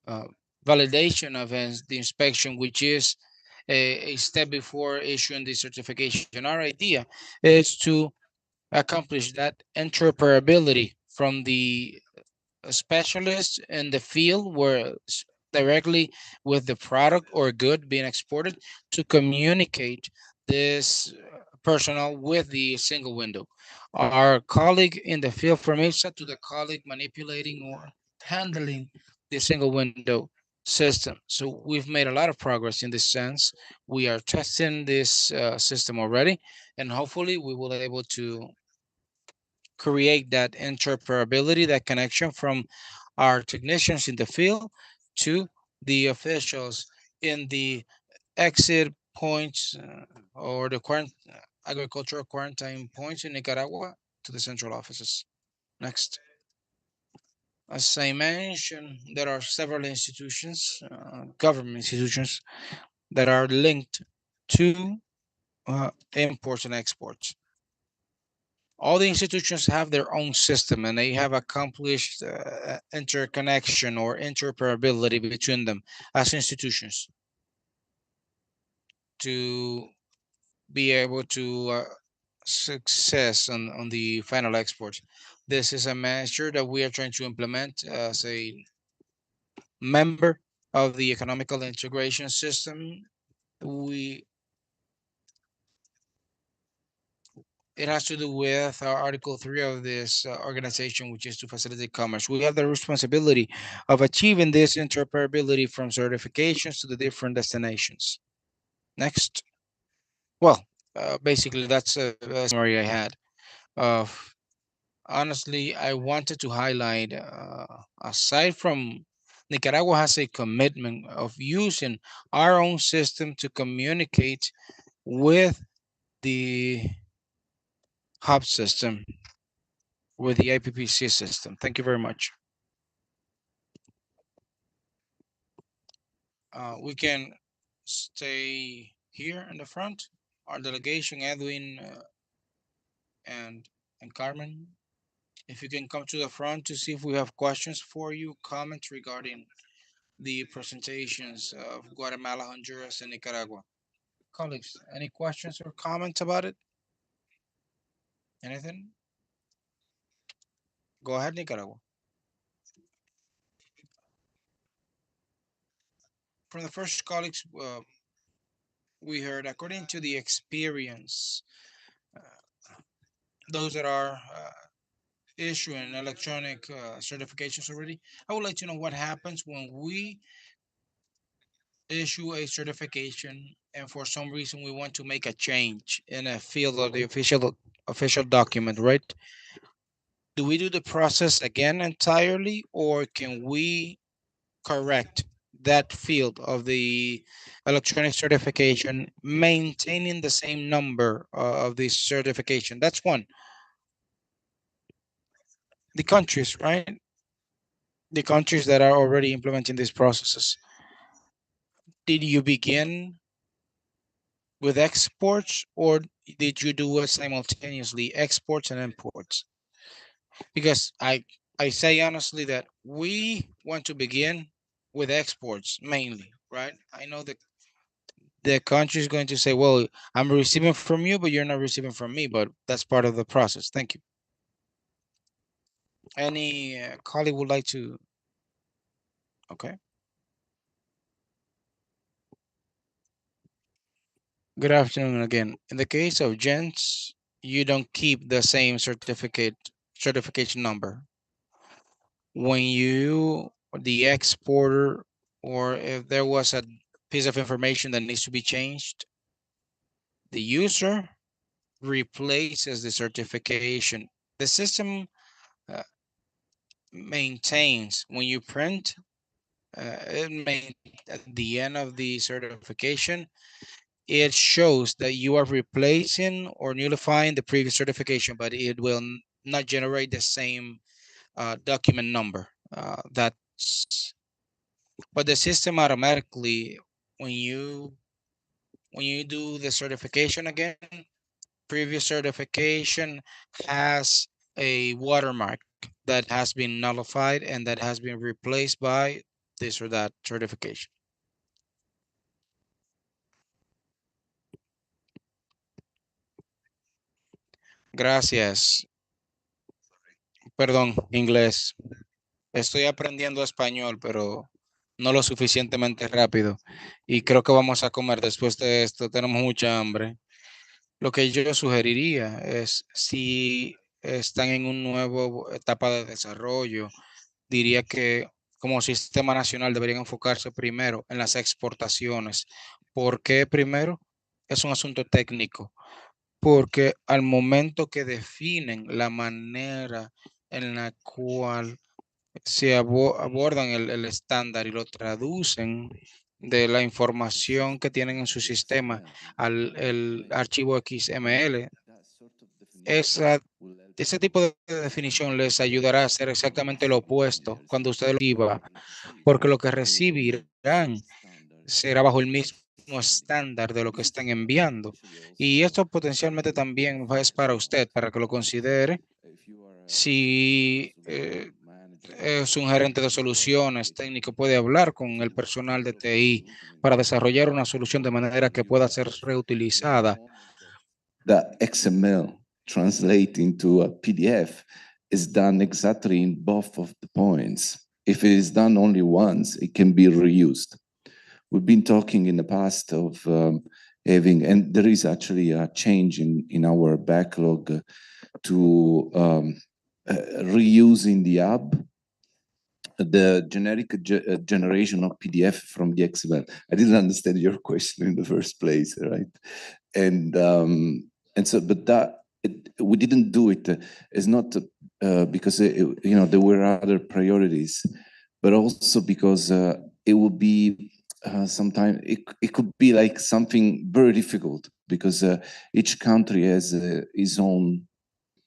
uh, validation of the inspection, which is a step before issuing the certification. Our idea is to accomplish that interoperability from the specialist in the field where directly with the product or good being exported to communicate this personnel with the single window. Our colleague in the field from IPSA to the colleague manipulating or handling the single window system. So we've made a lot of progress in this sense. We are testing this system already, and hopefully we will be able to create that interoperability, that connection from our technicians in the field to the officials in the exit points or the agricultural quarantine points in Nicaragua to the central offices. Next. As I mentioned, there are several institutions, government institutions, that are linked to imports and exports. All the institutions have their own system and they have accomplished interconnection or interoperability between them as institutions to be able to success on the final export. This is a measure that we are trying to implement as a member of the economical integration system. It has to do with Article 3 of this organization, which is to facilitate commerce. We have the responsibility of achieving this interoperability from certifications to the different destinations. Next. Well, basically, that's a summary I had of. Honestly, I wanted to highlight, aside from Nicaragua has a commitment of using our own system to communicate with the hub system, with the IPPC system. Thank you very much. We can stay here in the front. Our delegation, Edwin and Carmen, if you can come to the front to see if we have questions for you, comments regarding the presentations of Guatemala, Honduras, and Nicaragua. Colleagues, any questions or comments about it? Anything? Go ahead, Nicaragua. From the first colleagues, we heard, according to the experience, those that are issuing electronic certifications already, I would like to know what happens when we issue a certification and for some reason we want to make a change in a field of the official document, right? Do we do the process again entirely or can we correct that field of the electronic certification maintaining the same number of the certification? That's one. The countries, right? The countries that are already implementing these processes. Did you begin with exports, or did you do it simultaneously, exports and imports? Because I say honestly that we want to begin with exports mainly, right? I know that the country is going to say, well, I'm receiving from you, but you're not receiving from me, but that's part of the process. Thank you. Any colleague would like to? Okay. Good afternoon again. In the case of gents, you don't keep the same certification number. When you, the exporter, or if there was a piece of information that needs to be changed, the user replaces the certification. The system uh, maintains when you print, at the end of the certification, it shows that you are replacing or nullifying the previous certification, but it will not generate the same document number. But the system automatically, when you do the certification again, previous certification has a watermark that has been nullified and that has been replaced by this or that certification. Gracias. Perdón, inglés. Estoy aprendiendo español, pero no lo suficientemente rápido. Y creo que vamos a comer después de esto. Tenemos mucha hambre. Lo que yo sugeriría es, si están en una nueva etapa de desarrollo, diría que como sistema nacional deberían enfocarse primero en las exportaciones. ¿Por qué primero? Es un asunto técnico, porque al momento que definen la manera en la cual se abordan el estándar y lo traducen de la información que tienen en su sistema al el archivo XML, ese tipo de definición les ayudará a hacer exactamente lo opuesto cuando ustedes lo reciban, porque lo que recibirán será bajo el mismo estándar de lo que están enviando. Y esto potencialmente también es para usted, para que lo considere. Si es un gerente de soluciones técnico, puede hablar con el personal de TI para desarrollar una solución de manera que pueda ser reutilizada. The XML translate into a PDF is done exactly in both of the points. If it is done only once, it can be reused. We've been talking in the past of having, and there is actually a change in our backlog to reusing the hub, the generic generation of PDF from the XML. I didn't understand your question in the first place, right? And so, but we didn't do it. It's not because there were other priorities, but also because it would be sometimes it could be like something very difficult, because each country has its own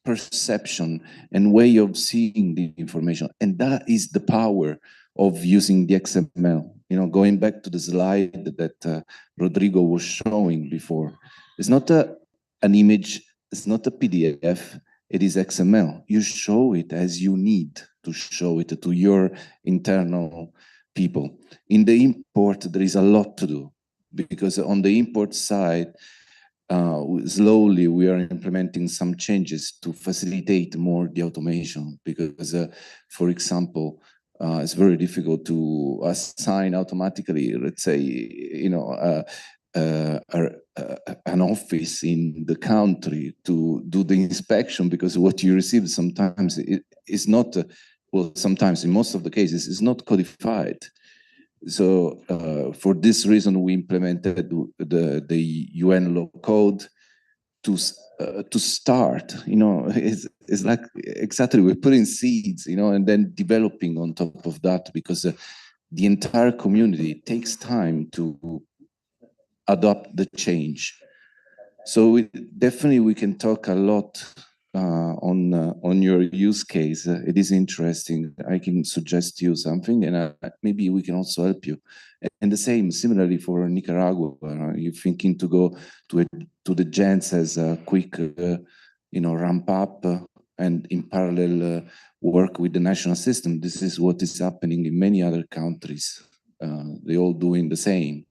perception and way of seeing the information, and that is the power of using the XML. Going back to the slide that Rodrigo was showing before, it's not an image, it's not a PDF, it is XML. You show it as you need to show it to your internal people. In the import, there is a lot to do, because on the import side, slowly we are implementing some changes to facilitate more the automation, because for example, it's very difficult to assign automatically, let's say, an office in the country to do the inspection, because what you receive sometimes is not, well, sometimes in most of the cases is not codified. So for this reason, we implemented the UN law code to start. It's like exactly we're putting seeds, and then developing on top of that, because the entire community takes time to adopt the change. So definitely we can talk a lot on your use case. It is interesting. I can suggest you something, and maybe we can also help you. And the same, similarly for Nicaragua. You're thinking to go to the gens as a quick, ramp up, and in parallel work with the national system. This is what is happening in many other countries. They all doing the same.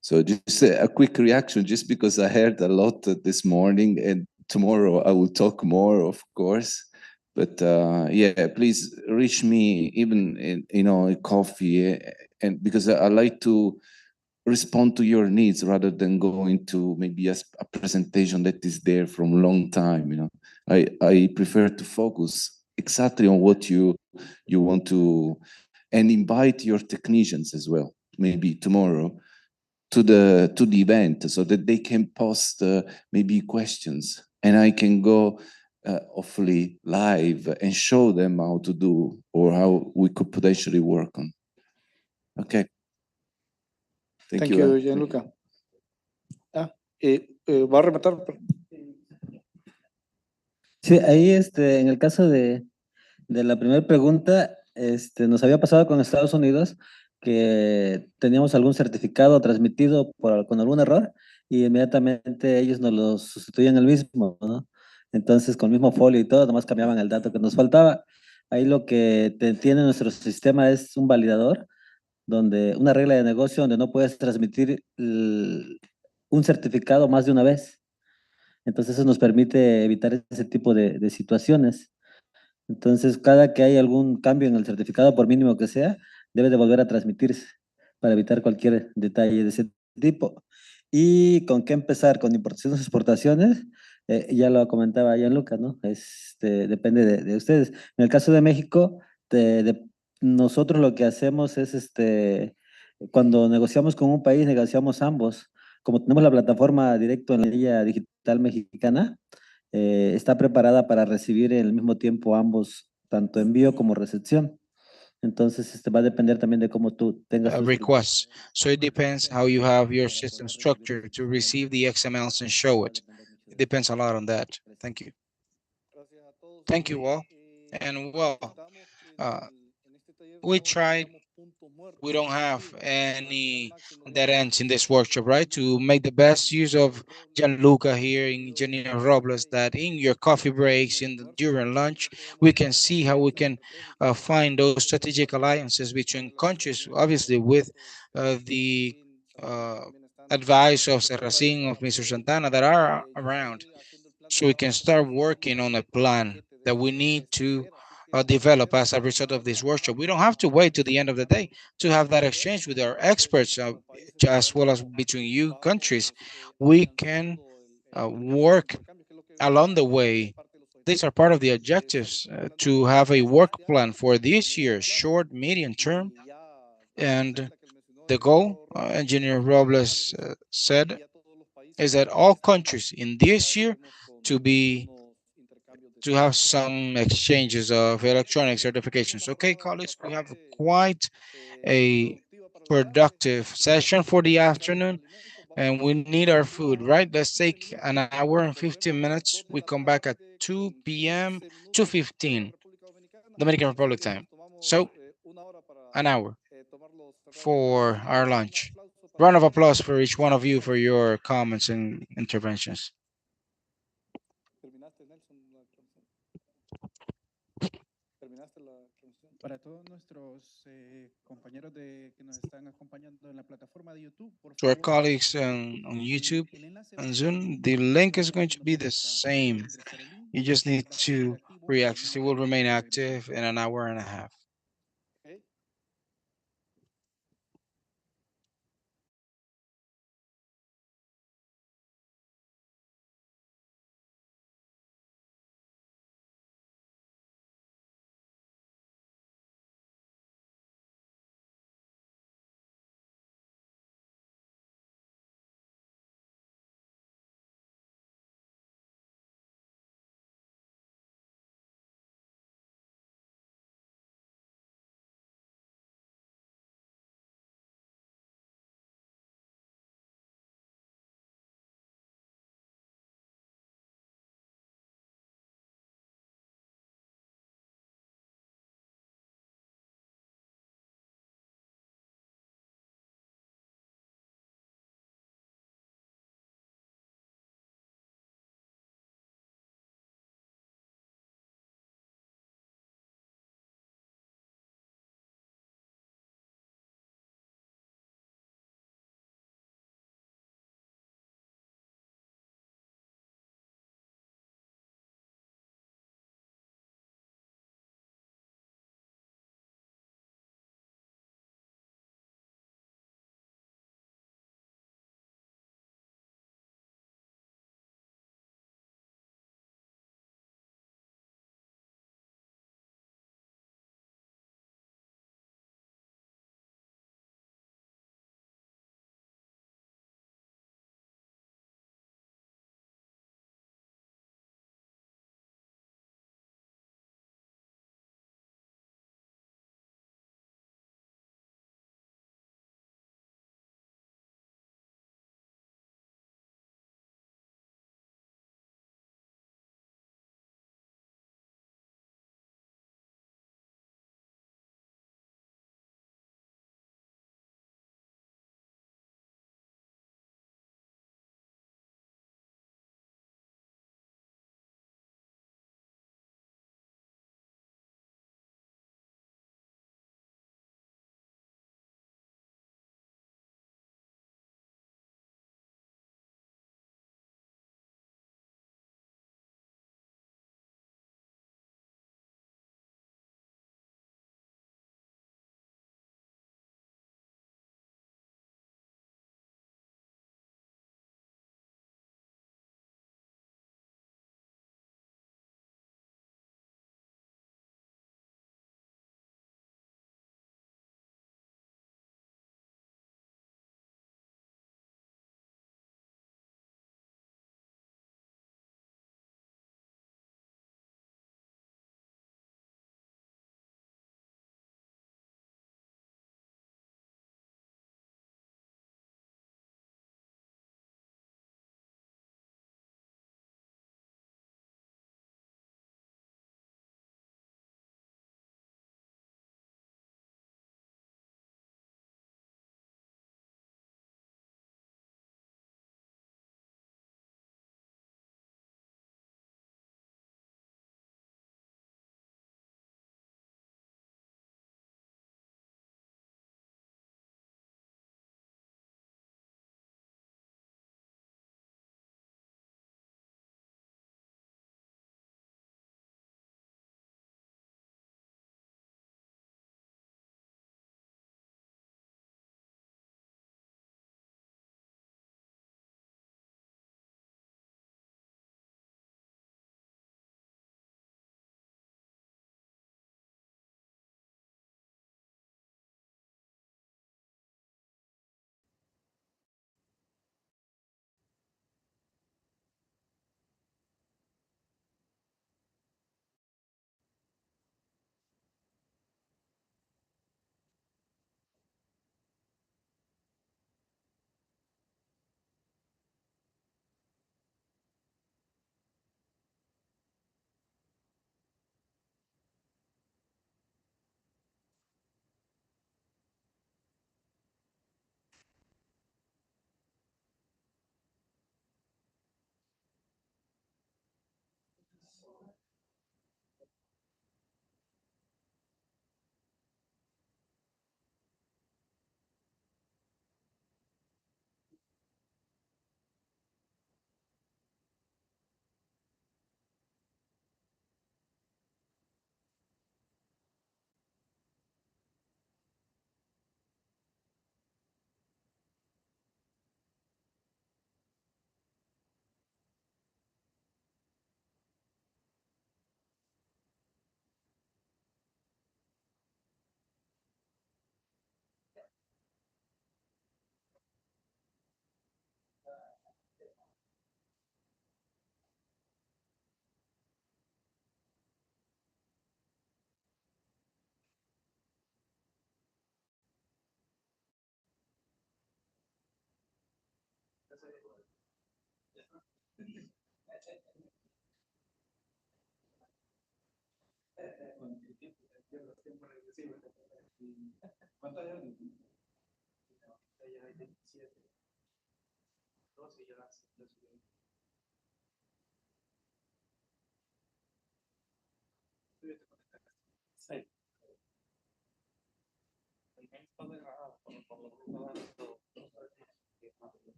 So just a quick reaction, just because I heard a lot this morning, and tomorrow I will talk more, of course. But yeah, please reach me even in coffee, and because I like to respond to your needs rather than go into maybe a presentation that is there from a long time. I prefer to focus exactly on what you want to, and invite your technicians as well, maybe tomorrow, to the event, so that they can post maybe questions, and I can go hopefully live and show them how to do, or how we could potentially work on. Okay. Thank you, Gianluca. ¿Va a rematar? Sí, ahí en el caso de la primera pregunta, nos había pasado con Estados Unidos que teníamos algún certificado transmitido con algún error y inmediatamente ellos nos lo sustituían el mismo, ¿no? Entonces, con el mismo folio y todo, nomás cambiaban el dato que nos faltaba. Ahí lo que tiene nuestro sistema es un validador, una regla de negocio donde no puedes transmitir un certificado más de una vez. Entonces, eso nos permite evitar ese tipo de situaciones. Entonces, cada que hay algún cambio en el certificado, por mínimo que sea, debe de volver a transmitirse para evitar cualquier detalle de ese tipo. ¿Y con qué empezar? Con importaciones y exportaciones, ya lo comentaba Gianluca, ¿no? Depende de ustedes. En el caso de México, nosotros lo que hacemos es, cuando negociamos con un país, negociamos ambos. Como tenemos la plataforma directo en la línea digital mexicana, está preparada para recibir al mismo tiempo ambos, tanto envío como recepción. Entonces, va a depender también de cómo tú tengas tus requests. So it depends how you have your system structured to receive the XMLs and show it. It depends a lot on that. Thank you. Thank you all. And well, we tried, we don't have any dead ends in this workshop, right? To make the best use of Gianluca here, Engineer Robles, that in your coffee breaks, during lunch, we can see how we can find those strategic alliances between countries, obviously with the advice of Serracin, of Mr. Santana, that are around, so we can start working on a plan that we need to develop as a result of this workshop. We don't have to wait to the end of the day to have that exchange with our experts, as well as between you countries. We can work along the way. These are part of the objectives, to have a work plan for this year, short, medium term, and the goal, Engineer Robles said, is that all countries in this year to have some exchanges of electronic certifications. Okay, colleagues, we have quite a productive session for the afternoon, and we need our food, right? Let's take an hour and 15 minutes. We come back at 2 p.m., 2:15, Dominican Republic time. So, an hour for our lunch. Round of applause for each one of you for your comments and interventions. Para todos nuestros compañeros que nos están acompañando en la plataforma de YouTube, to our colleagues on YouTube and Zoom, the link is going to be the same. You just need to react. It will remain active in an hour and a half.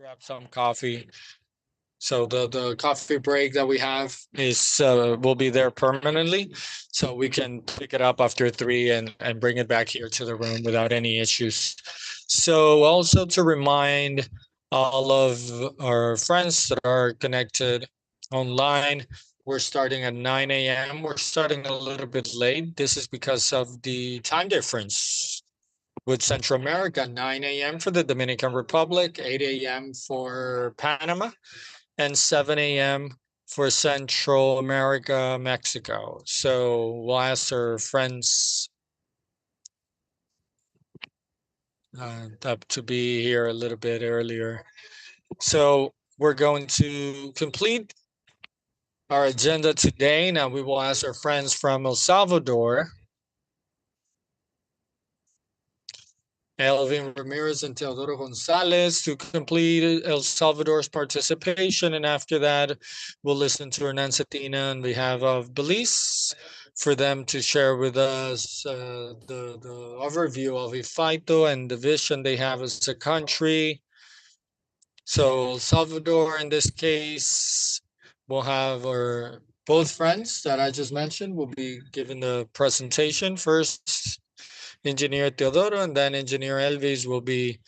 grab some coffee. So the coffee break that we have is will be there permanently, so we can pick it up after 3 and bring it back here to the room without any issues. So also to remind all of our friends that are connected online, we're starting at 9 a.m. We're starting a little bit late. This is because of the time difference with Central America, 9 a.m. for the Dominican Republic, 8 a.m. for Panama, and 7 a.m. for Central America, Mexico. So we'll ask our friends to be here a little bit earlier. So we're going to complete our agenda today. Now we will ask our friends from El Salvador, Elvin Ramirez and Teodoro Gonzalez, to complete El Salvador's participation. And after that, we'll listen to Hernan Cetina on behalf of Belize for them to share with us the overview of ePhyto and the vision they have as a country. So El Salvador, in this case, will have our both friends that I just mentioned will be giving the presentation. First, Engineer Teodoro, and then Engineer Elvis will be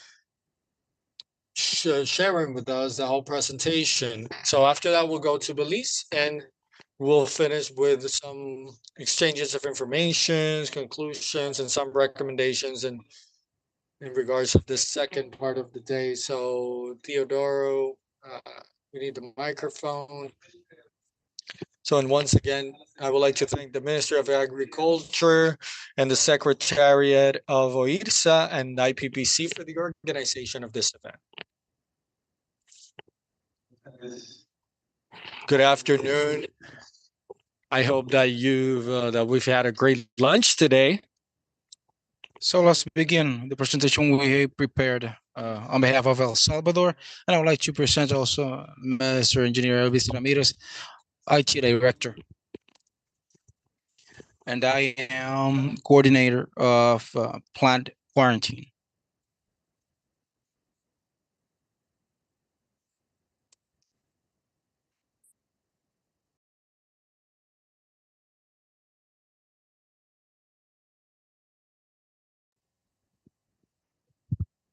sharing with us the whole presentation. So after that, we'll go to Belize and we'll finish with some exchanges of information, conclusions, and some recommendations in regards of this second part of the day. So Teodoro, we need the microphone. So, and once again, I would like to thank the Ministry of Agriculture and the Secretariat of OIRSA and IPPC for the organization of this event. Good afternoon. I hope that we've had a great lunch today. So let's begin the presentation we prepared on behalf of El Salvador. And I would like to present also Mr. Engineer Elvis Ramirez, IT Director. And I am coordinator of plant quarantine.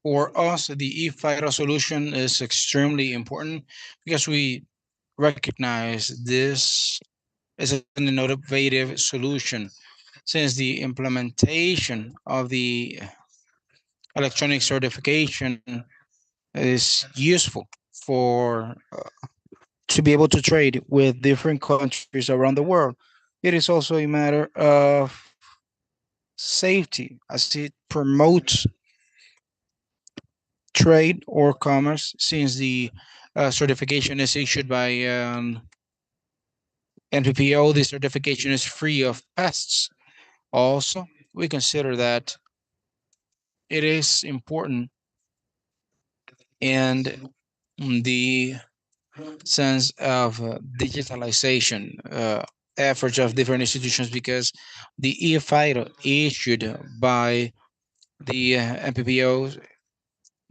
For us, the ePhyto solution is extremely important because we recognize this as an innovative solution, since the implementation of the electronic certification is useful for to be able to trade with different countries around the world. It is also a matter of safety, as it promotes trade or commerce, since the certification is issued by NPPO. The certification is free of pests. Also, we consider that it is important in the sense of digitalization efforts of different institutions, because the ePhyto issued by the NPPO,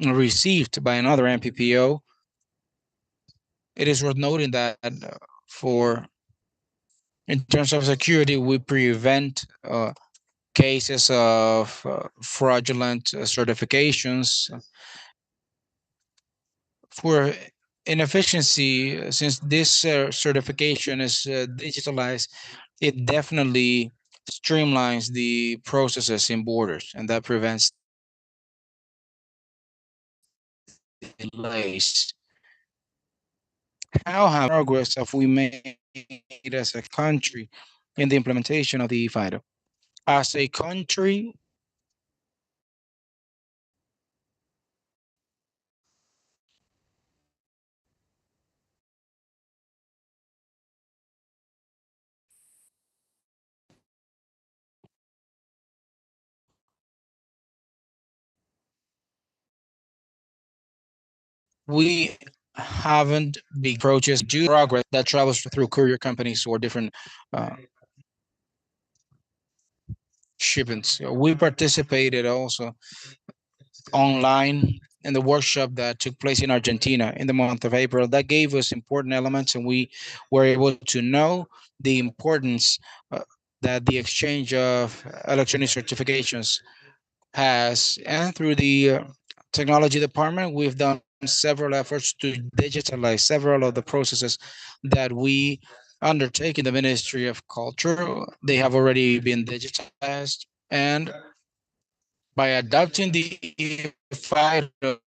received by another NPPO, it is worth noting that for in terms of security, we prevent cases of fraudulent certifications. For inefficiency, since this certification is digitalized, it definitely streamlines the processes in borders, and that prevents delays. How progress have we made as a country in the implementation of the ePhyto? As a country, we haven't big approaches due to progress that travels through courier companies or different shipments. We participated also online in the workshop that took place in Argentina in the month of April. That gave us important elements, and we were able to know the importance that the exchange of electronic certifications has. And through the technology department, we've done several efforts to digitalize several of the processes that we undertake in the Ministry of Culture. They have already been digitized, and by adopting the ePhyto,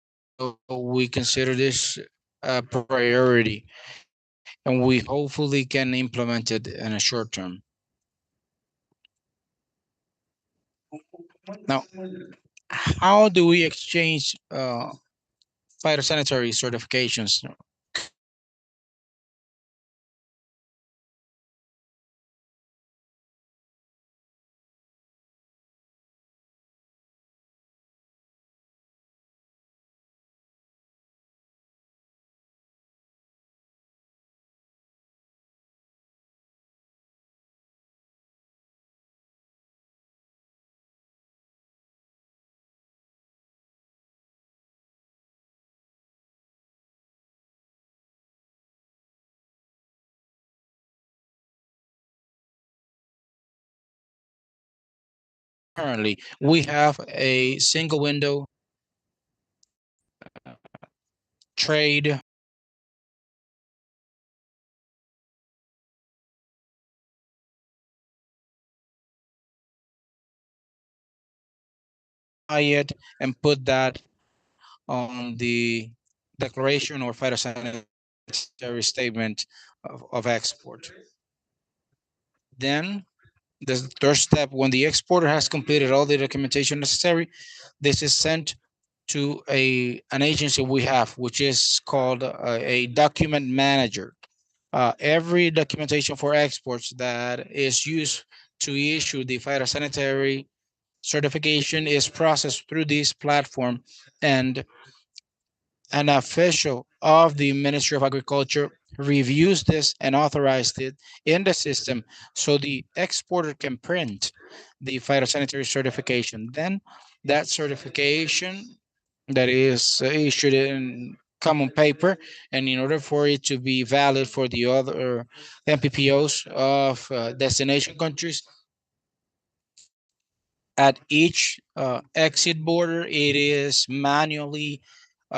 we consider this a priority, and we hopefully can implement it in a short term. Now, how do we exchange phytosanitary certifications? Currently, we have a single window trade it and put that on the declaration or phytosanitary statement of export. Then the third step, when the exporter has completed all the documentation necessary, this is sent to an agency we have, which is called a document manager. Every documentation for exports that is used to issue the phytosanitary certification is processed through this platform, and an official of the Ministry of Agriculture reviews this and authorized it in the system so the exporter can print the phytosanitary certification. Then that certification that is issued in common paper, and in order for it to be valid for the other MPPOs of destination countries, at each exit border, it is manually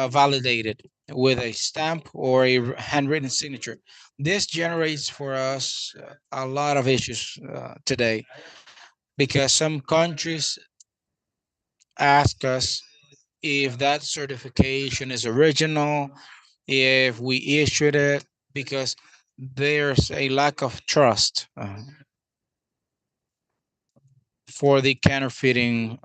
validated with a stamp or a handwritten signature. This generates for us a lot of issues today, because some countries ask us if that certification is original, if we issued it, because there's a lack of trust for the counterfeiting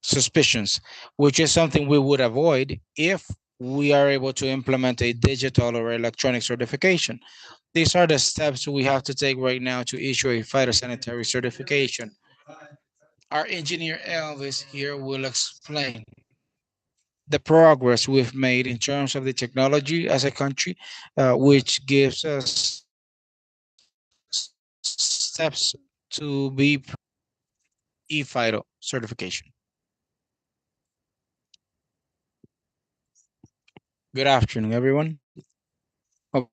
suspicions, which is something we would avoid if we are able to implement a digital or electronic certification. These are the steps we have to take right now to issue a phytosanitary certification. Our engineer Elvis here will explain the progress we've made in terms of the technology as a country, which gives us steps to be ePhyto certification. Good afternoon, everyone.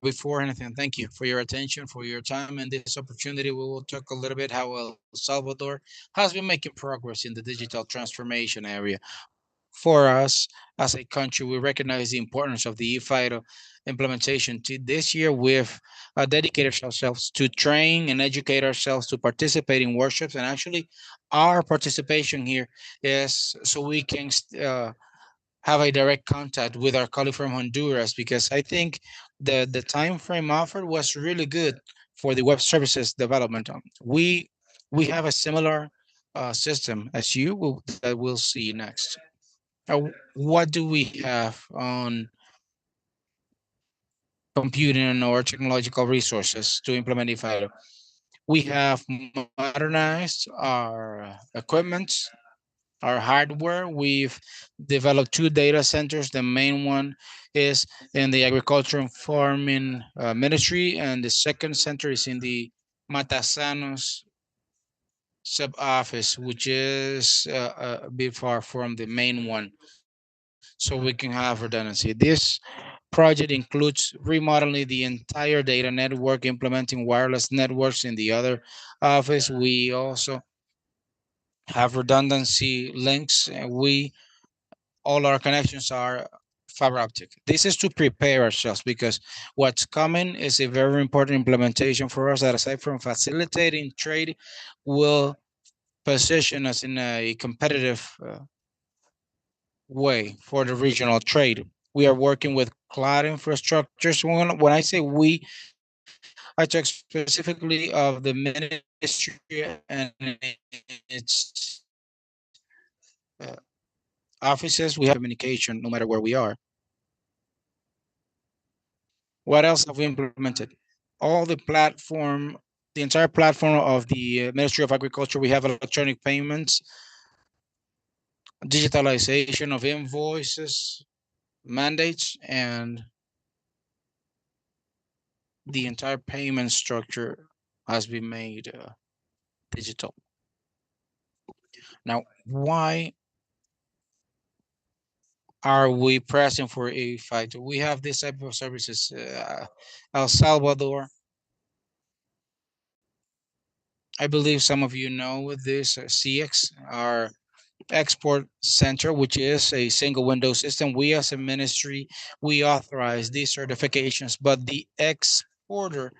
Before anything, thank you for your attention, for your time, and this opportunity. We will talk a little bit how El Salvador has been making progress in the digital transformation area. For us as a country, we recognize the importance of the ePhyto implementation. This year, we've dedicated ourselves to train and educate ourselves to participate in workshops, and actually, our participation here is so we can have a direct contact with our colleague from Honduras, because I think the time frame offered was really good for the web services development. We have a similar system as you that we'll see next. What do we have on computing or technological resources to implement ePhyto? We have modernized our equipment, our hardware. We've developed two data centers. The main one is in the agriculture and farming ministry, and the second center is in the Matasanos sub office, which is a bit far from the main one. so we can have redundancy. This project includes remodeling the entire data network, implementing wireless networks in the other office. We also have redundancy links, and all our connections are fiber optic. This is to prepare ourselves because what's coming is a very important implementation for us that aside from facilitating trade, will position us in a competitive way for the regional trade. We are working with cloud infrastructures. When I say we, I talk specifically of the ministry and its offices. We have communication no matter where we are. What else have we implemented? All the platform, the entire platform of the Ministry of Agriculture. We have electronic payments, digitalization of invoices, mandates, and the entire payment structure has been made digital. Now, why are we pressing for ePhyto? We have this type of services. El Salvador, I believe some of you know this, CX, our export center, which is a single window system. We as a ministry, we authorize these certifications, but the exporter,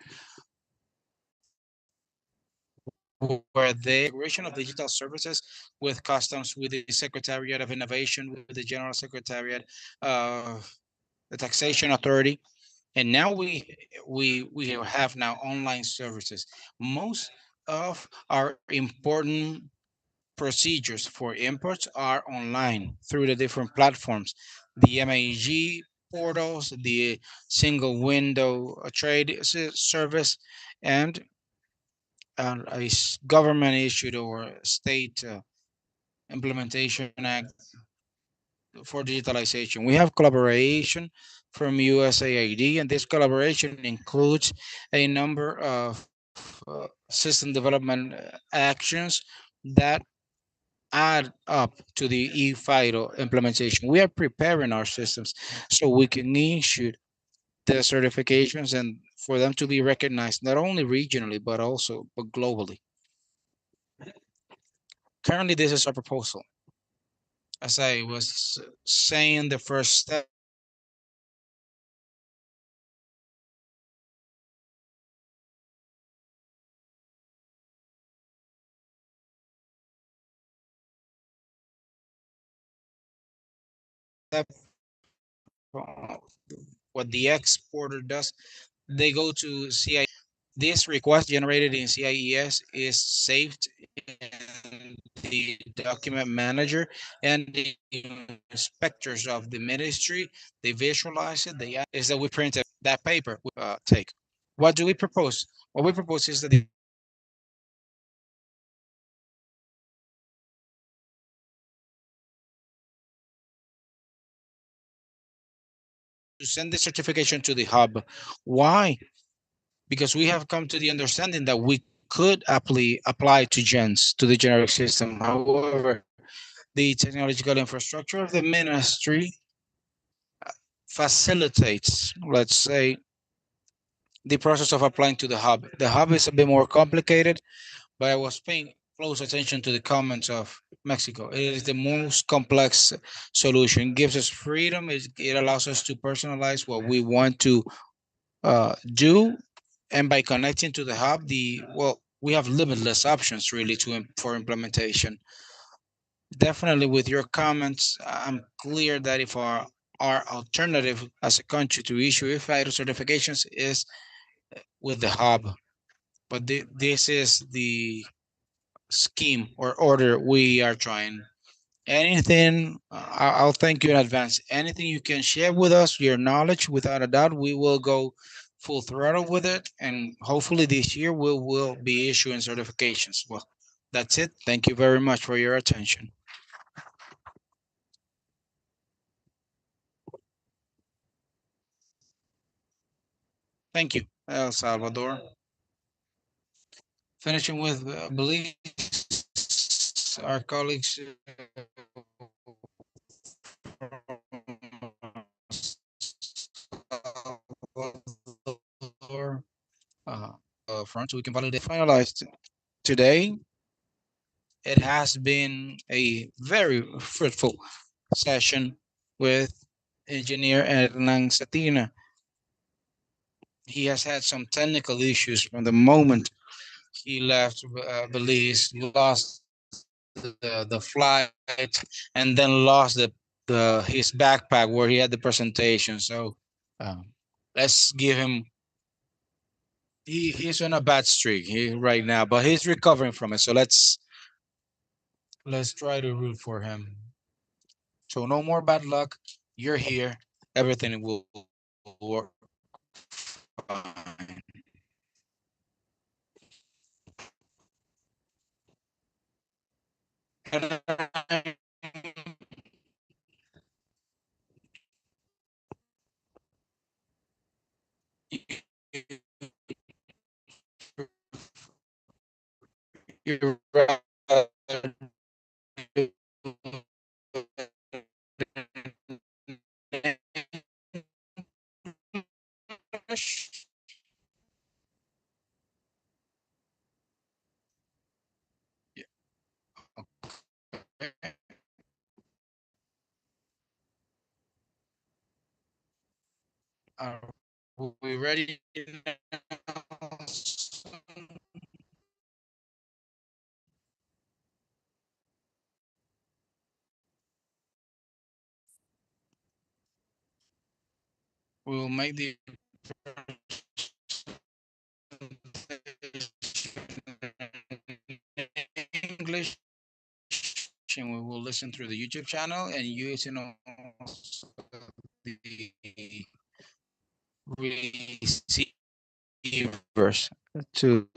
where the integration of digital services with customs, with the Secretariat of Innovation, with the General Secretariat of the Taxation Authority, and now we have now online services. Most of our important procedures for imports are online through the different platforms, the MAG portals, the single window trade service, and government issued or state implementation act for digitalization. We have collaboration from USAID, and this collaboration includes a number of system development actions that add up to the ePhyto implementation. We are preparing our systems so we can issue the certifications and for them to be recognized not only regionally but globally. Currently, this is our proposal. As I was saying, the first step what the exporter does, they go to CIS. This request generated in CIES is saved in the document manager, and the inspectors of the ministry, they visualize it. They is that we print that paper. We, take. What do we propose? What we propose is that to send the certification to the hub. Why? Because we have come to the understanding that we could apply to gens, to the generic system. However, the technological infrastructure of the ministry facilitates, let's say, the process of applying to the hub. The hub is a bit more complicated, but I was paying close attention to the comments of Mexico. It is the most complex solution. It gives us freedom. It allows us to personalize what we want to do, and by connecting to the hub, we have limitless options really for implementation. Definitely, with your comments, I'm clear that if our alternative as a country to issue ePhyto certifications is with the hub, but this is the scheme or order we are trying. Anything, I'll thank you in advance. Anything you can share with us, your knowledge, without a doubt, we will go full throttle with it. And hopefully this year we will be issuing certifications. Well, that's it. Thank you very much for your attention. Thank you, El Salvador. Finishing with beliefs, our colleagues front so we can validate. Finalized today. It has been a very fruitful session with engineer Hernan Satina. He has had some technical issues from the moment he left Belize, lost the flight, and then lost his backpack where he had the presentation. So let's give him. He's on a bad streak right now, but he's recovering from it. So let's try to root for him. So no more bad luck. You're here. Everything will work fine. You're right. Are we ready now? We'll make the English, and we will listen through the YouTube channel and using also the receivers to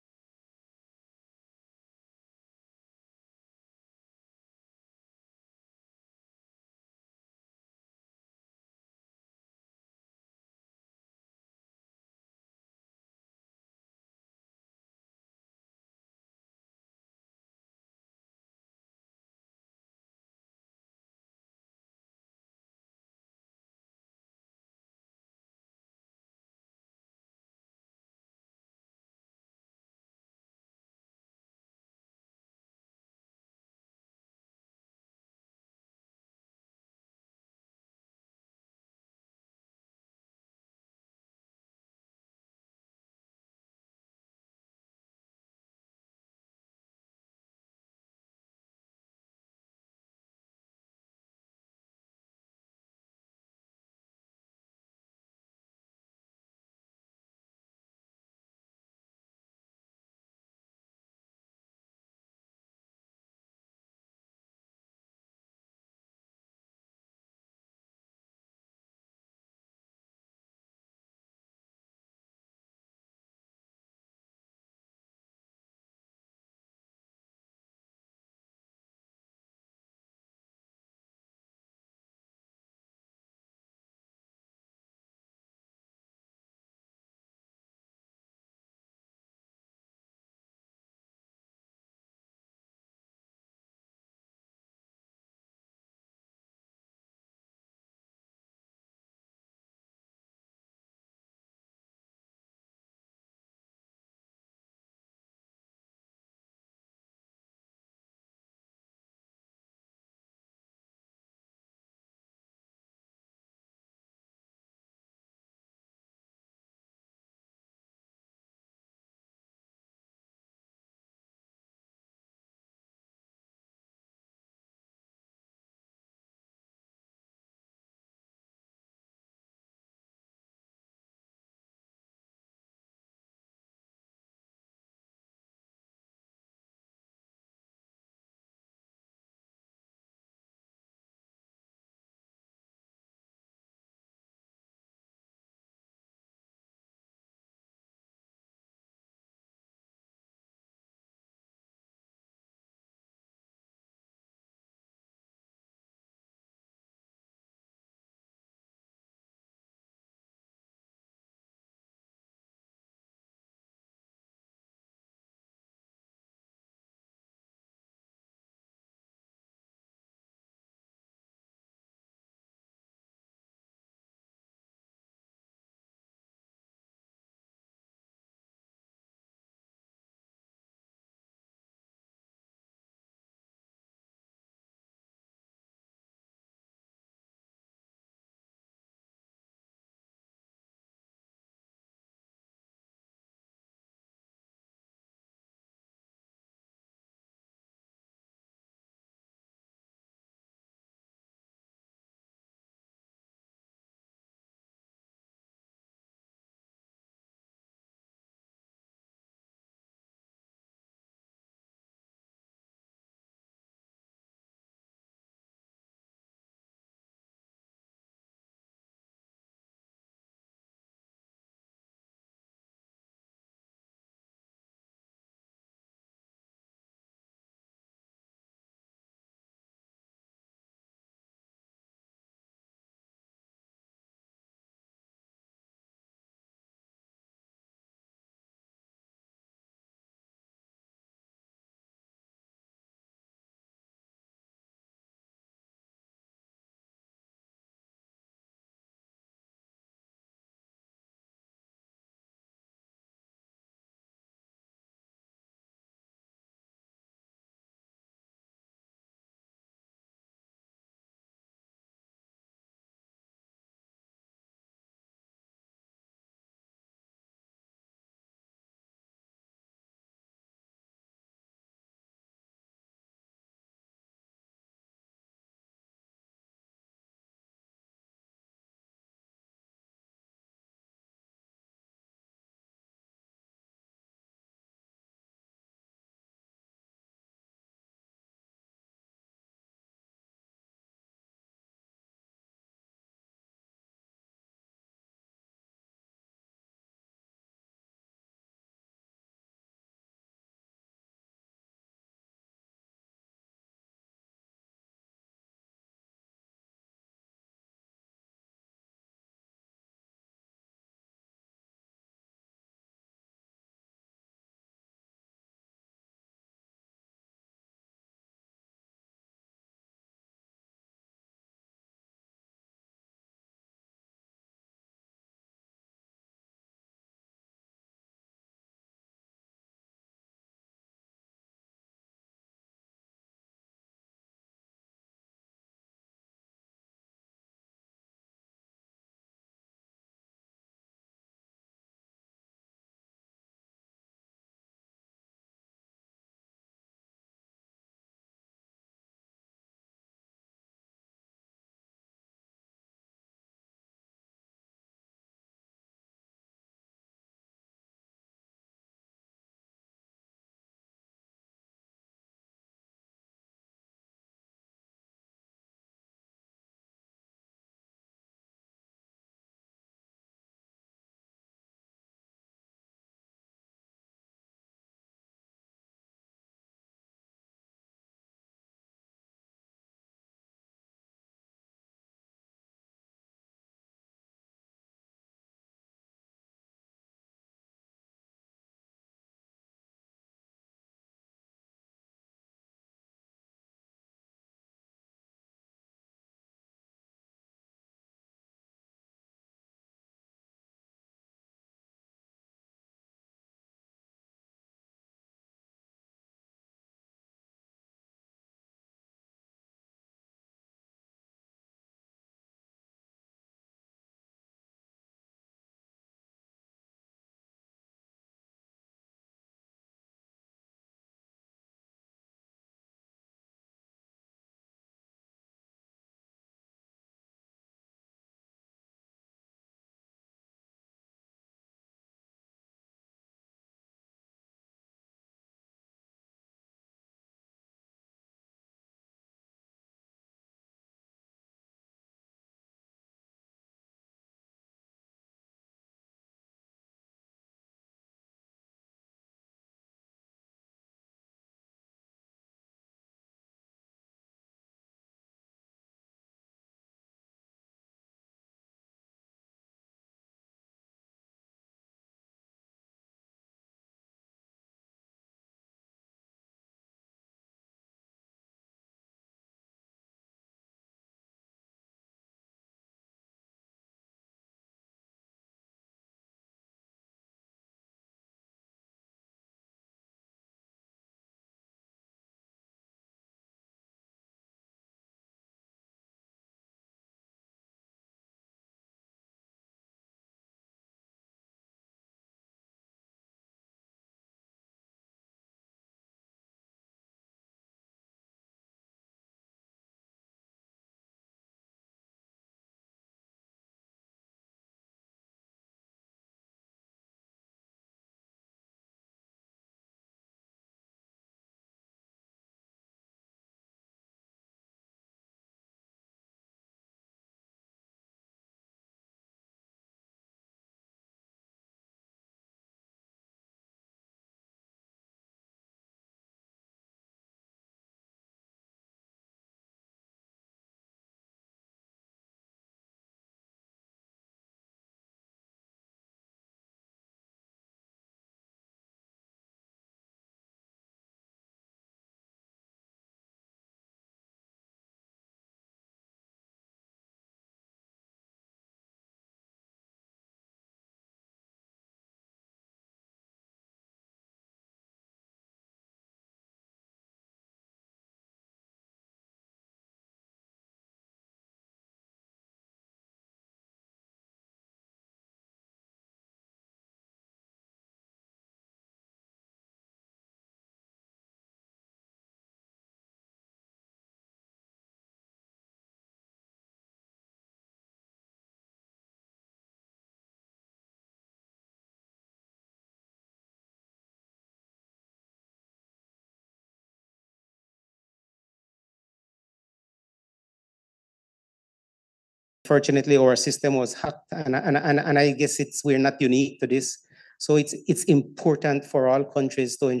unfortunately, our system was hacked, and I guess we're not unique to this. So it's important for all countries to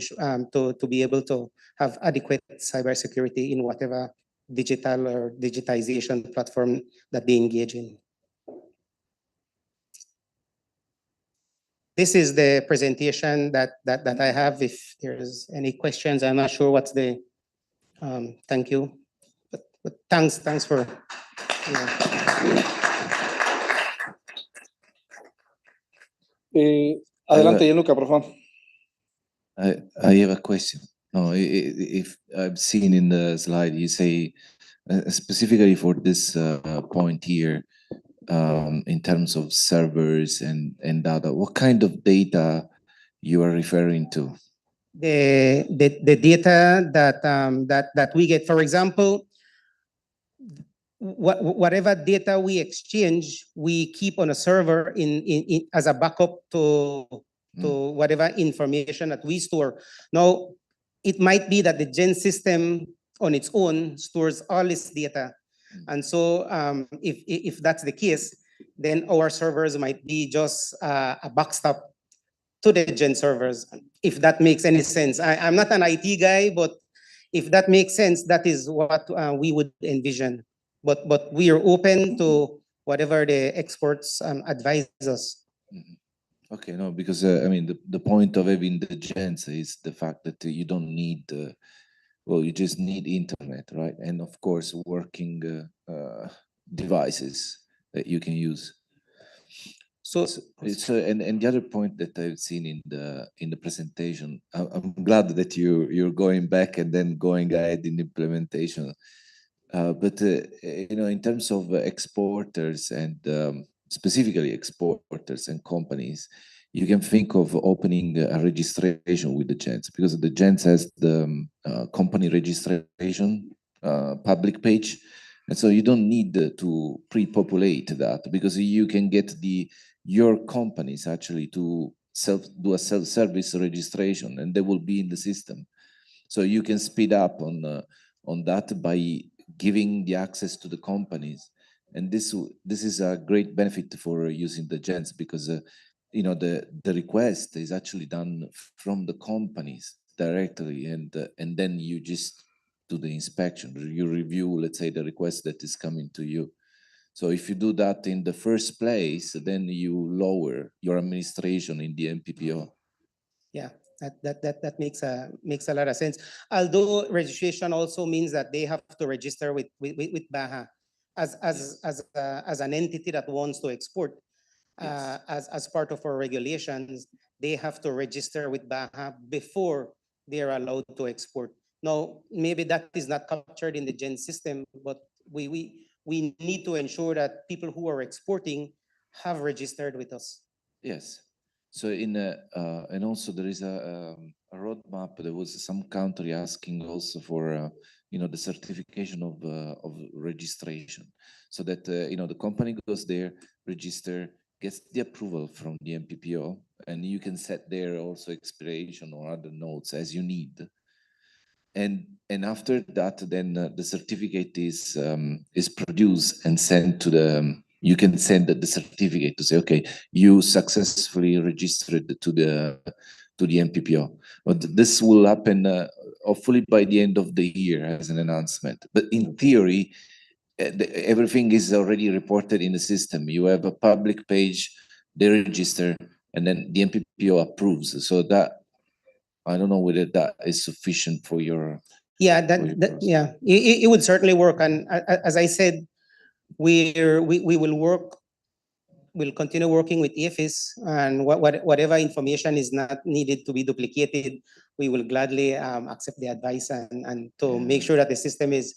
to be able to have adequate cybersecurity in whatever digital or digitization platform that they engage in. This is the presentation that I have. If there's any questions, I'm not sure what's the, thank you. But thanks for, Adelante, Gianluca, por favor. I have a question. No, if I've seen in the slide, you say specifically for this point here, in terms of servers and data, what kind of data you are referring to? The data that we get, for example, whatever data we exchange, we keep on a server in as a backup to whatever information that we store. Now, it might be that the Gen system on its own stores all this data. And so if that's the case, then our servers might be just a backstop to the Gen servers, if that makes any sense. I'm not an IT guy, but if that makes sense, that is what we would envision. But we are open to whatever the experts advise us. Okay, no, because I mean, the point of having the gens is the fact that you don't need, well, you just need internet, right? And of course, working devices that you can use. So and the other point that I've seen in the presentation, I'm glad that you're going back and then going ahead in implementation. But you know, in terms of exporters and specifically exporters and companies, you can think of opening a registration with the gens, because the gens has the company registration public page, and so you don't need to pre-populate that, because you can get your companies actually to do a self-service registration, and they will be in the system. So you can speed up on that by giving the access to the companies, and this is a great benefit for using the gens, because you know, the request is actually done from the companies directly, and then you just do the inspection. You review, let's say, the request that is coming to you. So if you do that in the first place, then you lower your administration in the MPPO. Yeah, that makes a lot of sense. Although registration also means that they have to register with BAHA as an entity that wants to export. As part of our regulations, they have to register with BAHA before they are allowed to export. Now, maybe that is not captured in the Gen system, but we need to ensure that people who are exporting have registered with us. Yes. So and also there is a roadmap. There was some country asking also for you know, the certification of registration, so that you know, the company goes there, register, gets the approval from the MPPO, and you can set there also expiration or other notes as you need. And after that, then the certificate is produced and sent to the. You can send the certificate to say, okay, you successfully registered to the MPPO. But this will happen hopefully by the end of the year as an announcement. But in theory, everything is already reported in the system. You have a public page, they register, and then the MPPO approves. So that, I don't know whether that is sufficient for your. Yeah, yeah, it would certainly work. And as I said, we will work. We'll continue working with EFIS, and whatever information is not needed to be duplicated, we will gladly accept the advice and to make sure that the system is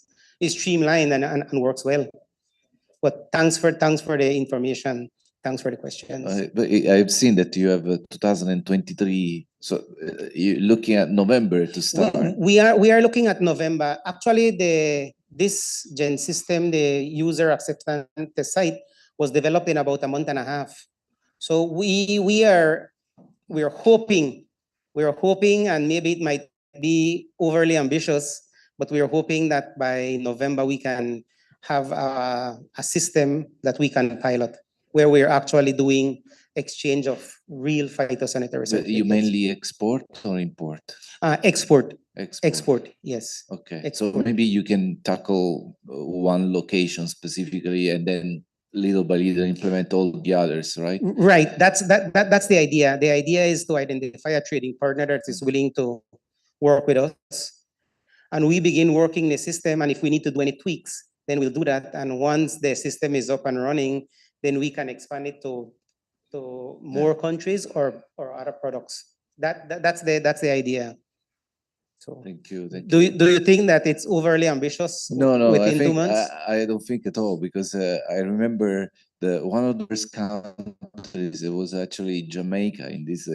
streamlined and works well. But thanks for the information. Thanks for the questions. But I've seen that you have 2023. So you're looking at November to start. Well, we are looking at November. Actually, this Gen system, the user acceptance site, was developed in about a month and a half. So we are hoping, and maybe it might be overly ambitious, but we are hoping that by November we can have a system that we can pilot where we're actually doing exchange of real phytosanitary certificates. You mainly export or import? Export. Export, yes. Okay, Export. so maybe you can tackle one location specifically and then little by little implement all the others, right? Right, that's the idea. The idea is to identify a trading partner that is willing to work with us. And we begin working the system, and if we need to do any tweaks, then we'll do that. And once the system is up and running, then we can expand it to more countries or other products. That's the idea. So thank you. Do you think that it's overly ambitious? No, within 2 months? I don't think at all, because I remember one of those countries, it was actually Jamaica in this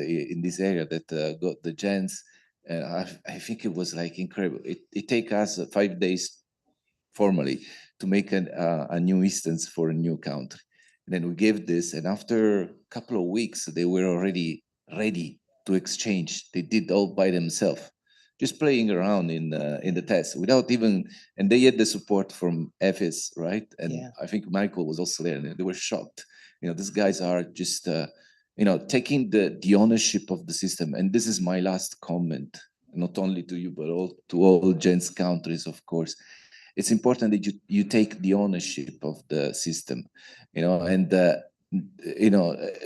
area that got the gens. I think it was like incredible. It take us 5 days formally to make a new instance for a new country. And then we gave this, and after a couple of weeks, they were already ready to exchange. They did all by themselves, just playing around in the test without even, and they had the support from EFIS, right? And I think Michael was also there, and they were shocked. These guys are just, taking the ownership of the system. And this is my last comment, not only to you, but to all gens countries, of course. It's important that you take the ownership of the system, and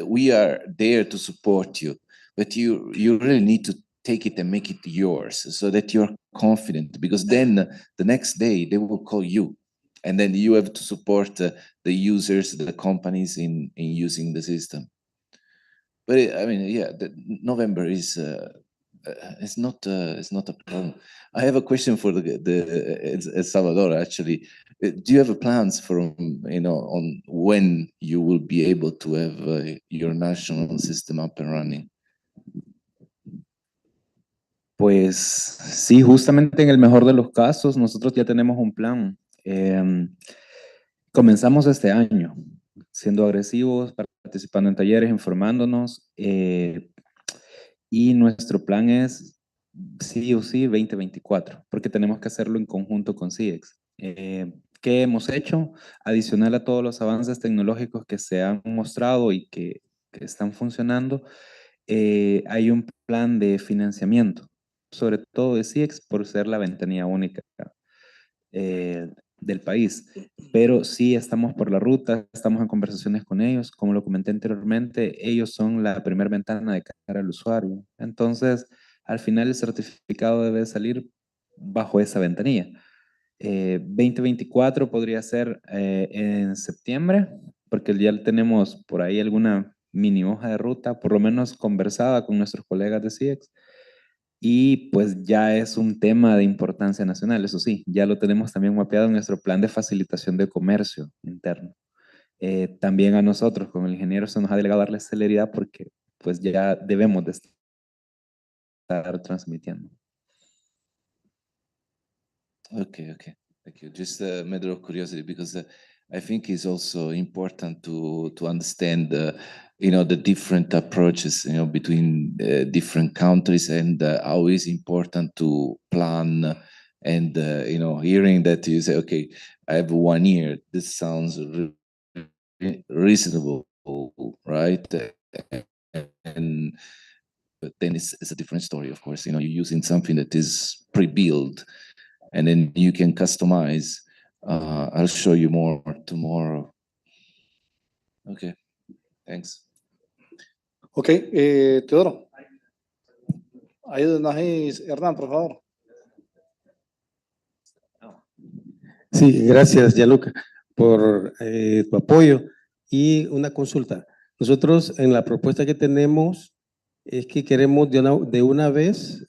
we are there to support you, but you really need to take it and make it yours so that you're confident, because then the next day they will call you, and then you have to support the users, the companies in using the system. But November is it's not a problem. I have a question for the Salvador, actually. Do you have plans from on when you will be able to have your national system up and running? Pues sí, justamente en el mejor de los casos, nosotros ya tenemos un plan. Comenzamos este año siendo agresivos, participando en talleres, informándonos, y nuestro plan es sí o sí 2024, porque tenemos que hacerlo en conjunto con CIEX. ¿Qué hemos hecho? Adicional a todos los avances tecnológicos que se han mostrado y que están funcionando, hay un plan de financiamiento, sobre todo de CIEX, por ser la ventanilla única del país. Pero sí estamos por la ruta, estamos en conversaciones con ellos. Como lo comenté anteriormente, ellos son la primera ventana de cara al usuario. Entonces, al final el certificado debe salir bajo esa ventanilla. 2024 podría ser en septiembre, porque ya tenemos por ahí alguna mini hoja de ruta, por lo menos conversada con nuestros colegas de CIEX, y pues ya es un tema de importancia nacional. Eso sí, ya lo tenemos también mapeado en nuestro plan de facilitación de comercio interno. También a nosotros, como el ingeniero, se nos ha delegado darle celeridad porque pues ya debemos de estar transmitiendo. Okay. Thank you. Just a matter of curiosity, because I think it's also important to understand the different approaches between different countries, and how it's important to plan. And hearing that you say, okay, I have 1 year, this sounds reasonable, right? But then it's a different story, of course. You're using something that is pre-built, and then you can customize. I'll show you more tomorrow. Okay, thanks. Okay, Teodoro. Ayúdenos ahí, Hernán, por favor. Sí, gracias, Gianluca, por tu apoyo. Y una consulta. Nosotros en la propuesta que tenemos es que queremos de una vez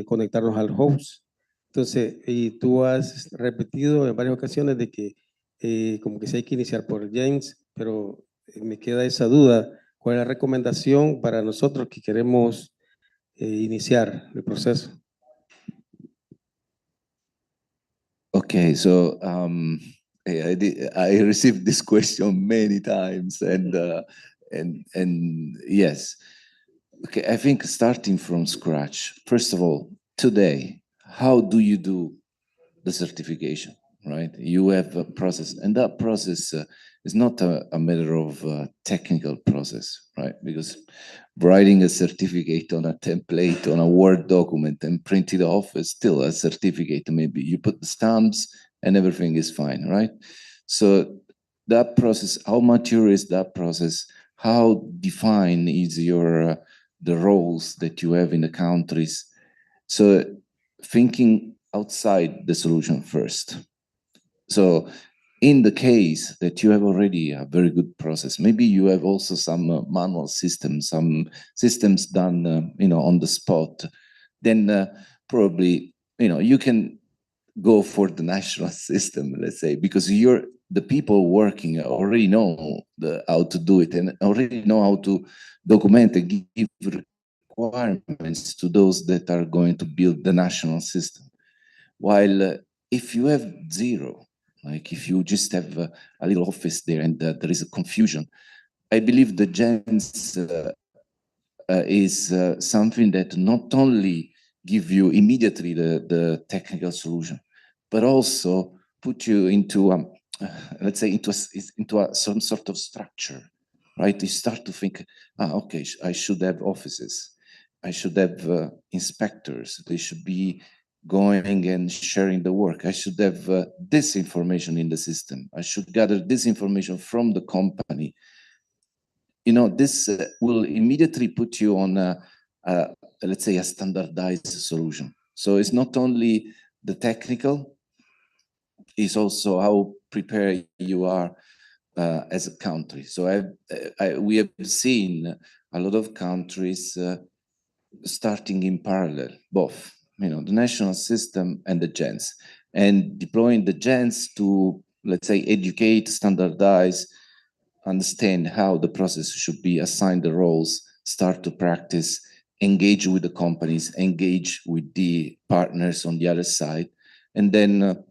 conectarnos al host. Entonces, y tú has repetido en varias ocasiones de que como que se hay que iniciar por James, pero me queda esa duda. ¿Cuál es la recomendación para nosotros que queremos iniciar el proceso? Okay, so I received this question many times, and yes. Okay, I think starting from scratch. First of all, today, how do you do the certification? right? You have a process, and that process is not a matter of technical process, right? Because writing a certificate on a template on a Word document and print it off is still a certificate. Maybe you put the stamps and everything is fine, right? So that process, how mature is that process? How defined is your the roles that you have in the countries? So thinking outside the solution first. So in the case that you have already a very good process, maybe you have also some manual systems, some systems done, on the spot, then probably, you can go for the national system, let's say, because the people working already know how to do it and already know how to document and give requirements to those that are going to build the national system. While if you have zero, like if you just have a little office there and there is a confusion, I believe the GENS is something that not only give you immediately the technical solution, but also put you into, let's say, into some sort of structure, right? You start to think, okay, I should have offices. I should have inspectors. They should be going and sharing the work. I should have this information in the system. I should gather this information from the company. This will immediately put you on let's say, a standardized solution. So it's not only the technical, it's also how prepared you are as a country. So we have seen a lot of countries starting in parallel, both, the national system and the GENS, and deploying the GENS to, let's say, educate, standardize, understand how the process should be, assign the roles, start to practice, engage with the companies, engage with the partners on the other side, and then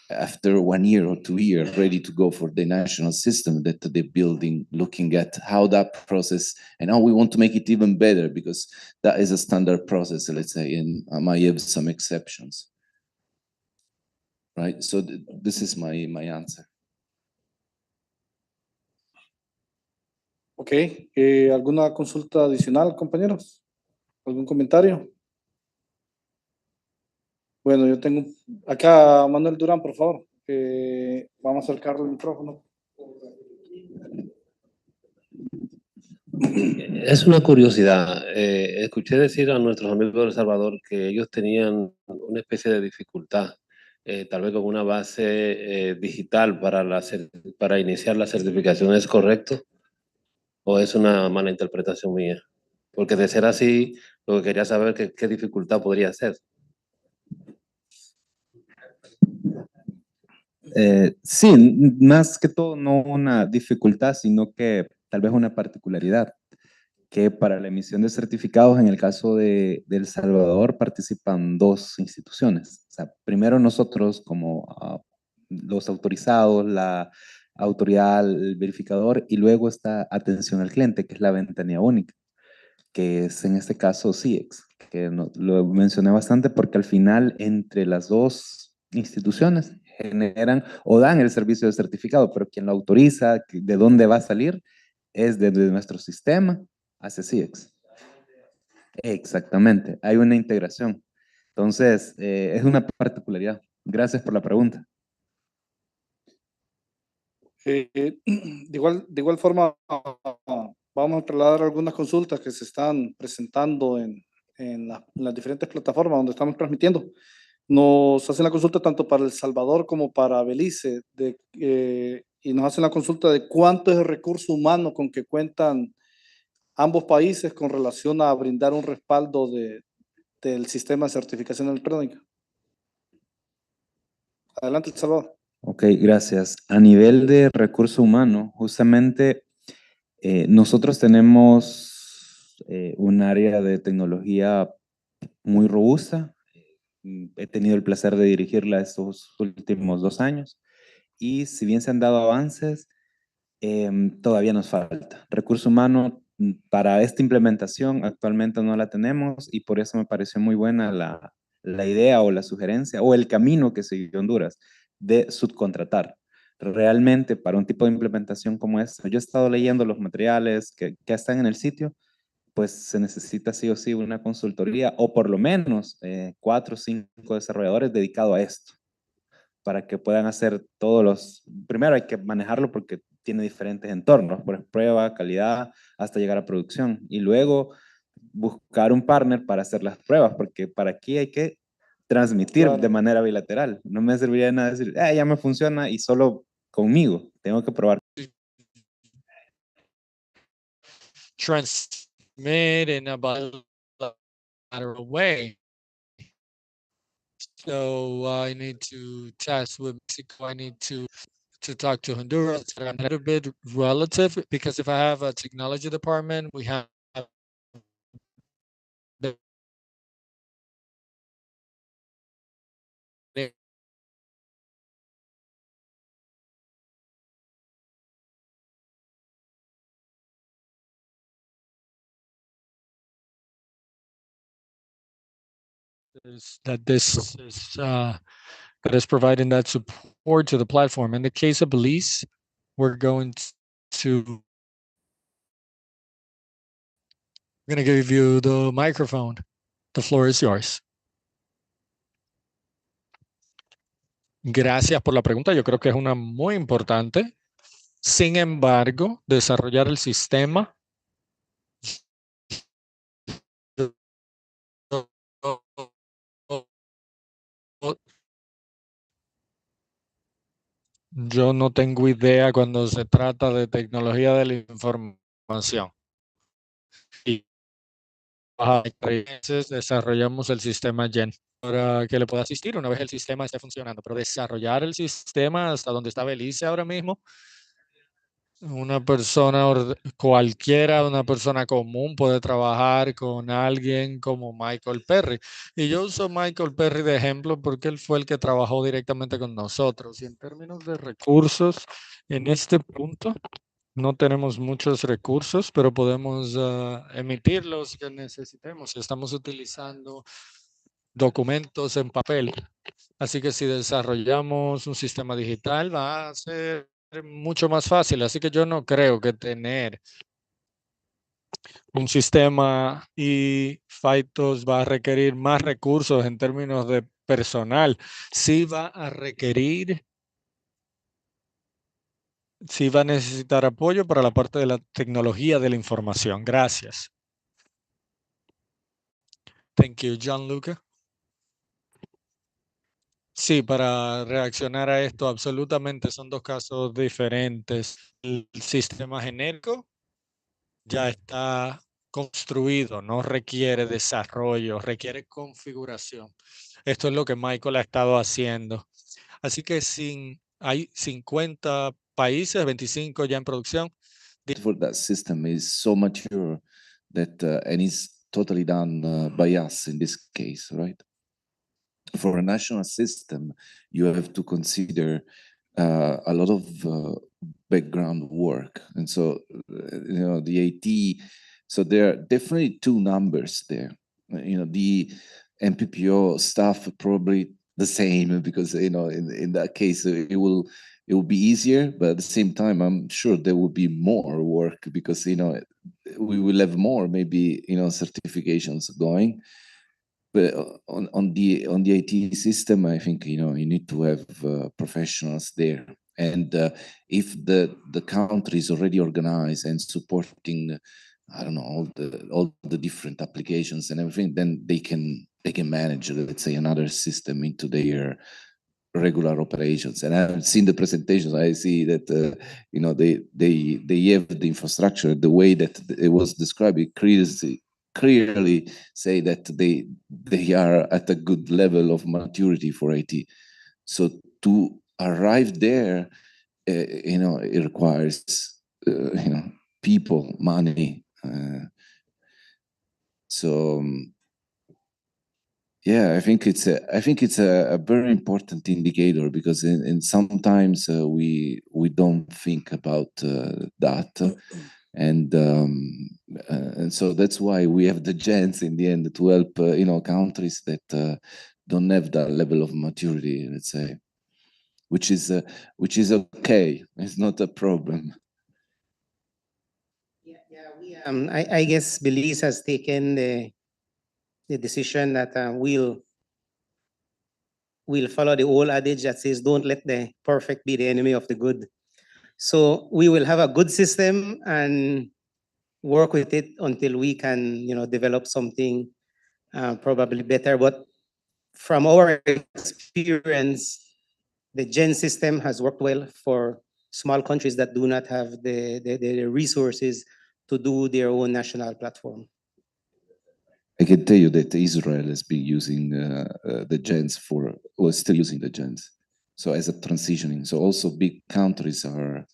after 1 year or 2 years, ready to go for the national system that they're building, looking at how that process and how we want to make it even better, because that is a standard process, let's say, and I might have some exceptions. Right? So this is my answer. Ok, ¿alguna consulta adicional, compañeros? ¿Algún comentario? Bueno, yo tengo acá Manuel Durán, por favor. Vamos a acercarle el micrófono. Es una curiosidad. Escuché decir a nuestros amigos de El Salvador que ellos tenían una especie de dificultad, tal vez con una base digital para iniciar la certificación. ¿Es correcto? ¿O es una mala interpretación mía? Porque de ser así, lo que quería saber es qué dificultad podría ser. Sí, más que todo no una dificultad, sino que tal vez una particularidad, que para la emisión de certificados en el caso de El Salvador participan 2 instituciones. O sea, primero nosotros como los autorizados, la autoridad, el verificador, y luego está atención al cliente, que es la ventanilla única, que es en este caso CIEX, que lo mencioné bastante porque al final entre las 2 instituciones generan o dan el servicio de certificado, pero quien lo autoriza, de dónde va a salir, es desde nuestro sistema hacia CIEX. Exactamente, hay una integración. Entonces, es una particularidad. Gracias por la pregunta. De igual forma, vamos a trasladar algunas consultas que se están presentando en las diferentes plataformas donde estamos transmitiendo. Nos hacen la consulta tanto para El Salvador como para Belice, y nos hacen la consulta de cuánto es el recurso humano con que cuentan ambos países con relación a brindar un respaldo del sistema de certificación electrónica. Adelante, El Salvador. Ok, gracias. A nivel de recurso humano, justamente nosotros tenemos un área de tecnología muy robusta. He tenido el placer de dirigirla estos últimos 2 años y si bien se han dado avances, todavía nos falta. Recurso humano para esta implementación actualmente no la tenemos y por eso me pareció muy buena la idea o la sugerencia o el camino que siguió Honduras de subcontratar. Realmente, para un tipo de implementación como esta, yo he estado leyendo los materiales que están en el sitio, pues se necesita sí o sí una consultoría o por lo menos 4 o 5 desarrolladores dedicados a esto para que puedan hacer todos los... Primero hay que manejarlo porque tiene diferentes entornos, por prueba, calidad, hasta llegar a producción. Y luego buscar un partner para hacer las pruebas, porque para aquí hay que transmitir de manera bilateral. No me serviría de nada decir, ya me funciona y solo conmigo. Tengo que probar. Transmit in a bilateral way. So I need to test with Mexico. I need to talk to Honduras. I'm a little bit relative because if I have a technology department, we have the that this is that is providing that support to the platform. In the case of Belize, we're going to I'm going to give you the microphone. The floor is yours. Gracias por la pregunta. Yo creo que es una muy importante. Sin embargo, desarrollar el sistema yo no tengo idea cuando se trata de tecnología de la información. Y desarrollamos el sistema Gen para que le pueda asistir una vez el sistema esté funcionando, pero desarrollar el sistema hasta donde está Belice ahora mismo, una persona cualquiera, una persona común puede trabajar con alguien como Michael Perry. Y yo uso Michael Perry de ejemplo porque él fue el que trabajó directamente con nosotros. Y en términos de recursos, en este punto, no tenemos muchos recursos, pero podemos emitir los que necesitemos. Estamos utilizando documentos en papel. Así que si desarrollamos un sistema digital va a ser mucho más fácil. Así que yo no creo que tener un sistema ePhytos va a requerir más recursos en términos de personal. Sí va a requerir, sí va a necesitar apoyo para la parte de la tecnología de la información. Gracias. Thank you, Gianluca. Sí, para reaccionar a esto, absolutamente son dos casos diferentes. El sistema genérico ya está construido, no requiere desarrollo, requiere configuración. Esto es lo que Michael ha estado haciendo. Así que hay 50 países, 25 ya en producción. For that system is so mature that and is totally done by us in this case, right? For a national system, you have to consider a lot of background work, and so the AT. So there are definitely two numbers there. The MPPO stuff probably the same because in that case it will be easier, but at the same time I'm sure there will be more work because we will have more maybe certifications going. But on the IT system, I think you need to have professionals there, and if the country is already organized and supporting, I don't know, all the different applications and everything, then they can manage, let's say, another system into their regular operations. And I've seen the presentations. I see that they have the infrastructure the way that it was described. It clearly say that they are at a good level of maturity for IT. So to arrive there, it requires people, money. Yeah, I think it's a very important indicator because in sometimes we don't think about that. And so that's why we have the chance in the end to help countries that don't have that level of maturity, let's say. which is okay. It's not a problem. I guess Belize has taken the decision that we'll follow the old adage that says, don't let the perfect be the enemy of the good. So we will have a good system and work with it until we can, develop something probably better. But from our experience, the GEN system has worked well for small countries that do not have the resources to do their own national platform. I can tell you that Israel has been using the gens still using the gens. So as a transitioning, so also big countries are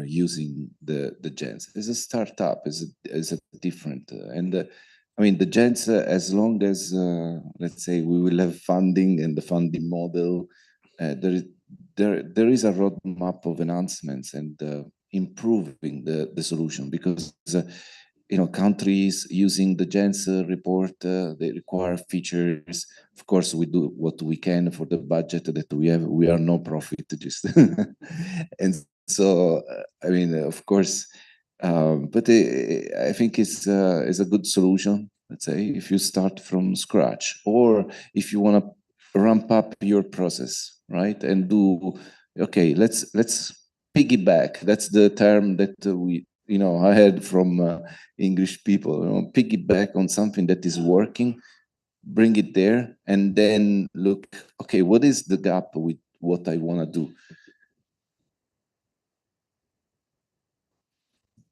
using the gens. As a startup, as a different, I mean, the gens, as long as, let's say, we will have funding and the funding model, there is a roadmap of enhancements and improving the solution, because countries using the gens report, they require features. Of course, we do what we can for the budget that we have. We are no profit, just and so I mean, of course, but I think it's a good solution. Let's say if you start from scratch, or if you want to ramp up your process, right, and do okay. Let's piggyback. That's the term that I heard from English people. Piggyback on something that is working, bring it there, and then look. Okay, what is the gap with what I want to do?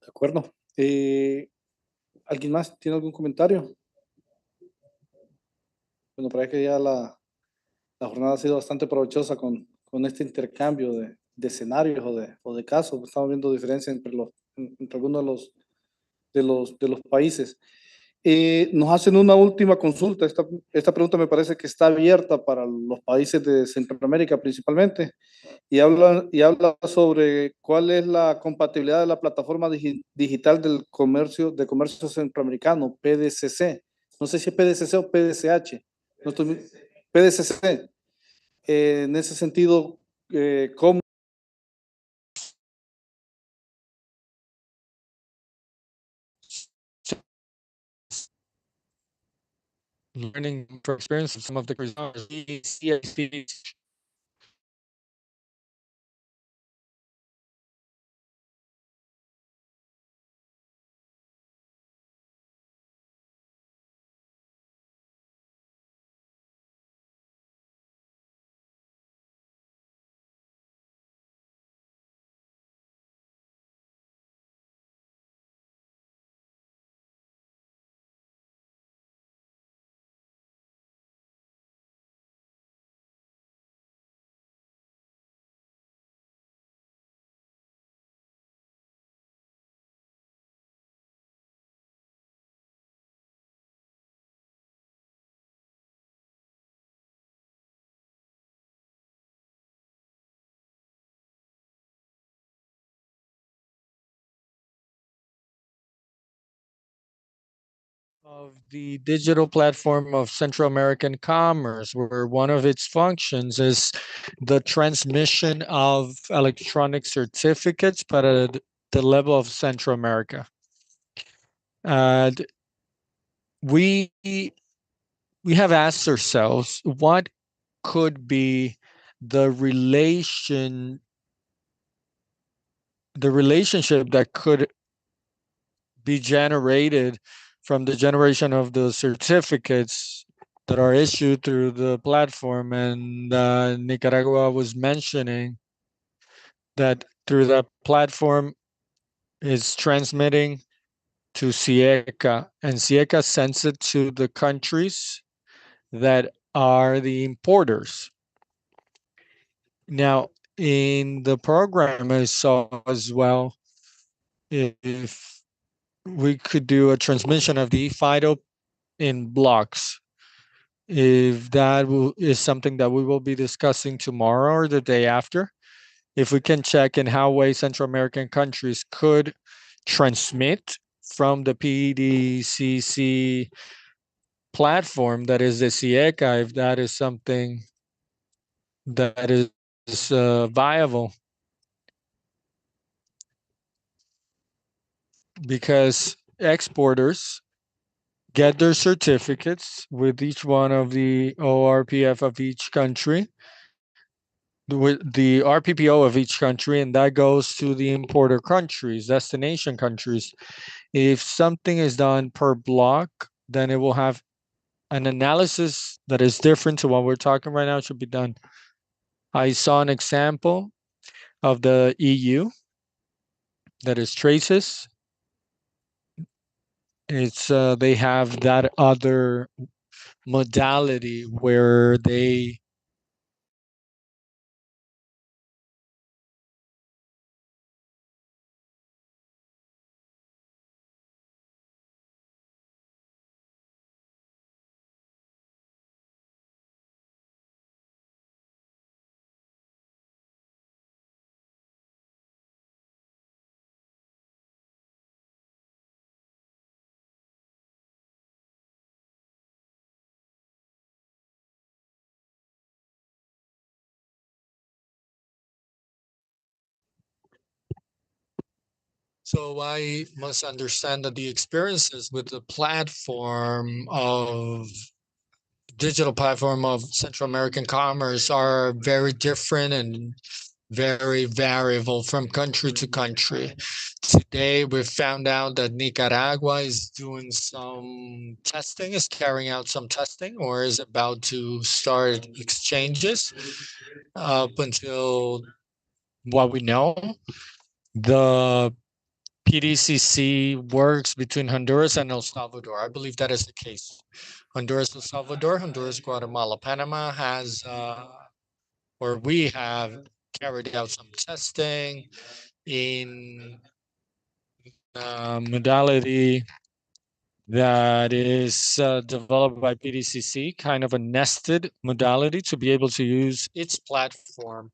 De acuerdo. ¿Alguien más tiene algún comentario? Bueno, parece que ya la jornada ha sido bastante provechosa con este intercambio de escenarios o de casos. Estamos viendo diferencias entre algunos de los países. Nos hacen una última consulta. Esta pregunta me parece que está abierta para los países de Centroamérica principalmente, y habla sobre cuál es la compatibilidad de la plataforma digital de comercio centroamericano, PDCC. No sé si es PDCC o PDCH. No estoy, PDCC. En ese sentido, ¿cómo? Learning from experience of some of the CICs. Of the digital platform of Central American commerce, where one of its functions is the transmission of electronic certificates, but at the level of Central America. And we have asked ourselves, what could be the relationship that could be generated from the generation of the certificates that are issued through the platform. And Nicaragua was mentioning that through that platform is transmitting to CIECA, and CIECA sends it to the countries that are the importers. Now, in the program, I saw as well, if we could do a transmission of the ePhyto in blocks. If that is something that we will be discussing tomorrow or the day after, if we can check in how way Central American countries could transmit from the PDCC platform that is the CIECA, if that is something that is viable, because exporters get their certificates with each one of the ORPF of each country, with the RPPO of each country, and that goes to the importer countries, destination countries. If something is done per block, then it will have an analysis that is different to what we're talking right now should be done. I saw an example of the EU that is traces. It's they have that other modality where they So I must understand that the experiences with the platform of digital platform of Central American commerce are very different and very variable from country to country. Today, we found out that Nicaragua is doing some testing, is carrying out some testing, or is about to start exchanges. Up until what we know, the PDCC works between Honduras and El Salvador. I believe that is the case. Honduras, El Salvador, Honduras, Guatemala. Panama has, or we have carried out some testing in modality that is developed by PDCC, kind of a nested modality to be able to use its platform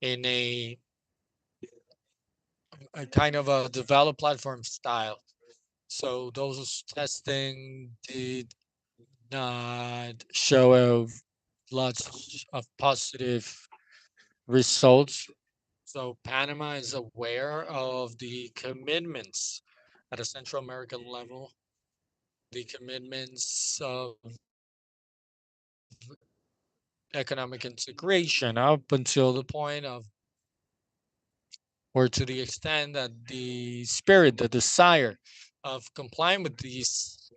in a kind of a developed platform style. So those testing did not show lots of positive results. So Panama is aware of the commitments at a Central American level, the commitments of economic integration up until the point of, or to the extent that the spirit, the desire of complying with these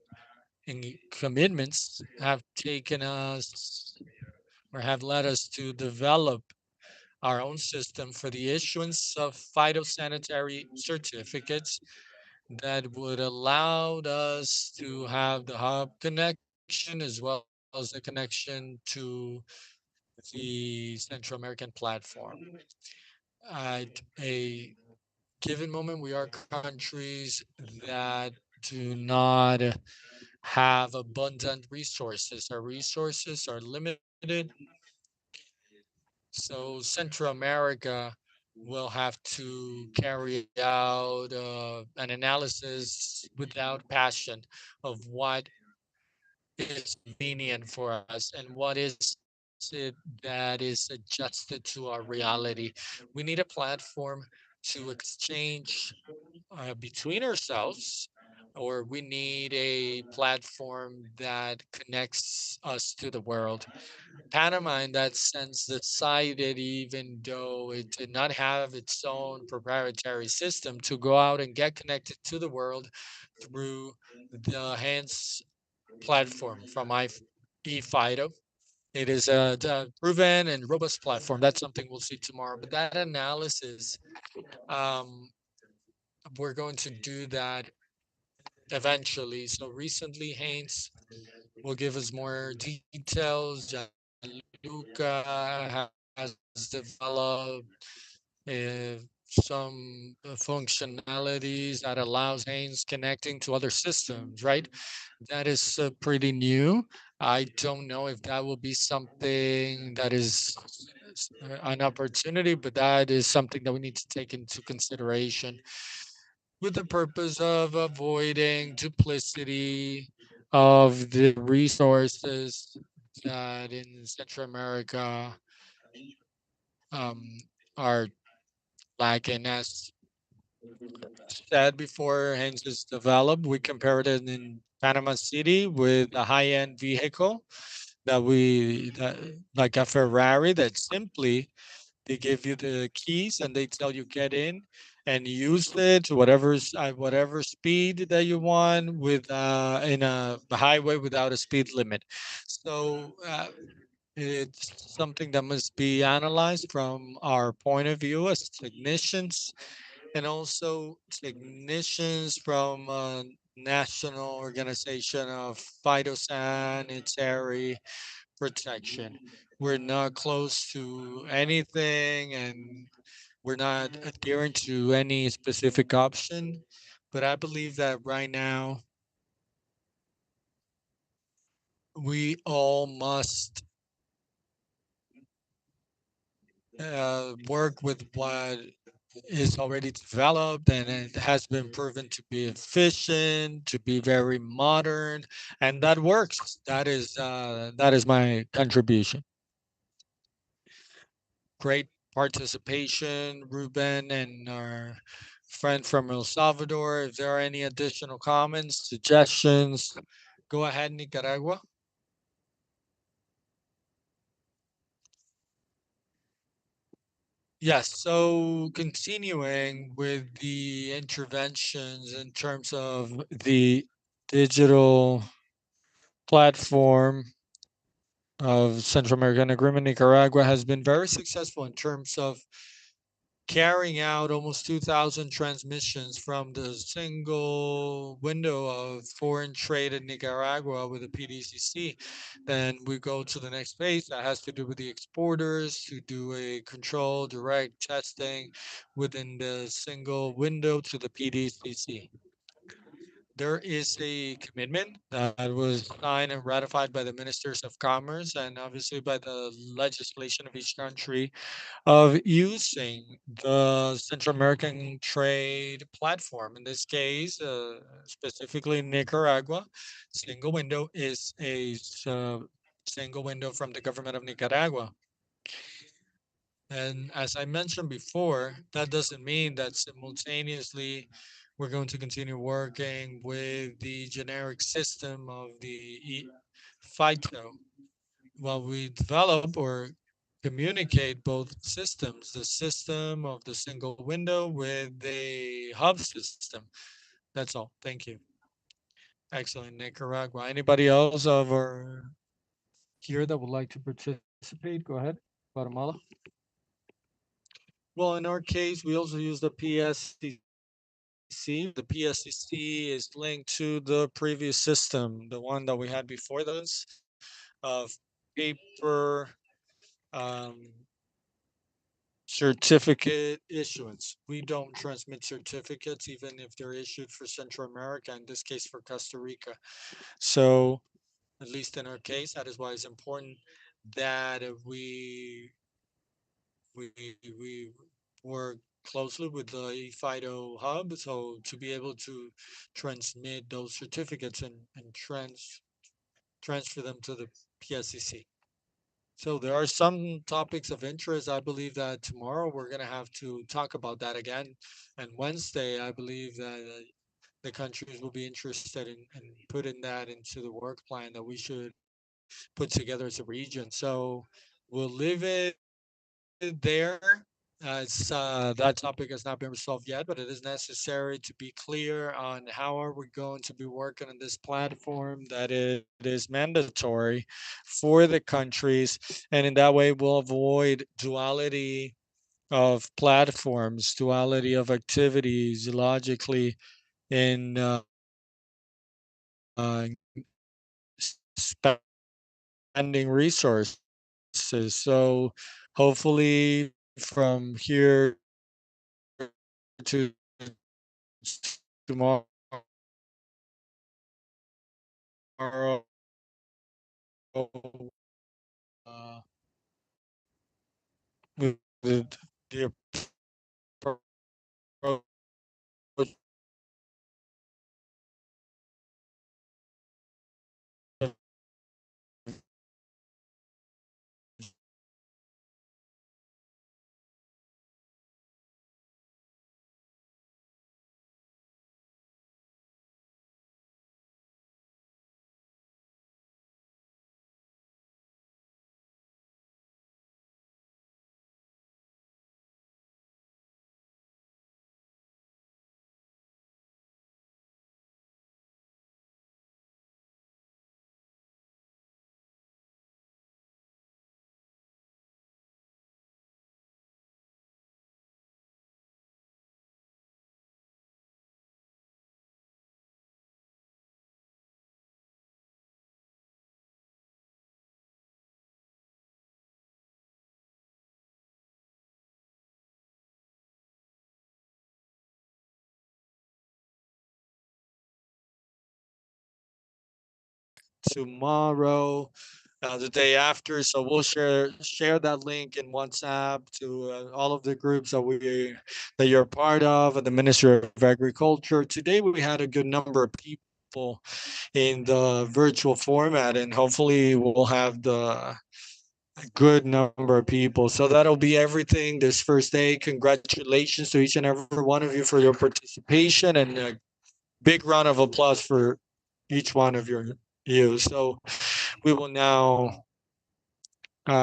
commitments have taken us or have led us to develop our own system for the issuance of phytosanitary certificates that would allow us to have the hub connection as well as the connection to the Central American platform. At a given moment, we are countries that do not have abundant resources. Our resources are limited. So Central America will have to carry out an analysis without passion of what is convenient for us and what is it that is adjusted to our reality. We need a platform to exchange between ourselves, or we need a platform that connects us to the world. Panama, in that sense, decided, even though it did not have its own proprietary system, to go out and get connected to the world through the hands platform from ePhyto. It is a proven and robust platform. That's something we'll see tomorrow. But that analysis, um, we're going to do that eventually. So recently, Haynes will give us more details. Luca has developed uh, some functionalities that allows Haynes connecting to other systems, right? That is pretty new. I don't know if that will be something that is an opportunity, but that is something that we need to take into consideration with the purpose of avoiding duplicity of the resources that in Central America um, are lacking. As said before, Haynes is developed. We compared it in Panama City with a high-end vehicle that like a Ferrari that simply they give you the keys and they tell you get in and use it to whatever speed that you want with in a highway without a speed limit. So it's something that must be analyzed from our point of view as technicians and also technicians from National Organization of Phytosanitary Protection. We're not close to anything and we're not adhering to any specific option. But I believe that right now we all must work with what is already developed and it has been proven to be efficient, to be very modern, and that works. That is my contribution. Great participation, Ruben and our friend from El Salvador. If there are any additional comments, suggestions, go ahead, Nicaragua. Yes, so continuing with the interventions in terms of the digital platform of Central American Agreement, Nicaragua has been very successful in terms of carrying out almost 2,000 transmissions from the single window of foreign trade in Nicaragua with the PDCC. Then we go to the next phase that has to do with the exporters to do a control direct testing within the single window to the PDCC. There is a commitment that was signed and ratified by the ministers of commerce and obviously by the legislation of each country of using the Central American trade platform. In this case, specifically Nicaragua, single window is a single window from the government of Nicaragua. And as I mentioned before, that doesn't mean that simultaneously we're going to continue working with the generic system of the ePhyto while we develop or communicate both systems, the system of the single window with the hub system. That's all. Thank you. Excellent, Nicaragua. Anybody else over here that would like to participate? Go ahead, Guatemala. Well, in our case, we also use the PSCC. The PSCC is linked to the previous system, the one that we had before this, of paper certificate issuance. We don't transmit certificates, even if they're issued for Central America, in this case for Costa Rica. So, at least in our case, that is why it's important that we work closely with the ePhyto hub, so to be able to transmit those certificates and transfer them to the PSCC. So there are some topics of interest. I believe that tomorrow we're going to have to talk about that again. And Wednesday, I believe that the countries will be interested in putting that into the work plan that we should put together as a region. So we'll leave it there. That topic has not been resolved yet, but it is necessary to be clear on how are we going to be working on this platform, that it is mandatory for the countries, and in that way we'll avoid duality of platforms, duality of activities logically in uh, spending resources. So hopefully from here to tomorrow uh, with the approach of tomorrow, the day after. So we'll share that link in WhatsApp to all of the groups that you're part of at the Ministry of Agriculture. Today we had a good number of people in the virtual format, and hopefully we'll have a good number of people. So that'll be everything this first day. Congratulations to each and every one of you for your participation, and a big round of applause for each one of you. So we will now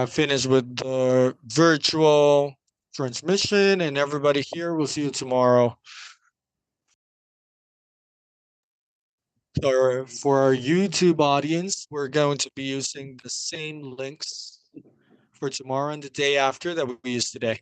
finish with the virtual transmission, and everybody here, we'll see you tomorrow. So for our YouTube audience, we're going to be using the same links for tomorrow and the day after that we used today.